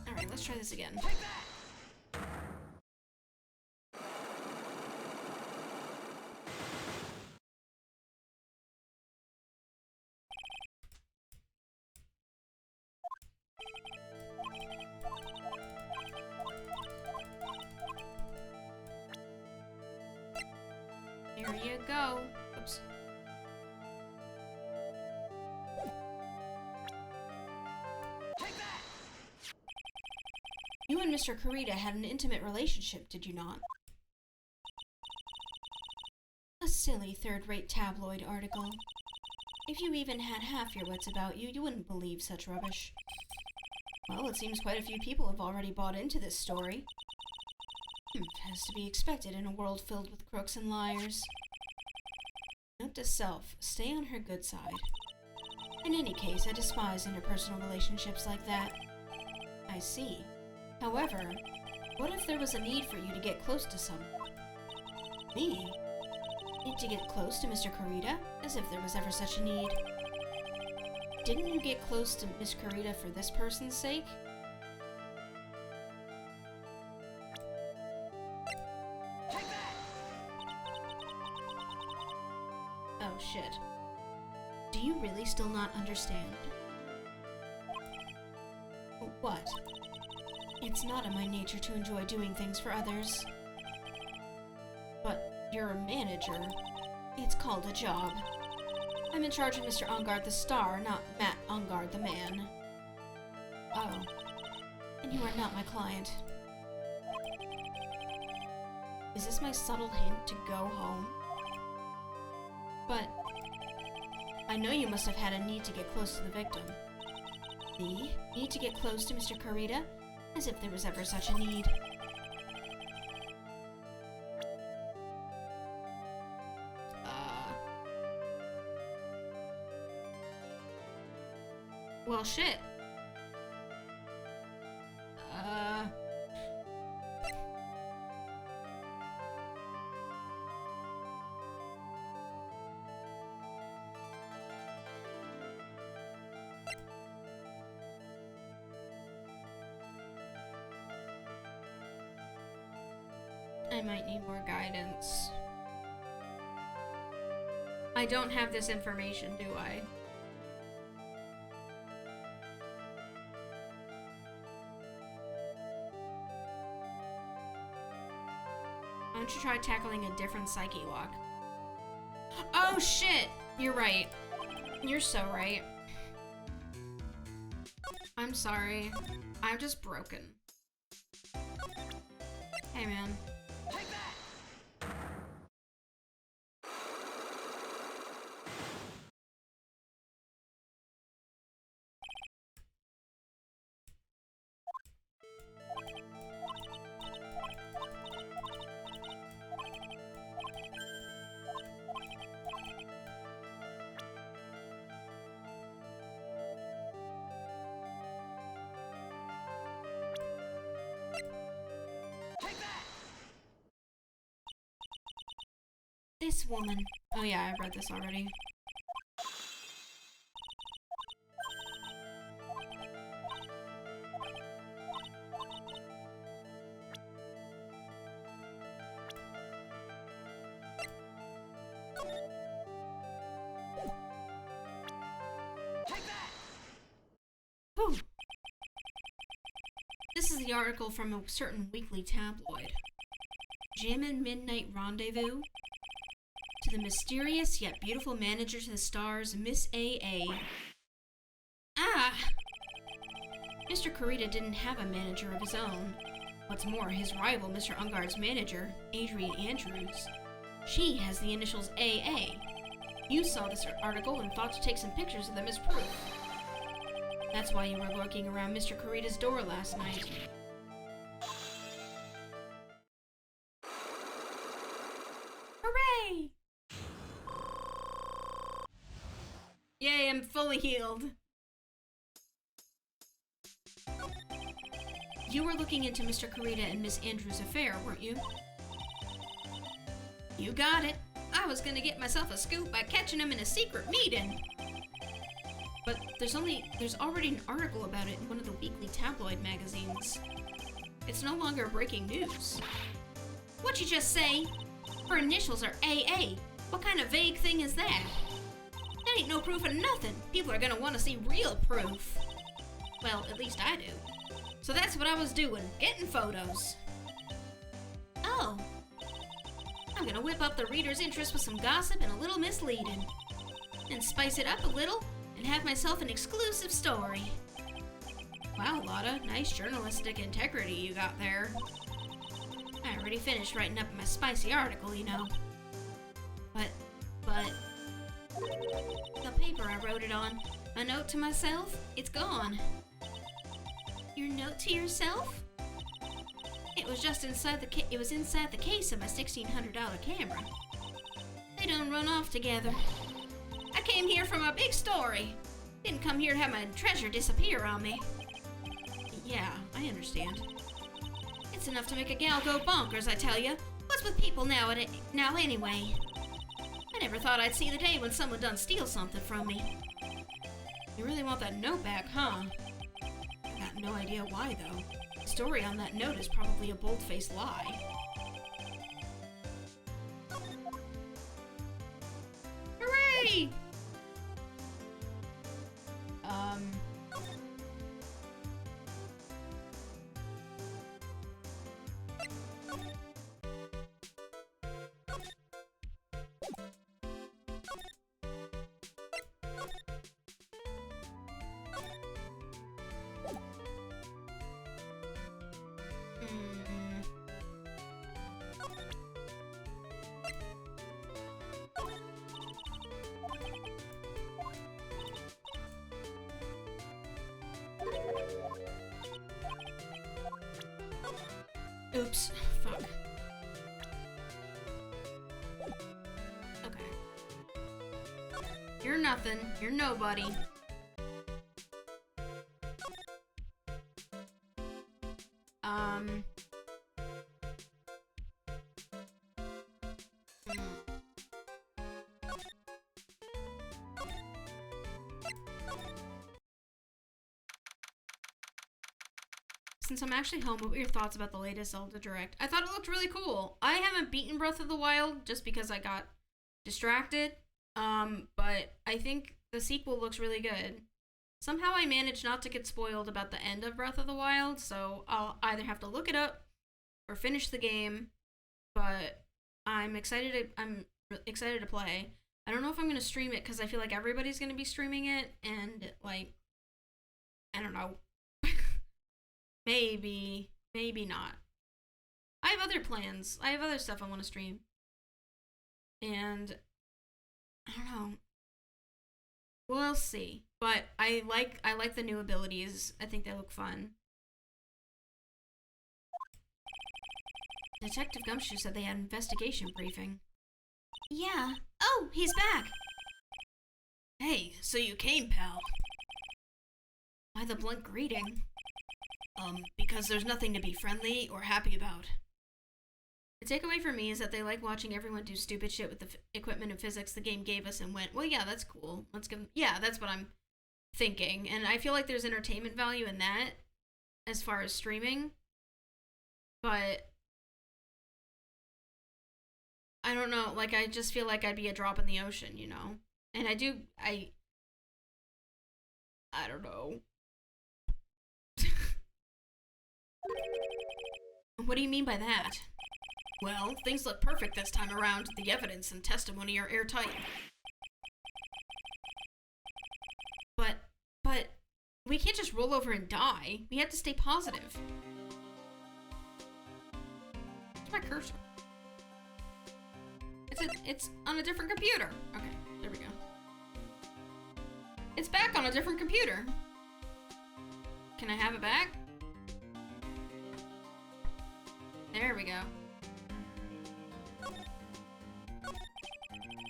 Alright, let's try this again. Here you go. Oops. You and Mr. Carita had an intimate relationship, did you not? A silly third-rate tabloid article. If you even had half your wits about you, you wouldn't believe such rubbish. Well, it seems quite a few people have already bought into this story. Has to be expected in a world filled with crooks and liars. Note to self, stay on her good side. In any case, I despise interpersonal relationships like that. I see. However, what if there was a need for you to get close to someone? Me? Need to get close to Mr. Kurita? As if there was ever such a need. Didn't you get close to Miss Kurita for this person's sake? Oh shit. Do you really still not understand? What? It's not in my nature to enjoy doing things for others. But you're a manager. It's called a job. I'm in charge of Mr. Ungard the star, not Matt Ungard the man. Oh. And you are not my client. Is this my subtle hint to go home? But I know you must have had a need to get close to the victim. Me? Need to get close to Mr. Kurita? As if there was ever such a need. Well, shit. I might need more guidance. I don't have this information, do I? Why don't you try tackling a different psyche walk? Oh shit! You're right. You're so right. I'm sorry. I'm just broken. Hey man. This woman. Oh yeah, I've read this already. Whew. This is the article from a certain weekly tabloid. Jammin' Midnight Rendezvous? To the mysterious yet beautiful manager to the stars, Miss A.A. Ah! Mr. Kurita didn't have a manager of his own. What's more, his rival, Mr. Ungard's manager, Adrian Andrews, she has the initials A.A. You saw this article and thought to take some pictures of them as proof. That's why you were lurking around Mr. Kurita's door last night. Hooray! Yay, I'm fully healed. You were looking into Mr. Kurita and Miss Andrews' affair, weren't you? You got it. I was gonna get myself a scoop by catching him in a secret meeting. But there's already an article about it in one of the weekly tabloid magazines. It's no longer breaking news. What'd you just say? Her initials are AA. What kind of vague thing is that? That ain't no proof of nothing. People are gonna want to see real proof. Well, at least I do. So that's what I was doing, getting photos. Oh. I'm gonna whip up the reader's interest with some gossip and a little misleading. And spice it up a little and have myself an exclusive story. Wow, Lotta, nice journalistic integrity you got there. I already finished writing up my spicy article, you know. But, the paper I wrote it on, a note to myself, it's gone. Your note to yourself? It was just inside it was inside the case of my $1,600 camera. They done run off together. I came here for my big story. Didn't come here to have my treasure disappear on me. Yeah, I understand. It's enough to make a gal go bonkers, I tell ya. What's with people now anyway? I never thought I'd see the day when someone done steal something from me. You really want that note back, huh? I got no idea why, though. The story on that note is probably a bold-faced lie. Hooray! Oops. Fuck. Okay. You're nothing. You're nobody. Since I'm actually home, what were your thoughts about the latest Zelda Direct? I thought it looked really cool. I haven't beaten Breath of the Wild just because I got distracted. But I think the sequel looks really good. Somehow I managed not to get spoiled about the end of Breath of the Wild, so I'll either have to look it up or finish the game. But I'm excited to play. I don't know if I'm gonna stream it because I feel like everybody's gonna be streaming it, and like, I don't know. Maybe not. I have other plans. I have other stuff I want to stream. And I don't know. We'll see. But I like the new abilities. I think they look fun. Detective Gumshoe said they had an investigation briefing. Yeah. Oh, he's back. Hey, so you came, pal. Why the blunt greeting? Because there's nothing to be friendly or happy about. The takeaway for me is that they like watching everyone do stupid shit with the equipment and physics the game gave us and went, well, yeah, that's cool. Let's give them... Yeah, that's what I'm thinking. And I feel like there's entertainment value in that as far as streaming. But I don't know. Like, I just feel like I'd be a drop in the ocean, you know? And I don't know. What do you mean by that? Well, things look perfect this time around. The evidence and testimony are airtight. But, we can't just roll over and die. We have to stay positive. Where's my cursor? It's on a different computer. Okay, there we go. It's back on a different computer. Can I have it back? There we go.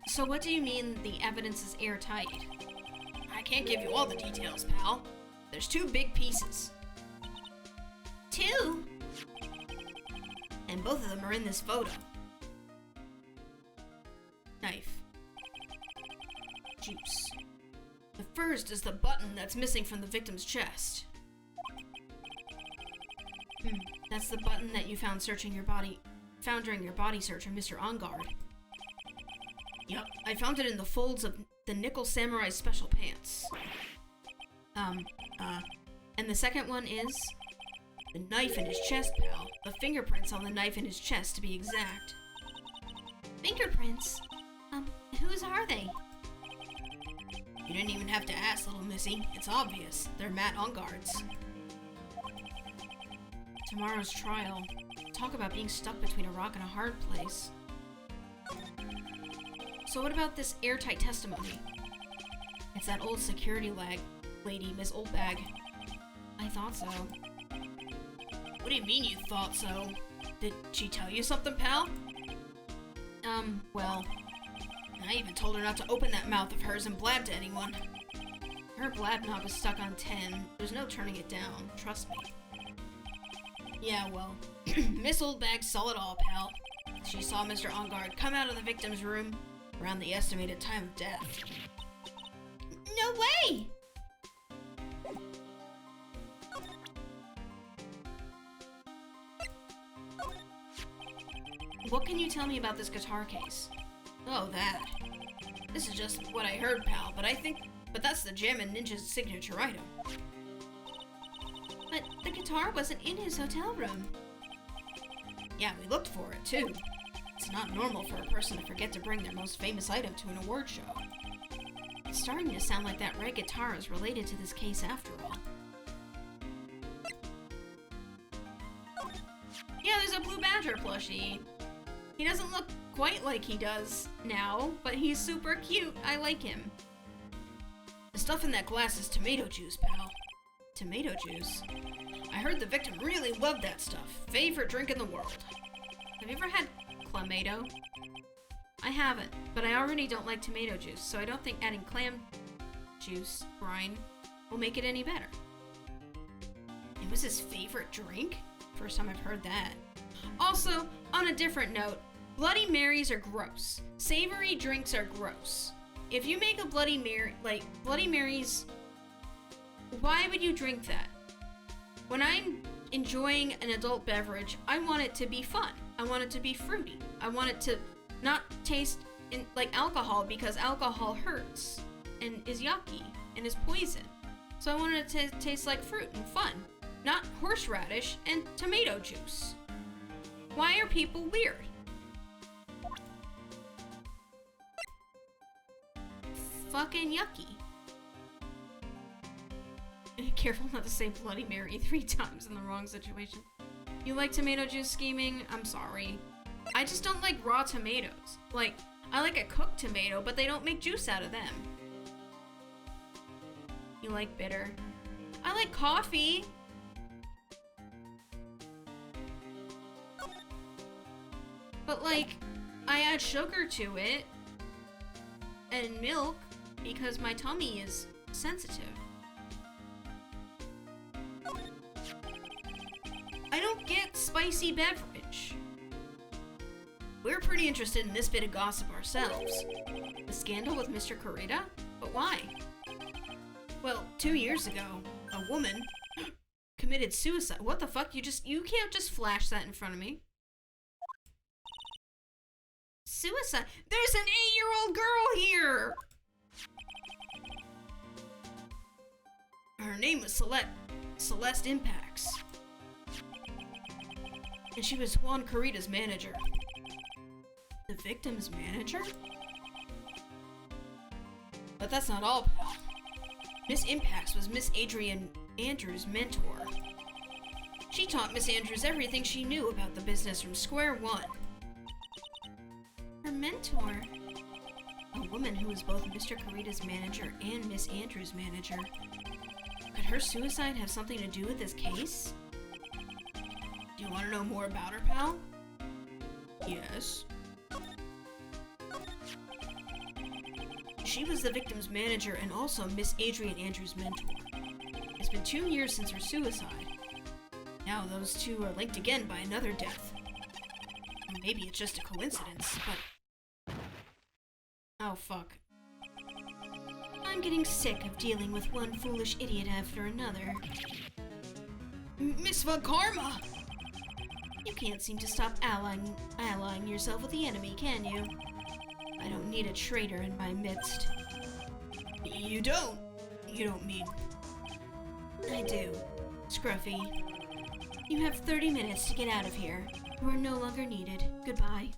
So what do you mean the evidence is airtight? I can't give you all the details, pal. There's 2 big pieces. 2? And both of them are in this photo. Knife. Juice. The first is the button that's missing from the victim's chest. That's the button that you found during your body search on Mr. Onguard. Yep, I found it in the folds of the Nickel Samurai's special pants. And the second one is the knife in his chest, pal. The fingerprints on the knife in his chest, to be exact. Fingerprints? Whose are they? You didn't even have to ask, little missy. It's obvious. They're Matt Onguard's. Tomorrow's trial. Talk about being stuck between a rock and a hard place. So what about this airtight testimony? It's that old security lady, Miss Oldbag. I thought so. What do you mean you thought so? Did she tell you something, pal? Well, I even told her not to open that mouth of hers and blab to anyone. Her blab knob is stuck on 10. There's no turning it down, trust me. Yeah, well, Miss Oldbag saw it all, pal. She saw Mr. Engard come out of the victim's room around the estimated time of death. No way! What can you tell me about this guitar case? Oh, that. This is just what I heard, pal, but that's the Jammin' Ninja's signature item. But the guitar wasn't in his hotel room. Yeah, we looked for it, too. It's not normal for a person to forget to bring their most famous item to an award show. It's starting to sound like that red guitar is related to this case after all. Yeah, there's a Blue Badger plushie. He doesn't look quite like he does now, but he's super cute. I like him. The stuff in that glass is tomato juice, pal. Tomato juice? I heard the victim really loved that stuff. Favorite drink in the world. Have you ever had clamato? I haven't, but I already don't like tomato juice, so I don't think adding clam juice brine will make it any better. It was his favorite drink? First time I've heard that. Also, on a different note, Bloody Marys are gross. Savory drinks are gross. If you make a Bloody Mary, like, Bloody Marys, why would you drink that? When I'm enjoying an adult beverage, I want it to be fun. I want it to be fruity. I want it to not taste like alcohol, because alcohol hurts and is yucky and is poison. So I want it to taste like fruit and fun, not horseradish and tomato juice. Why are people weird? Fucking yucky. Careful not to say Bloody Mary 3 times in the wrong situation. You like tomato juice scheming? I'm sorry. I just don't like raw tomatoes. Like, I like a cooked tomato, but they don't make juice out of them. You like bitter? I like coffee. But like, I add sugar to it and milk because my tummy is sensitive. I don't get spicy beverage. We're pretty interested in this bit of gossip ourselves. The scandal with Mr. Kurita? But why? Well, 2 years ago, a woman committed suicide. What the fuck? You can't just flash that in front of me. Suicide? There's an 8-year-old girl here! Her name was Celeste Impacts. And she was Juan Kurita's manager. The victim's manager? But that's not all, pal. Miss Impacts was Miss Adrian Andrews' mentor. She taught Miss Andrews everything she knew about the business from square one. Her mentor? A woman who was both Mr. Kurita's manager and Miss Andrews' manager. Could her suicide have something to do with this case? Do you want to know more about her, pal? Yes. She was the victim's manager and also Miss Adrian Andrews' mentor. It's been 2 years since her suicide. Now those two are linked again by another death. Or maybe it's just a coincidence, but... Oh, fuck. I'm getting sick of dealing with one foolish idiot after another. Miss Von Karma! You can't seem to stop allying yourself with the enemy, can you? I don't need a traitor in my midst. You don't? You don't mean... I do. Scruffy. You have 30 minutes to get out of here. You are no longer needed. Goodbye.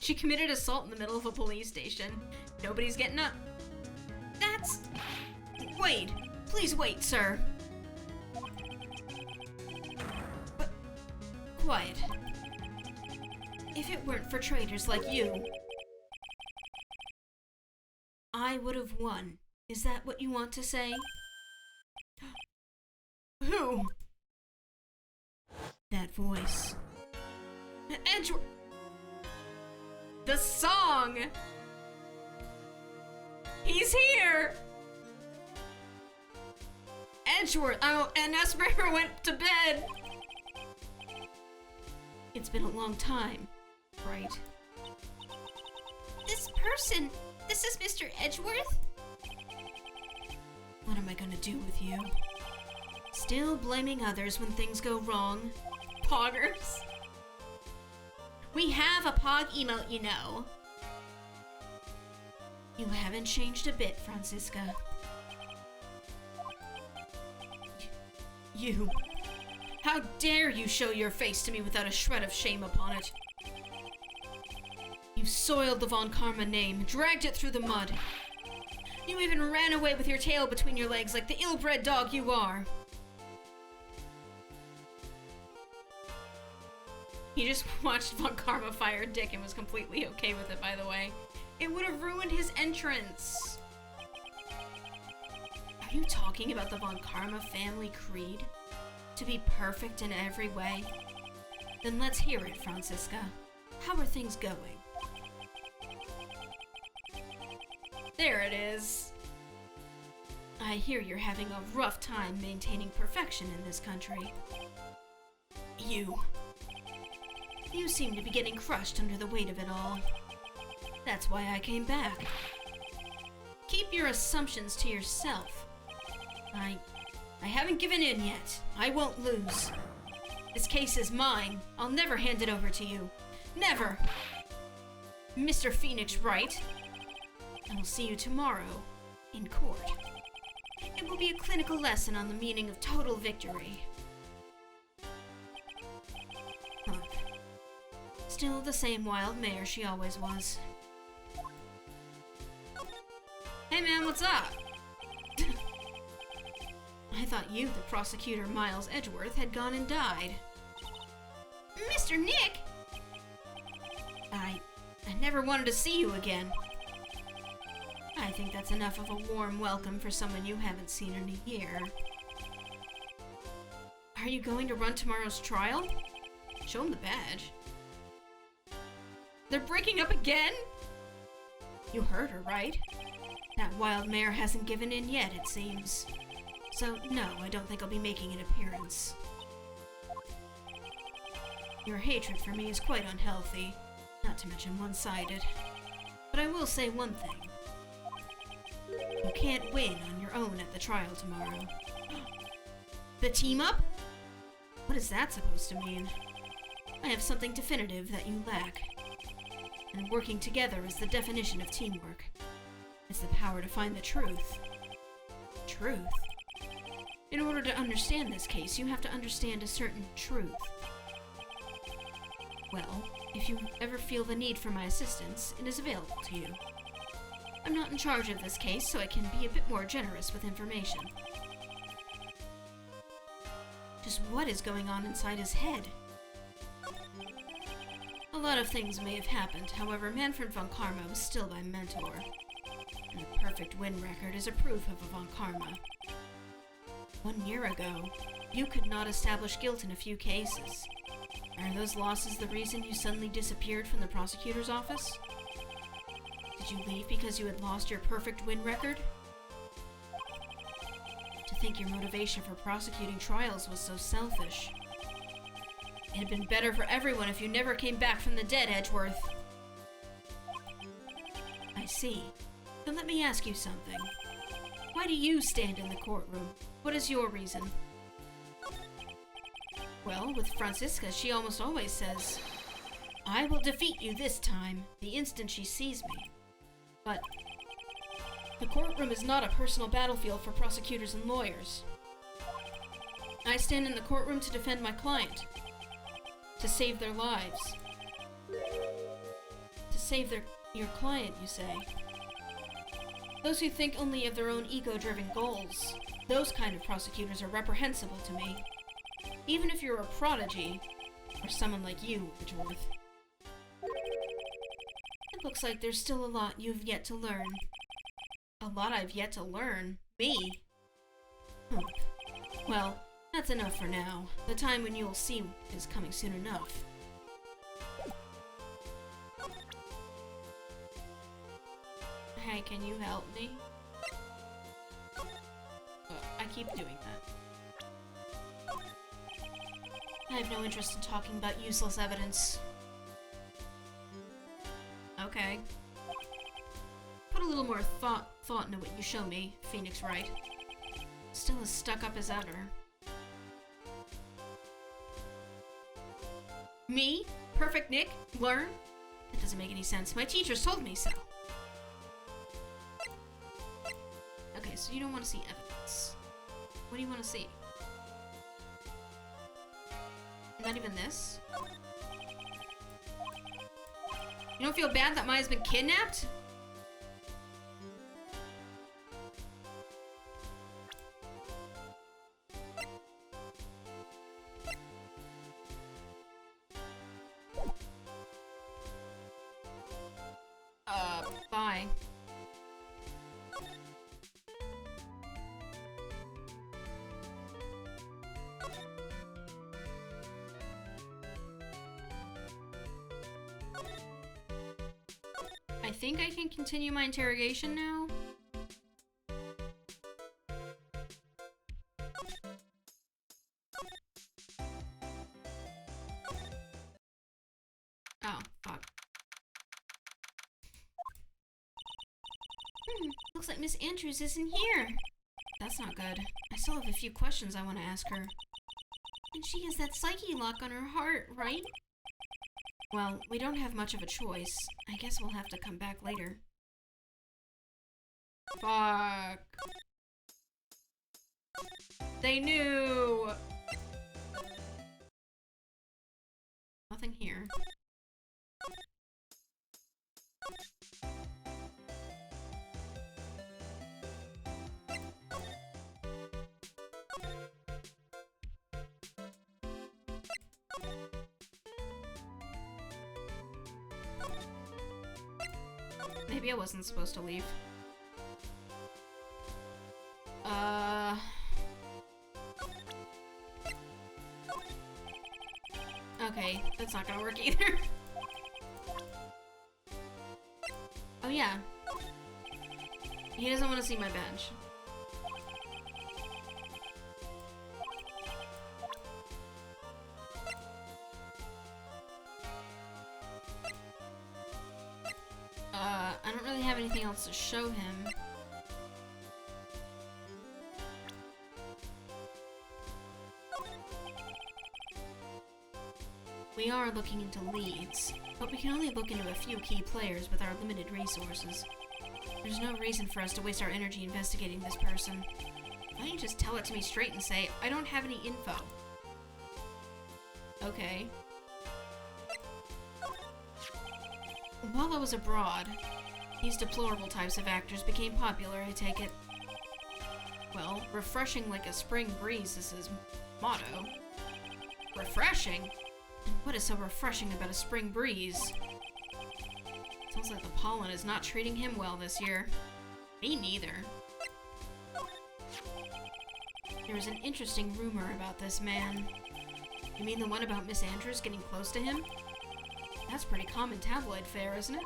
She committed assault in the middle of a police station. Nobody's getting up. That's... Wait. Please wait, sir. But... Quiet. If it weren't for traitors like you, I would have won. Is that what you want to say? Who? That voice. Edgeworth! The song! He's here! Edgeworth! Oh, and Esmeralda went to bed! It's been a long time, right? This is Mr. Edgeworth? What am I gonna do with you? Still blaming others when things go wrong? Poggers? We have a Pog emote, you know. You haven't changed a bit, Francisca. You. How dare you show your face to me without a shred of shame upon it? You soiled the Von Karma name, dragged it through the mud. You even ran away with your tail between your legs like the ill-bred dog you are. He just watched Von Karma fire Dick and was completely okay with it, by the way. It would have ruined his entrance. Are you talking about the Von Karma family creed? To be perfect in every way? Then let's hear it, Francisca. How are things going? There it is. I hear you're having a rough time maintaining perfection in this country. You seem to be getting crushed under the weight of it all. That's why I came back. Keep your assumptions to yourself. I haven't given in yet. I won't lose. This case is mine. I'll never hand it over to you. Never! Mr. Phoenix Wright. I will see you tomorrow in court. It will be a clinical lesson on the meaning of total victory. Huh. Still the same wild mare she always was. Hey man, what's up? I thought you, the prosecutor Miles Edgeworth, had gone and died. Mr. Nick! I never wanted to see you again. I think that's enough of a warm welcome for someone you haven't seen in a year. Are you going to run tomorrow's trial? Show him the badge. They're breaking up again? You heard her, right? That wild mare hasn't given in yet, it seems. So, no, I don't think I'll be making an appearance. Your hatred for me is quite unhealthy, not to mention one-sided. But I will say one thing. You can't win on your own at the trial tomorrow. The team up? What is that supposed to mean? I have something definitive that you lack. And working together is the definition of teamwork. It's the power to find the truth. Truth? In order to understand this case, you have to understand a certain truth. Well, if you ever feel the need for my assistance, it is available to you. I'm not in charge of this case, so I can be a bit more generous with information. Just what is going on inside his head? A lot of things may have happened, however, Manfred von Karma was still my mentor. And a perfect win record is a proof of a von Karma. 1 year ago, you could not establish guilt in a few cases. Are those losses the reason you suddenly disappeared from the prosecutor's office? Did you leave because you had lost your perfect win record? To think your motivation for prosecuting trials was so selfish. It had been better for everyone if you never came back from the dead, Edgeworth. I see. Then let me ask you something. Why do you stand in the courtroom? What is your reason? Well, with Francisca, she almost always says, I will defeat you this time, the instant she sees me. But the courtroom is not a personal battlefield for prosecutors and lawyers. I stand in the courtroom to defend my client, to save their lives. To save your client, you say? Those who think only of their own ego-driven goals, those kind of prosecutors are reprehensible to me. Even if you're a prodigy, or someone like you, Edgeworth. It looks like there's still a lot you've yet to learn. A lot I've yet to learn? Me? Well, That's enough for now. The time when you'll see is coming soon enough. Hey, can you help me? I keep doing that. I have no interest in talking about useless evidence. Okay. Put a little more thought into what you show me, Phoenix Wright. Still as stuck up as ever. Me? Perfect Nick? Learn? That doesn't make any sense. My teachers told me so. Okay, so you don't want to see evidence. What do you want to see? Not even this? You don't feel bad that Maya's been kidnapped? Bye. I think I can continue my interrogation now. Oh, fuck. Looks like Miss Andrews isn't here. That's not good. I still have a few questions I want to ask her. And she has that psyche lock on her heart, right? Well, we don't have much of a choice. I guess we'll have to come back later. Fuck. They knew! Nothing here. Maybe I wasn't supposed to leave. Okay, that's not gonna work either. Oh yeah. He doesn't want to see my bench. I don't really have anything else to show him. We are looking into leads, but we can only look into a few key players with our limited resources. There's no reason for us to waste our energy investigating this person. Why don't you just tell it to me straight and say, I don't have any info? Okay. While I was abroad, these deplorable types of actors became popular, I take it. Well, refreshing like a spring breeze is his motto. Refreshing? And what is so refreshing about a spring breeze? Sounds like the pollen is not treating him well this year. Me neither. There is an interesting rumor about this man. You mean the one about Miss Andrews getting close to him? That's pretty common tabloid fare, isn't it?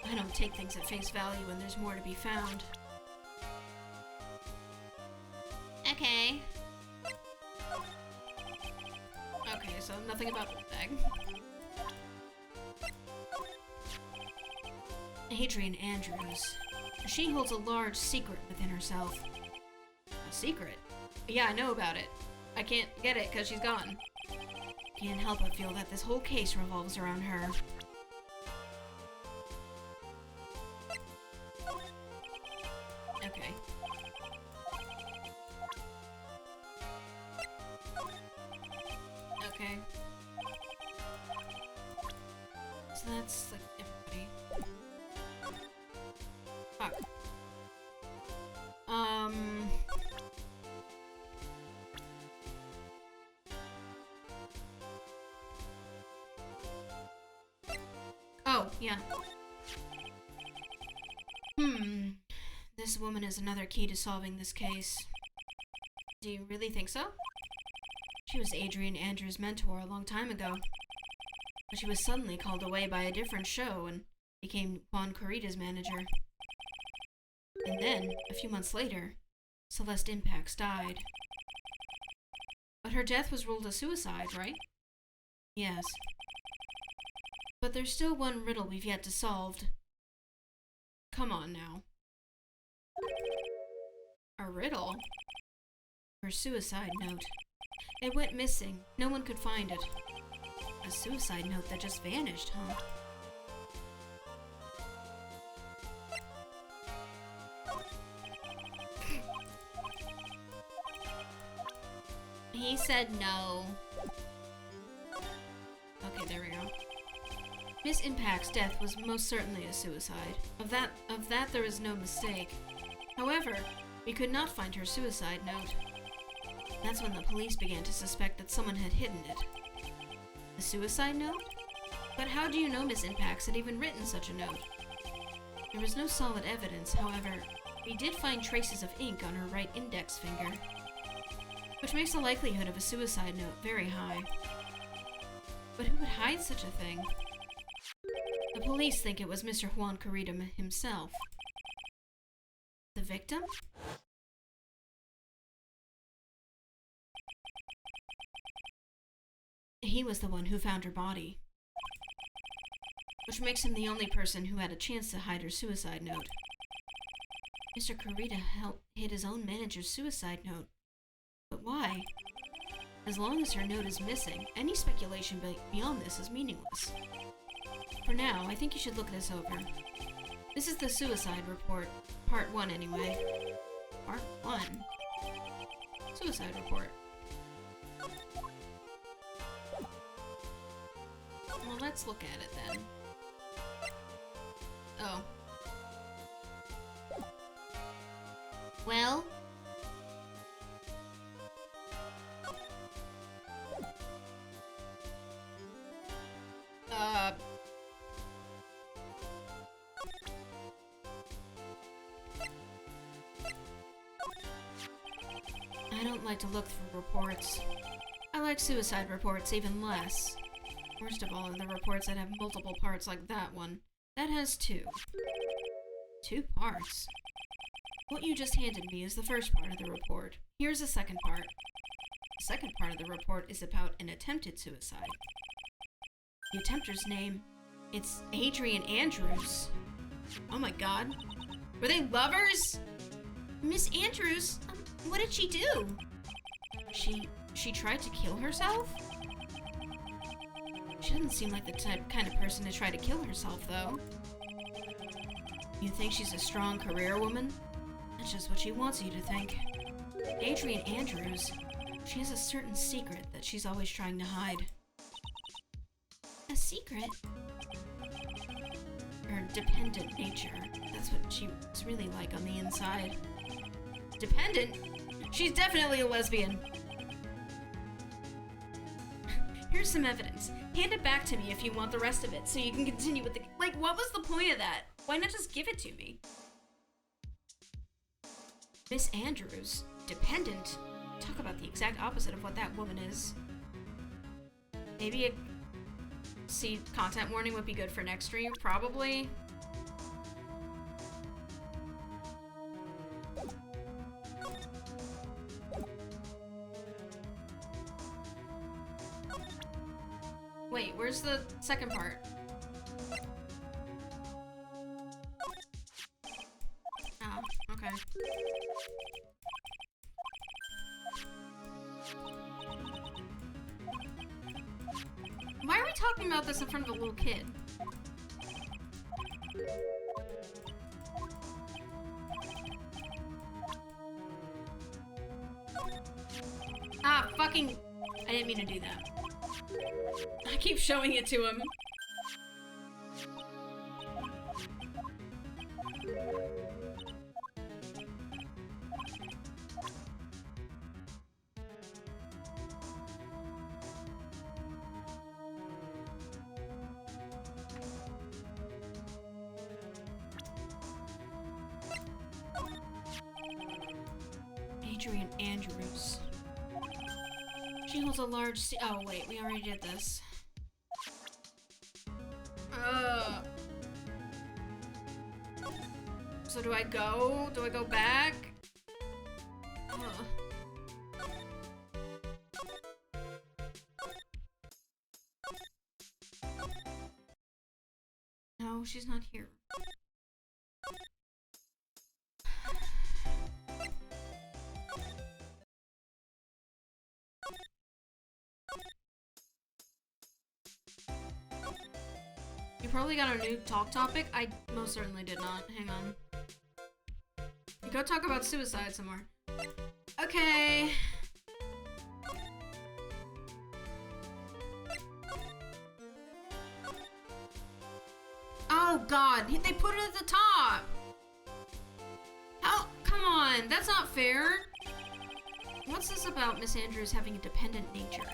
I don't take things at face value when there's more to be found. Okay. Okay, so nothing about the bag. Adrian Andrews. She holds a large secret within herself. A secret? Yeah, I know about it. I can't get it because she's gone. Can't help but feel that this whole case revolves around her. Okay. Okay. So that's like everybody. Fuck. Oh, yeah. This woman is another key to solving this case. Do you really think so? She was Adrian Andrews' mentor a long time ago, but she was suddenly called away by a different show and became Juan Corrida's manager. And then, a few months later, Celeste Impax died. But her death was ruled a suicide, right? Yes. But there's still one riddle we've yet to solve. Come on now. A riddle? Her suicide note. It went missing. No one could find it. A suicide note that just vanished, huh? He said no. Okay, there we go. Miss Impact's death was most certainly a suicide. Of that there is no mistake. However, we could not find her suicide note. That's when the police began to suspect that someone had hidden it. A suicide note? But how do you know Miss Impacts had even written such a note? There was no solid evidence, however, we did find traces of ink on her right index finger, which makes the likelihood of a suicide note very high. But who would hide such a thing? The police think it was Mr. Juan Corrida himself. The victim? He was the one who found her body, which makes him the only person who had a chance to hide her suicide note. Mr. Corrida hid his own manager's suicide note. But why? As long as her note is missing, any speculation beyond this is meaningless. For now, I think you should look this over. This is the suicide report. Part 1, anyway. Part 1? Suicide report. Well, let's look at it then. Oh. Well, I don't like to look through reports. I like suicide reports even less. Worst of all are the reports that have multiple parts like that one. That has 2. 2 parts? What you just handed me is the first part of the report. Here's the second part. The second part of the report is about an attempted suicide. The attempter's name, it's Adrian Andrews. Oh my god. Were they lovers? Miss Andrews, what did she do? She tried to kill herself? She doesn't seem like the kind of person to try to kill herself, though. You think she's a strong career woman? That's just what she wants you to think. Adrian Andrews, she has a certain secret that she's always trying to hide. A secret? Her dependent nature. That's what she's really like on the inside. Dependent? She's definitely a lesbian. Here's some evidence. Hand it back to me if you want the rest of it, so you can continue with the— Like, what was the point of that? Why not just give it to me? Miss Andrews, dependent? Talk about the exact opposite of what that woman is. Maybe a content warning would be good for next stream, probably. Wait, where's the second part? Oh, okay. Why are we talking about this in front of a little kid? Ah, fucking— I didn't mean to do that. I keep showing it to him. Adrian Andrews. She holds a large oh wait, we already did this. So do I go? Do I go back? No, she's not here. You probably got a new talk topic? I most certainly did not. Hang on. You go talk about suicide somewhere. Okay. Oh god, they put it at the top! How? Come on, that's not fair! What's this about Miss Andrews having a dependent nature?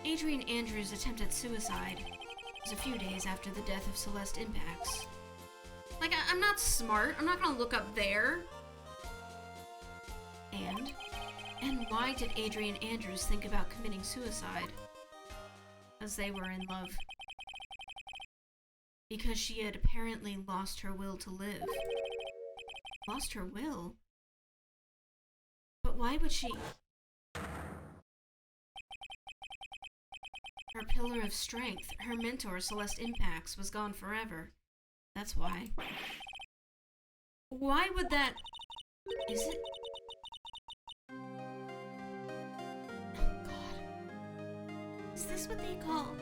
Adrian Andrews attempted suicide. It was a few days after the death of Celeste Impacts. Like, I'm not smart. I'm not gonna look up there. And why did Adrian Andrews think about committing suicide? As they were in love. Because she had apparently lost her will to live. Lost her will? But why would she? Her pillar of strength, her mentor, Celeste Impacts, was gone forever. That's why. Why would that... Is it? Oh, God. Is this what they call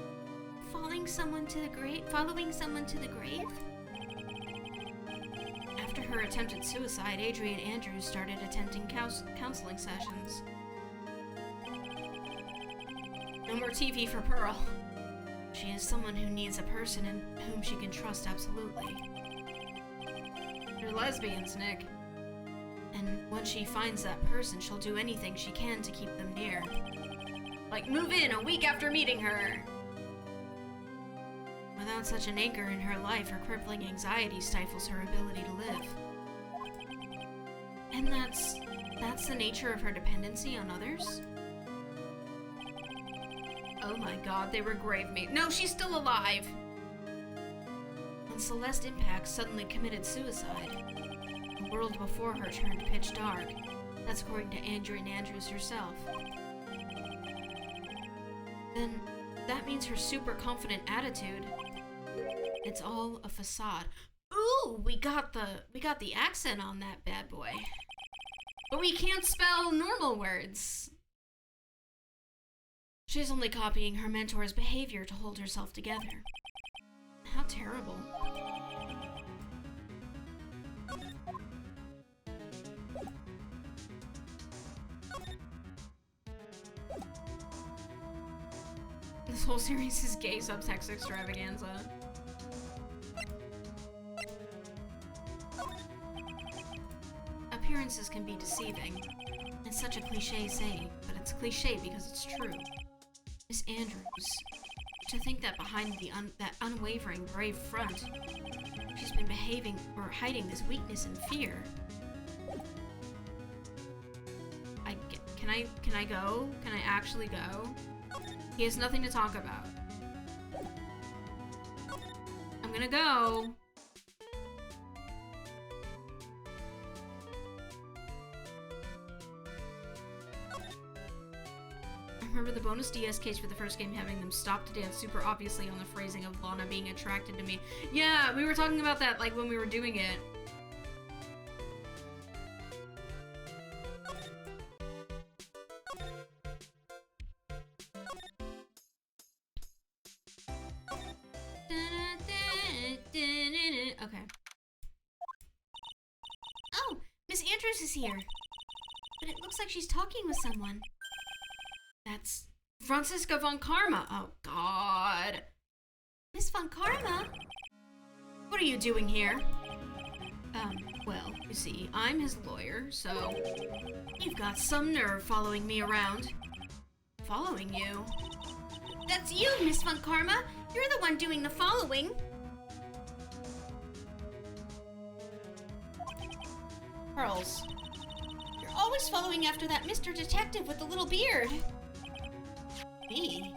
following someone to the grave? Following someone to the grave? After her attempted suicide, Adrian Andrews started attending counseling sessions. No more TV for Pearl. She is someone who needs a person in whom she can trust absolutely. They're lesbians, Nick. And once she finds that person, she'll do anything she can to keep them near. Like move in a week after meeting her! Without such an anchor in her life, her crippling anxiety stifles her ability to live. And that's the nature of her dependency on others? Oh my god, they were grave mates. No, she's still alive! When Celeste Impacts suddenly committed suicide, the world before her turned pitch dark. That's according to Adrian Andrews herself. Then, that means her super confident attitude, it's all a facade. Ooh, we got the accent on that bad boy. But we can't spell normal words. She's only copying her mentor's behavior to hold herself together. How terrible. This whole series is gay subtext extravaganza. Appearances can be deceiving. It's such a cliche saying, but it's cliche because it's true. Miss Andrews, to think that behind that unwavering, brave front, she's been behaving or hiding this weakness and fear. Can I go? Can I actually go? He has nothing to talk about. I'm gonna go. I remember the bonus DS case for the first game having them stop to dance super obviously on the phrasing of Lana being attracted to me. Yeah, we were talking about that like when we were doing it. Okay. Oh, Miss Andrews is here. But it looks like she's talking with someone. That's Franziska von Karma. Oh, God. Miss von Karma? What are you doing here? Well, you see, I'm his lawyer, so... You've got some nerve following me around. Following you? That's you, Miss von Karma. You're the one doing the following. Pearls. You're always always following after that Mr. Detective with the little beard. Me?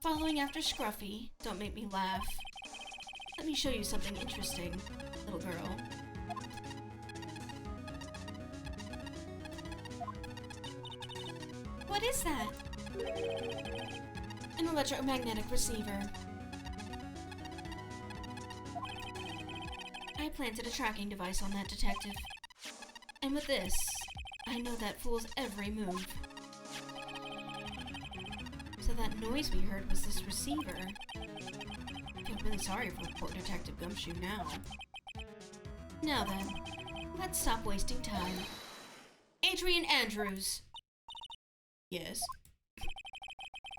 Following after Scruffy? Don't make me laugh. Let me show you something interesting, little girl. What is that? An electromagnetic receiver. I planted a tracking device on that detective. And with this, I know that fool's every move. So that noise we heard was this receiver. I feel really sorry for poor Detective Gumshoe now. Now then, let's stop wasting time. Adrian Andrews. Yes?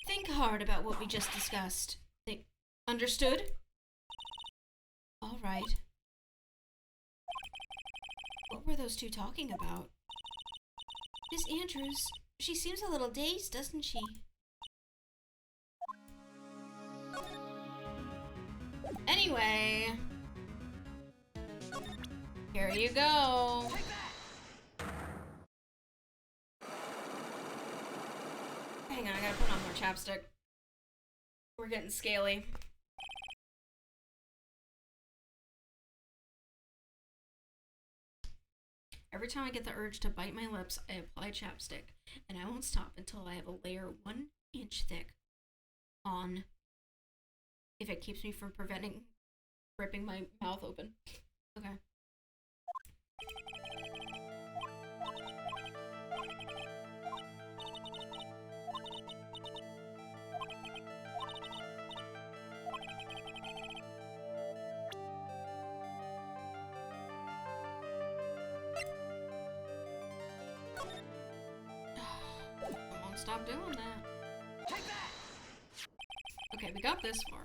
Think hard about what we just discussed. Think... Understood? All right. What were those two talking about? Miss Andrews, she seems a little dazed, doesn't she? Anyway, here you go. Hang on, I gotta put on more chapstick. We're getting scaly. Every time I get the urge to bite my lips, I apply chapstick, and I won't stop until I have a layer 1 inch thick on, if it keeps me from ripping my mouth open. Okay. I won't stop doing that. Take that! Okay, we got this far.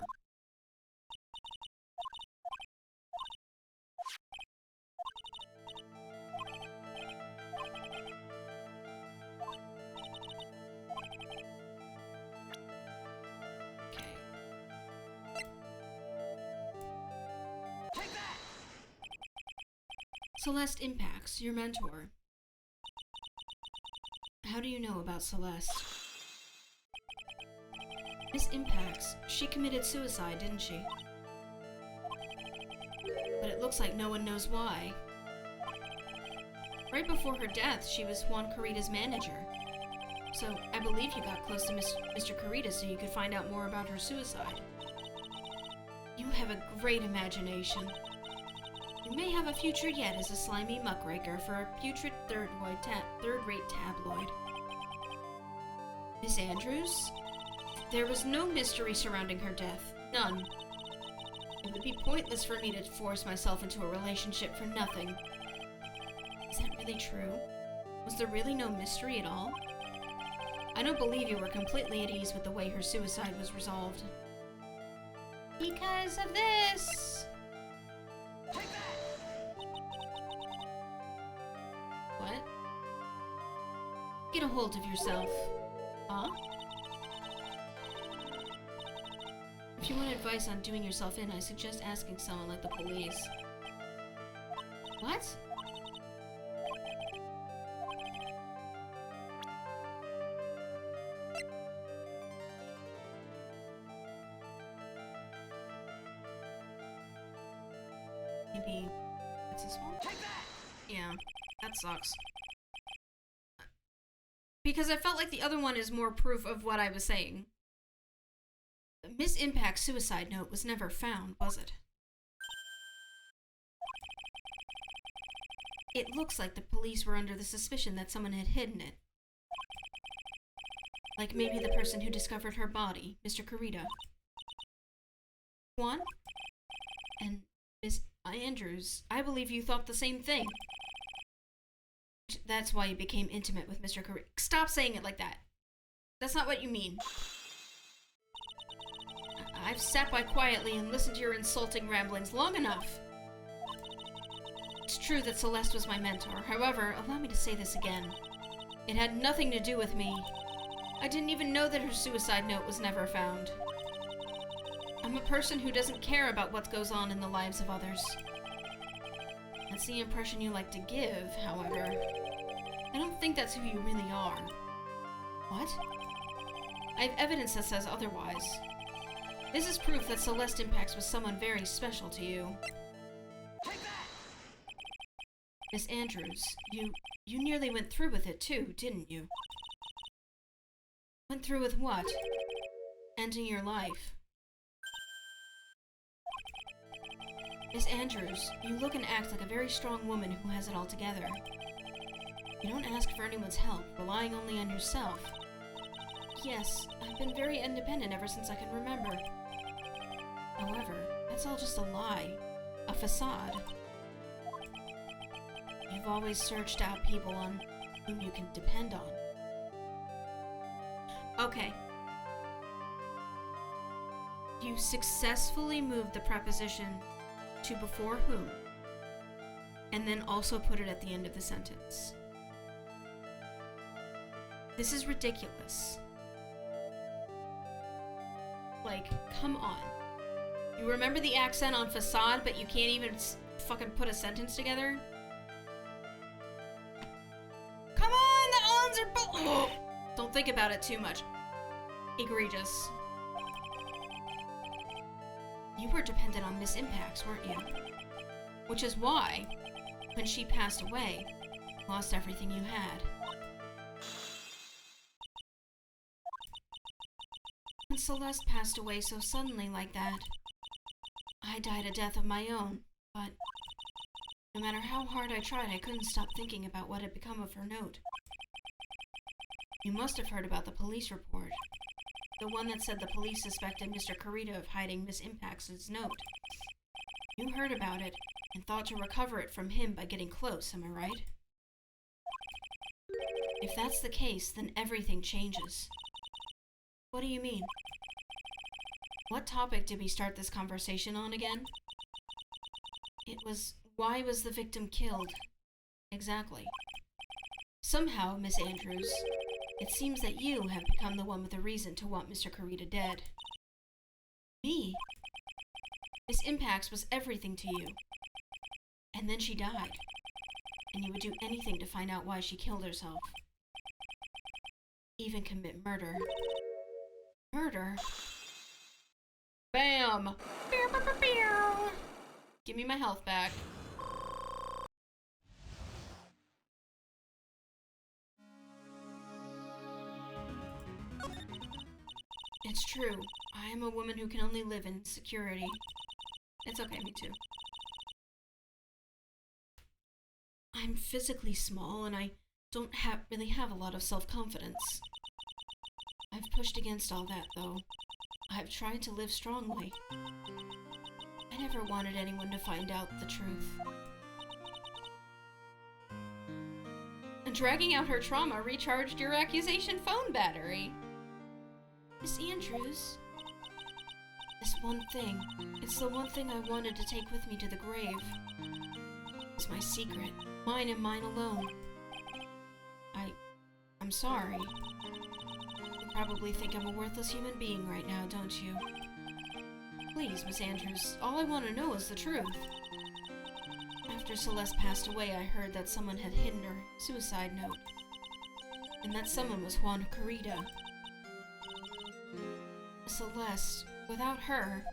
Celeste Impacts, your mentor. How do you know about Celeste? Miss Impacts, she committed suicide, didn't she? But it looks like no one knows why. Right before her death, she was Juan Carita's manager. So I believe you got close to Mr. Carita so you could find out more about her suicide. You have a great imagination. You may have a future yet as a slimy muckraker for a putrid third-rate tabloid. Miss Andrews? There was no mystery surrounding her death. None. It would be pointless for me to force myself into a relationship for nothing. Is that really true? Was there really no mystery at all? I don't believe you were completely at ease with the way her suicide was resolved. Because of this! What? Get a hold of yourself. Huh? If you want advice on doing yourself in, I suggest asking someone like the police. What? Maybe... What's this one? Yeah, that sucks. Because I felt like the other one is more proof of what I was saying. Miss Impact's suicide note was never found, was it? It looks like the police were under the suspicion that someone had hidden it. Like maybe the person who discovered her body, Mr. Carita. Juan? And Miss Andrews, I believe you thought the same thing. That's why you became intimate with Mr. Carita. Stop saying it like that. That's not what you mean. I've sat by quietly and listened to your insulting ramblings long enough. It's true that Celeste was my mentor. However, allow me to say this again. It had nothing to do with me. I didn't even know that her suicide note was never found. I'm a person who doesn't care about what goes on in the lives of others. That's the impression you like to give, however. I don't think that's who you really are. What? I have evidence that says otherwise. This is proof that Celeste Impax was someone very special to you. Miss Andrews, you nearly went through with it too, didn't you? Went through with what? Ending your life. Miss Andrews, you look and act like a very strong woman who has it all together. You don't ask for anyone's help, relying only on yourself. Yes, I've been very independent ever since I can remember. However, that's all just a lie. A facade. You've always searched out people on whom you can depend on. Okay. You successfully moved the preposition to before whom, and then also put it at the end of the sentence. This is ridiculous. Like, come on. You remember the accent on facade, but you can't even fucking put a sentence together? Come on, the ons are oh. Don't think about it too much. Egregious. You were dependent on Miss Impax, weren't you? Which is why, when she passed away, you lost everything you had. When Celeste passed away so suddenly like that, I died a death of my own, but no matter how hard I tried, I couldn't stop thinking about what had become of her note. You must have heard about the police report. The one that said the police suspected Mr. Kurita of hiding Miss Impax's note. You heard about it and thought to recover it from him by getting close, am I right? If that's the case, then everything changes. What do you mean? What topic did we start this conversation on again? It was, why was the victim killed? Exactly. Somehow, Miss Andrews, it seems that you have become the one with a reason to want Mr. Kurita dead. Me? Miss Impax was everything to you. And then she died. And you would do anything to find out why she killed herself. Even commit murder. Murder? Bam! Give me my health back. It's true. I am a woman who can only live in security. It's okay, me too. I'm physically small and I don't really have a lot of self-confidence. I've pushed against all that, though. I've tried to live strongly. I never wanted anyone to find out the truth. And dragging out her trauma recharged your accusation phone battery. Miss Andrews, this one thing, it's the one thing I wanted to take with me to the grave. It's my secret, mine and mine alone. I'm sorry. You probably think I'm a worthless human being right now, don't you? Please, Miss Andrews, all I want to know is the truth. After Celeste passed away, I heard that someone had hidden her suicide note. And that someone was Juan Kurita. Celeste, without her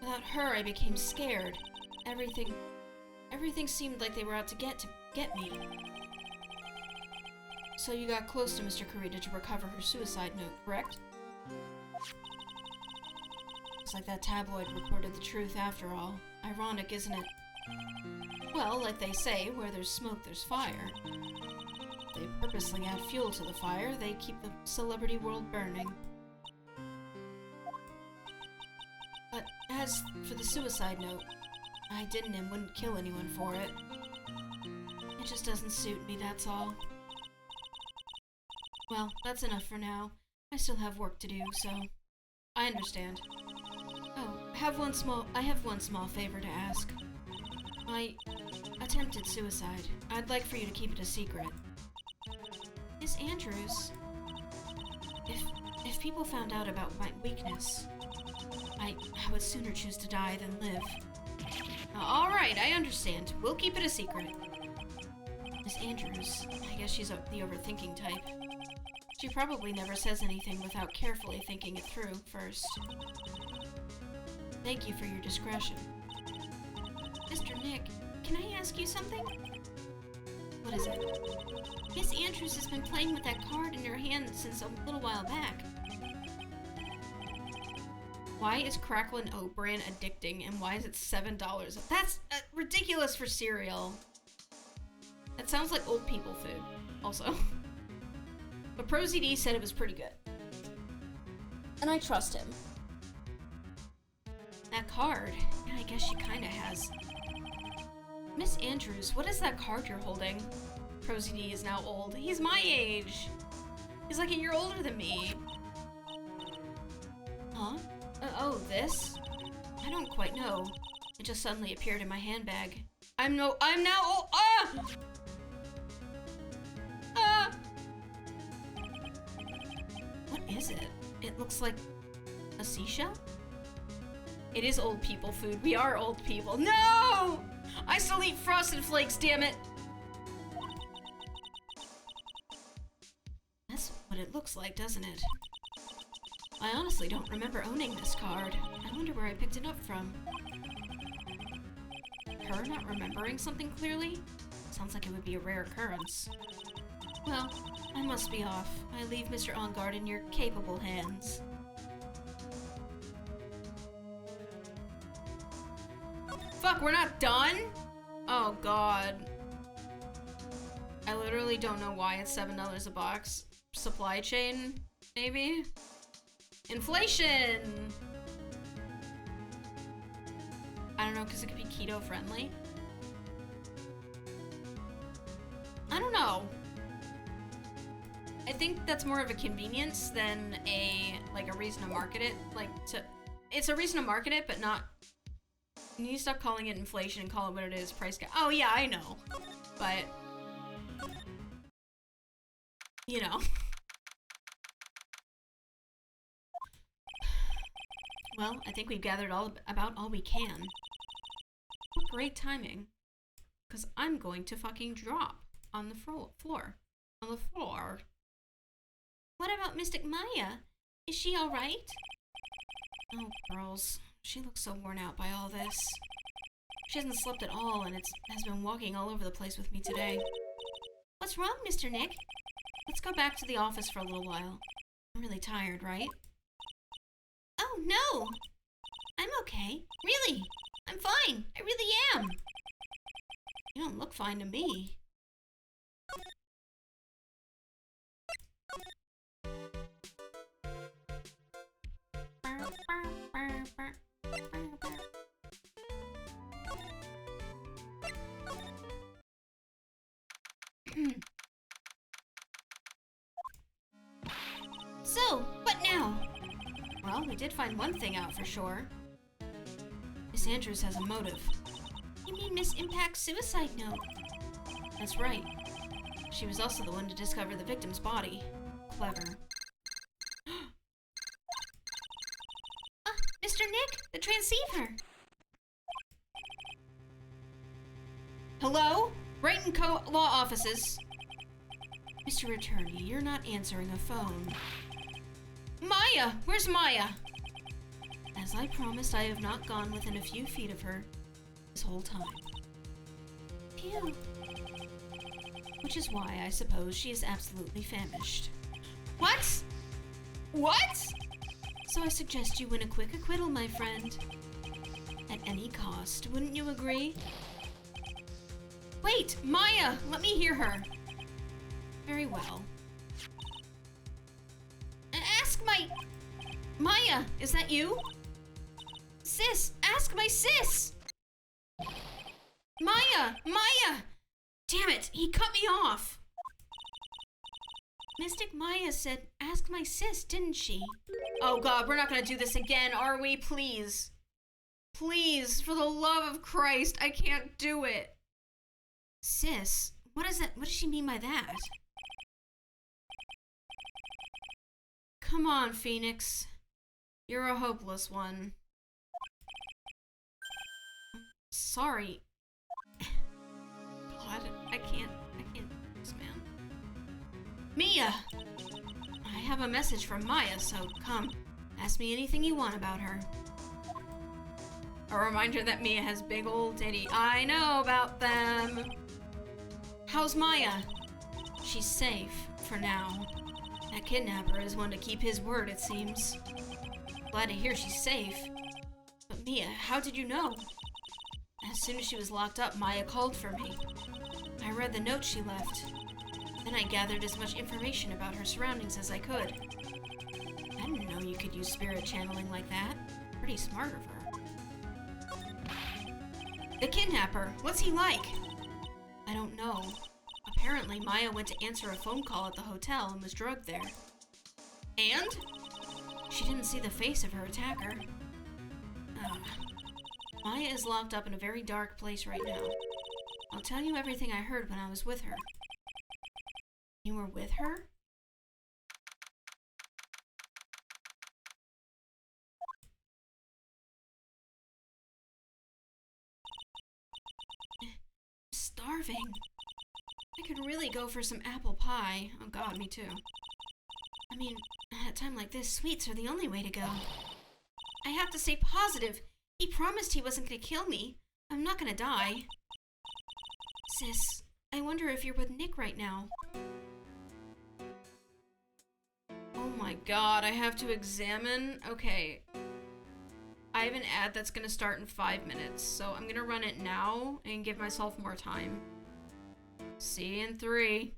I became scared. Everything seemed like they were out to get me. So you got close to Mr. Kurita to recover her suicide note, correct? Looks like that tabloid reported the truth after all. Ironic, isn't it? Well, like they say, where there's smoke, there's fire. If they purposely add fuel to the fire, they keep the celebrity world burning. But as for the suicide note, I didn't and wouldn't kill anyone for it. It just doesn't suit me, that's all. Well, that's enough for now. I still have work to do, so I understand. Oh, I have one small favor to ask. I attempted suicide. I'd like for you to keep it a secret. Miss Andrews, if people found out about my weakness, I would sooner choose to die than live. Alright, I understand. We'll keep it a secret. Miss Andrews. I guess she's the overthinking type. She probably never says anything without carefully thinking it through first. Thank you for your discretion. Mr. Nick, can I ask you something? What is it? Miss Andrews has been playing with that card in her hand since a little while back. Why is Cracklin' Oat Bran addicting, and why is it $7? That's ridiculous for cereal. That sounds like old people food, also. But ProZD said it was pretty good. And I trust him. That card? Yeah, I guess she kinda has. Miss Andrews, what is that card you're holding? ProZD is now old. He's my age! He's like a year older than me. Huh? Oh, this? I don't quite know. It just suddenly appeared in my handbag. I'm now old. Ah! Ah! What is it? It looks like a seashell? It is old people food. We are old people. No! I still eat Frosted Flakes, damn it! That's what it looks like, doesn't it? I honestly don't remember owning this card. I wonder where I picked it up from. Her not remembering something clearly? Sounds like it would be a rare occurrence. Well, I must be off. I leave Mr. Engard in your capable hands. Fuck, we're not done? Oh god. I literally don't know why it's $7 a box. Supply chain, maybe? Inflation! I don't know, because it could be keto friendly. I don't know. I think that's more of a convenience than a reason to market it. It's a reason to market it, but not. You need to stop calling it inflation and call it what it is, price gap. Oh yeah, I know. But, you know. Well, I think we've gathered about all we can. What great timing. Because I'm going to fucking drop on the floor. On the floor. What about Mystic Maya? Is she alright? Oh, girls. She looks so worn out by all this. She hasn't slept at all and has been walking all over the place with me today. What's wrong, Mr. Nick? Let's go back to the office for a little while. I'm really tired, right? Oh, no! I'm okay. Really? I'm fine. I really am. You don't look fine to me. So, what now? Well, we did find one thing out for sure. Miss Andrews has a motive. You mean Miss Impact's suicide note? That's right. She was also the one to discover the victim's body. Clever. Mr. Nick, the transceiver! Hello? Wright & Co. Law Offices. Mr. Attorney, you're not answering a phone. Maya! Where's Maya? As I promised, I have not gone within a few feet of her this whole time. Phew. Which is why I suppose she is absolutely famished. What? What? So I suggest you win a quick acquittal, my friend. At any cost, wouldn't you agree? Wait, Maya! Let me hear her. Very well. Ask my... Maya, is that you? Sis, ask my sis! Maya! Maya! Damn it, he cut me off! Mystic Maya said, ask my sis, didn't she? Oh god, we're not gonna do this again, are we? Please. Please, for the love of Christ, I can't do it. Sis? What is that? What does she mean by that? Come on, Phoenix. You're a hopeless one. Sorry. God, I can't Mia! I have a message from Maya, so come, ask me anything you want about her. A reminder that Mia has big old titty. I know about them! How's Maya? She's safe, for now. That kidnapper is one to keep his word, it seems. Glad to hear she's safe. But Mia, how did you know? As soon as she was locked up, Maya called for me. I read the note she left. Then I gathered as much information about her surroundings as I could. I didn't know you could use spirit channeling like that. Pretty smart of her. The kidnapper, what's he like? I don't know. Apparently, Maya went to answer a phone call at the hotel and was drugged there. And? She didn't see the face of her attacker. Maya is locked up in a very dark place right now. I'll tell you everything I heard when I was with her. You were with her? I'm starving. I could really go for some apple pie. Oh god, me too. I mean, at a time like this, sweets are the only way to go. I have to stay positive. He promised he wasn't gonna kill me. I'm not gonna die. Sis, I wonder if you're with Nick right now. Oh my god, I have to examine? Okay. I have an ad that's gonna start in 5 minutes, so I'm gonna run it now and give myself more time. See you in 3.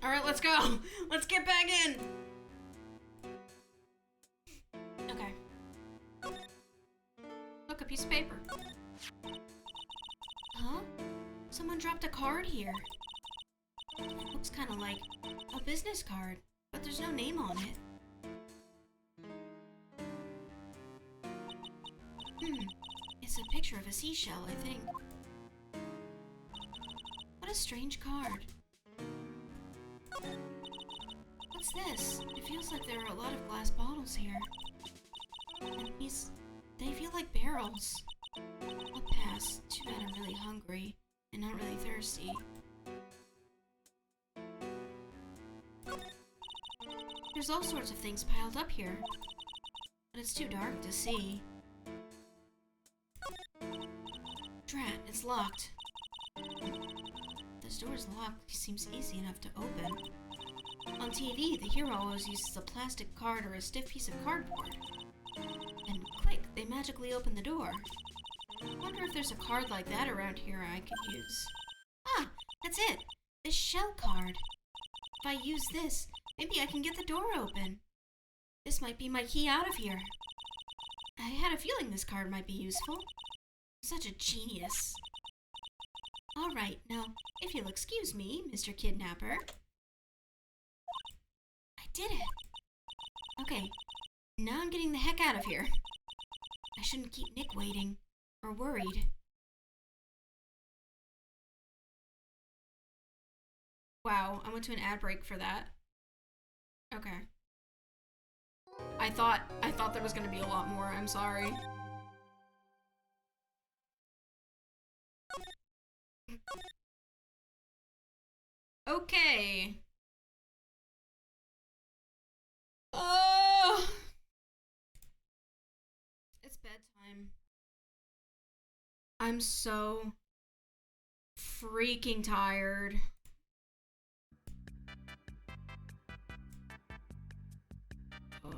Alright, let's go. Let's get back in. Okay. Look, a piece of paper. Huh? Someone dropped a card here. It looks kind of like a business card, but there's no name on it. It's a picture of a seashell, I think. What a strange card. What's this? It feels like there are a lot of glass bottles here. And they feel like barrels. I'll pass. Too bad I'm really hungry and not really thirsty. There's all sorts of things piled up here, but it's too dark to see. Drat, it's locked. This door's locked. It seems easy enough to open. On TV, the hero always uses a plastic card or a stiff piece of cardboard. And click, they magically open the door. I wonder if there's a card like that around here I could use. Ah, that's it! This shell card. If I use this, maybe I can get the door open. This might be my key out of here. I had a feeling this card might be useful. Such a genius. Alright, now, if you'll excuse me, Mr. Kidnapper. I did it! Okay, now I'm getting the heck out of here. I shouldn't keep Nick waiting, or worried. Wow, I went to an ad break for that. Okay. I thought there was gonna be a lot more, I'm sorry. Okay. Oh, it's bedtime. I'm so freaking tired. Oh.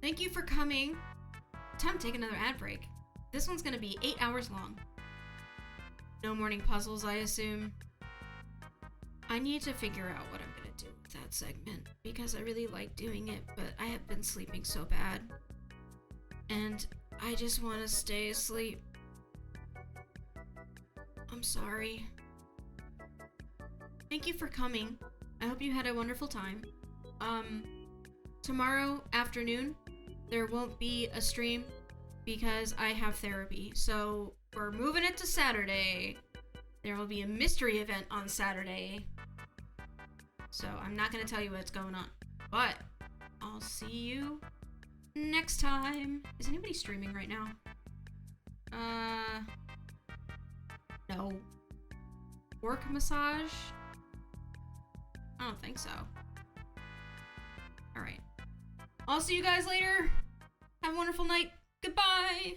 Thank you for coming. Time to take another ad break. This one's gonna be 8 hours long. No morning puzzles, I assume. I need to figure out what I'm gonna do with that segment, because I really like doing it, but I have been sleeping so bad. And I just want to stay asleep. I'm sorry. Thank you for coming. I hope you had a wonderful time. Tomorrow afternoon, there won't be a stream because I have therapy. So we're moving it to Saturday. There will be a mystery event on Saturday. So I'm not going to tell you what's going on. But I'll see you next time. Is anybody streaming right now? No. Work massage? I don't think so. Alright. I'll see you guys later. Have a wonderful night. Goodbye.